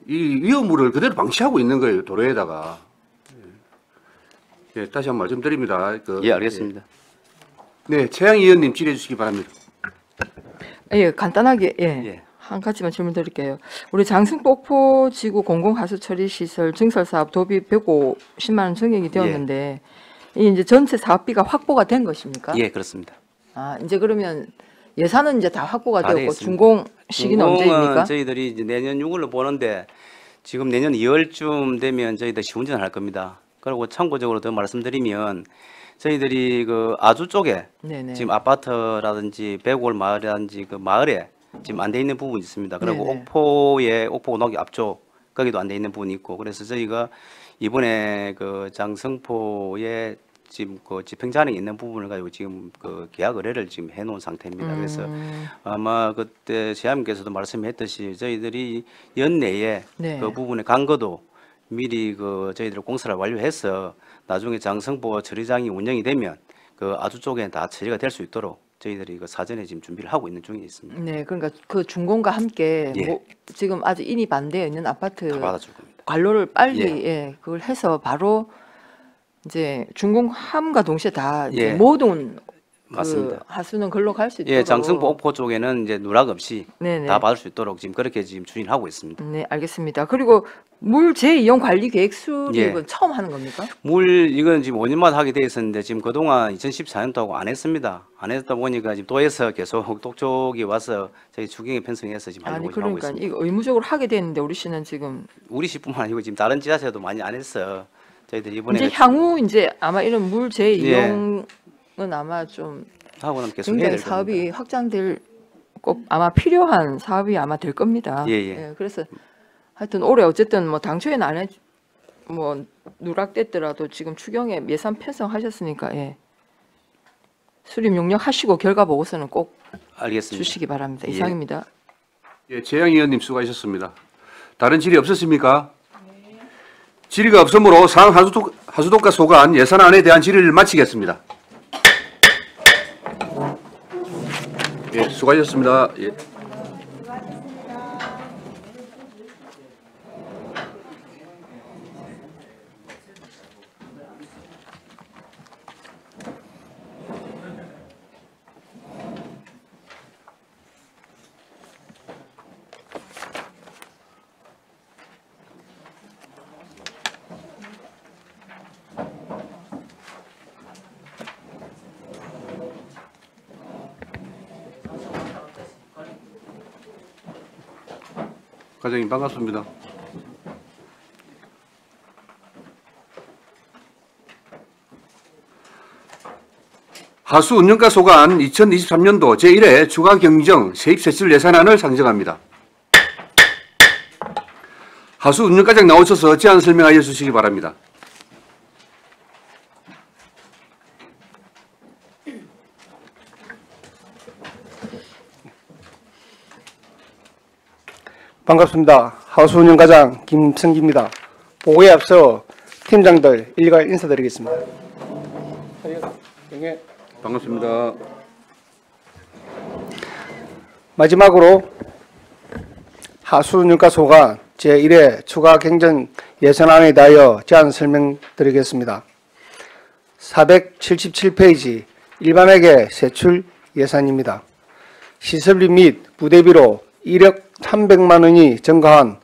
이 위험물을 그대로 방치하고 있는 거예요 도로에다가. 예, 다시 한번 말씀드립니다. 예, 알겠습니다. 네, 최양 의원님 질의해 주시기 바랍니다. 예, 간단하게 한 가지만 질문 드릴게요. 우리 장승폭포 지구 공공하수 처리 시설 증설 사업 도비 150만 원 증액이 되었는데 이 이제 전체 사업비가 확보가 된 것입니까? 예, 그렇습니다. 아, 이제 그러면 예산은 이제 다 확보가 다 되었고 되겠습니다. 준공 시기는 언제입니까? 저희들이 이제 내년 6월로 보는데 지금 내년 2월쯤 되면 저희들 시운전을 할 겁니다. 그리고 참고적으로 더 말씀드리면 저희들이 그 아주 쪽에 네네. 지금 아파트라든지 백월 마을이라든지 그 마을에 지금 안 돼 있는 부분이 있습니다. 그리고 네네. 옥포 녹이 앞쪽 거기도 안 돼 있는 부분이 있고 그래서 저희가 이번에 그 장성포에 지금 그 집행자능이 있는 부분을 가지고 지금 그 계약 의뢰를 지금 해놓은 상태입니다. 그래서 아마 그때 재함께서도 말씀했듯이 저희들이 연내에 네. 그 부분의 간거도 미리 그 저희들 공사를 완료해서 나중에 장성포 처리장이 운영이 되면 그 아주 쪽에 다 처리가 될 수 있도록 저희들이 그 사전에 지금 준비를 하고 있는 중에 있습니다. 네, 그러니까 그 준공과 함께 예. 뭐 지금 아직 인이 반대에 있는 아파트 다 받아줄 겁니다. 관로를 빨리 예. 그걸 해서 바로 이제 준공함과 동시에 다 이제 예. 모든 맞습니다. 그 하수는 글로 갈 수 있도록. 예, 장성포 옥포 쪽에는 이제 누락 없이 네네. 다 받을 수 있도록 지금 그렇게 지금 추진하고 있습니다. 네, 알겠습니다. 그리고 물 재이용 관리 계획 수립은 예. 처음 하는 겁니까? 물 이건 지금 5년마다 하게 돼 있었는데 지금 그동안 2014년도 하고 안 했습니다. 안 했다 보니까 지금 도에서 계속 독촉이 와서 저희 추경에 편성해서 지금 아니 하고 그러니까 있습니다. 이거 의무적으로 하게 되는데 우리 씨는 지금 우리 시뿐만 아니고 지금 다른 지자체도 많이 안 했어. 저희들 이번에 이제 향후 이제 아마 이런 물 재이용은 아마 좀 하고 나면 계속 해야 굉장히 될 사업이 겁니다. 확장될 꼭 아마 필요한 사업이 아마 될 겁니다. 예. 그래서 하여튼 올해 어쨌든 뭐 당초에는 안 해 뭐 누락됐더라도 지금 추경에 예산 편성하셨으니까 예. 수립 용역하시고 결과 보고서는 꼭 알겠습니다. 주시기 바랍니다. 예. 이상입니다. 예, 재양 의원님 수고하셨습니다. 다른 질의 없었습니까? 질의가 없으므로 상 하수도가 소관 예산안에 대한 질의를 마치겠습니다. 예, 수고하셨습니다. 예. 과장님 반갑습니다. 하수 운영가 소관 2023년도 제1회 추가 경정 세입세출 예산안을 상정합니다. 하수 운영과장 나오셔서 제안 설명하여 주시기 바랍니다. 반갑습니다. 하수운영과장 김성기입니다. 보고에 앞서 팀장들 일괄 인사드리겠습니다. 반갑습니다. 마지막으로 하수연가소관 제1회 추가 경정 예산안에 대하여 제안 설명드리겠습니다. 477페이지 일반회계 세출 예산입니다. 시설비 및 부대비로 1억 300만 원이 증가한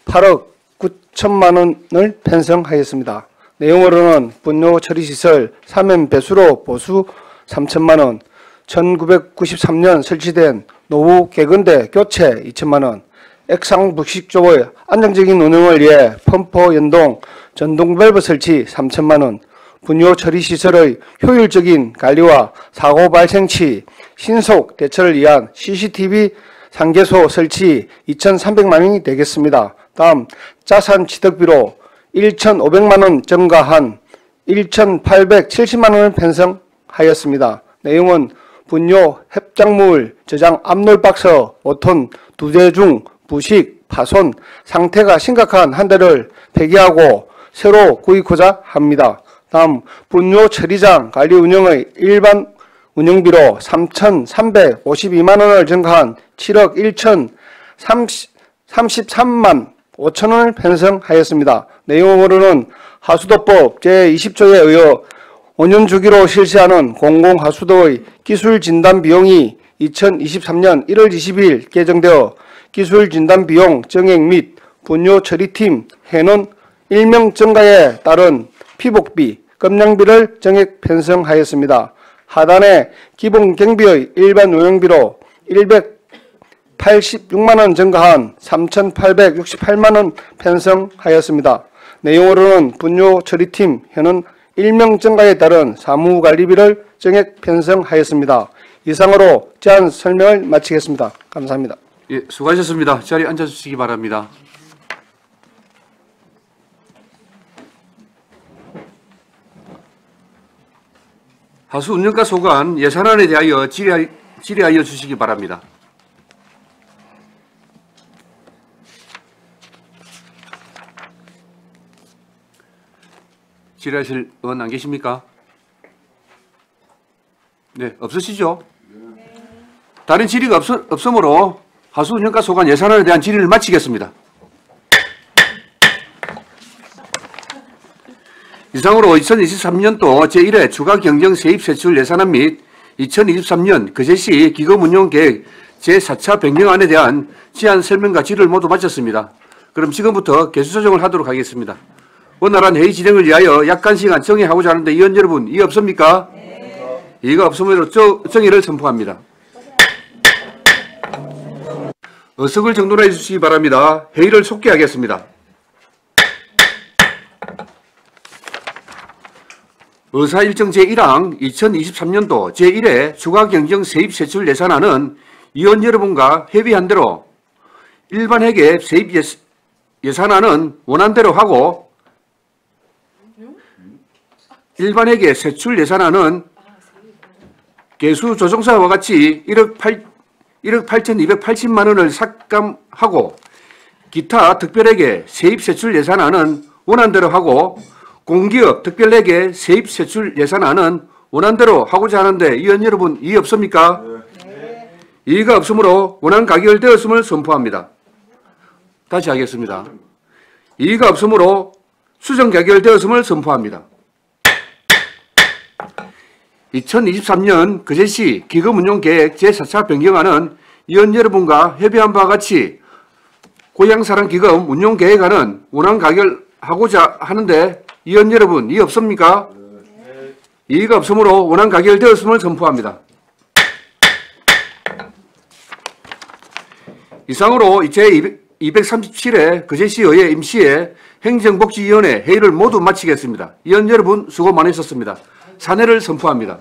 8억 9천만 원을 편성하였습니다. 내용으로는 분뇨 처리시설 3연 배수로 보수 3천만 원, 1993년 설치된 노후 개근대 교체 2천만 원, 액상불식조의 안정적인 운영을 위해 펌프 연동, 전동 밸브 설치 3천만 원, 분뇨 처리 시설의 효율적인 관리와 사고 발생 시 신속 대처를 위한 CCTV 상계소 설치 2,300만 원이 되겠습니다. 다음 자산 취득비로 1,500만 원 증가한 1,870만 원을 편성하였습니다. 내용은 분뇨 협작물 저장 압놀박스 5톤 2대 중 부식, 파손, 상태가 심각한 한 대를 폐기하고 새로 구입하고자 합니다. 다음 분뇨 처리장 관리 운영의 일반 운영비로 3,352만 원을 증가한 7억 1,033만 5천 원을 편성하였습니다. 내용으로는 하수도법 제20조에 의해 5년 주기로 실시하는 공공하수도의 기술진단 비용이 2023년 1월 20일 개정되어 기술진단 비용 정액 및 분뇨 처리팀 해논 일명 증가에 따른 피복비, 검량비를 정액 편성하였습니다. 하단에 기본 경비의 일반 운영비로 186만 원 증가한 3,868만 원 편성하였습니다. 내용으로는 분뇨 처리팀 현은 일명 증가에 따른 사무관리비를 정액 편성하였습니다. 이상으로 제안 설명을 마치겠습니다. 감사합니다. 예, 수고하셨습니다. 자리에 앉아주시기 바랍니다. 하수운영가 소관 예산안에 대하여 질의하여 주시기 바랍니다. 질의하실 의원 안 계십니까? 네, 없으시죠? 다른 질의가 없으므로 하수운영가 소관 예산안에 대한 질의를 마치겠습니다. 이상으로 2023년도 제1회 추가 경정 세입 세출 예산안 및 2023년 그제시 기금 운용 계획 제4차 변경안에 대한 제안 설명과 질의를 모두 마쳤습니다. 그럼 지금부터 개수 조정을 하도록 하겠습니다. 원활한 회의 진행을 위하여 약간 시간 정의하고자 하는데 의원 여러분 이의 없습니까? 네. 이의가 없으므로 정의를 선포합니다. 의석을 정돈해 주시기 바랍니다. 회의를 속기하겠습니다. 의사일정 제1항 2023년도 제1회 추가경정 세입세출 예산안은 의원 여러분과 협의한 대로 일반회계 세입 예산안은 원안대로 하고 일반회계 세출 예산안은 개수조정사와 같이 1억 8,280만 원을 삭감하고 기타 특별회계 세입세출 예산안은 원안대로 하고 공기업 특별회계 세입세출 예산안은 원안대로 하고자 하는데 의원 여러분 이의 없습니까? 네. 이의가 없으므로 원안 가결되었음을 선포합니다. 다시 하겠습니다. 이의가 없으므로 수정 가결되었음을 선포합니다. 2023년 그제시 기금운용계획 제4차 변경안은 의원 여러분과 협의한 바와 같이 고향사랑기금 운용계획안은 원안 가결하고자 하는데 의원 여러분 이의 없습니까? 네. 이의가 없으므로 원안 가결되었음을 선포합니다. 이상으로 제237회 그제시의회 임시회 행정복지위원회 회의를 모두 마치겠습니다. 의원 여러분 수고 많으셨습니다. 사내를 선포합니다.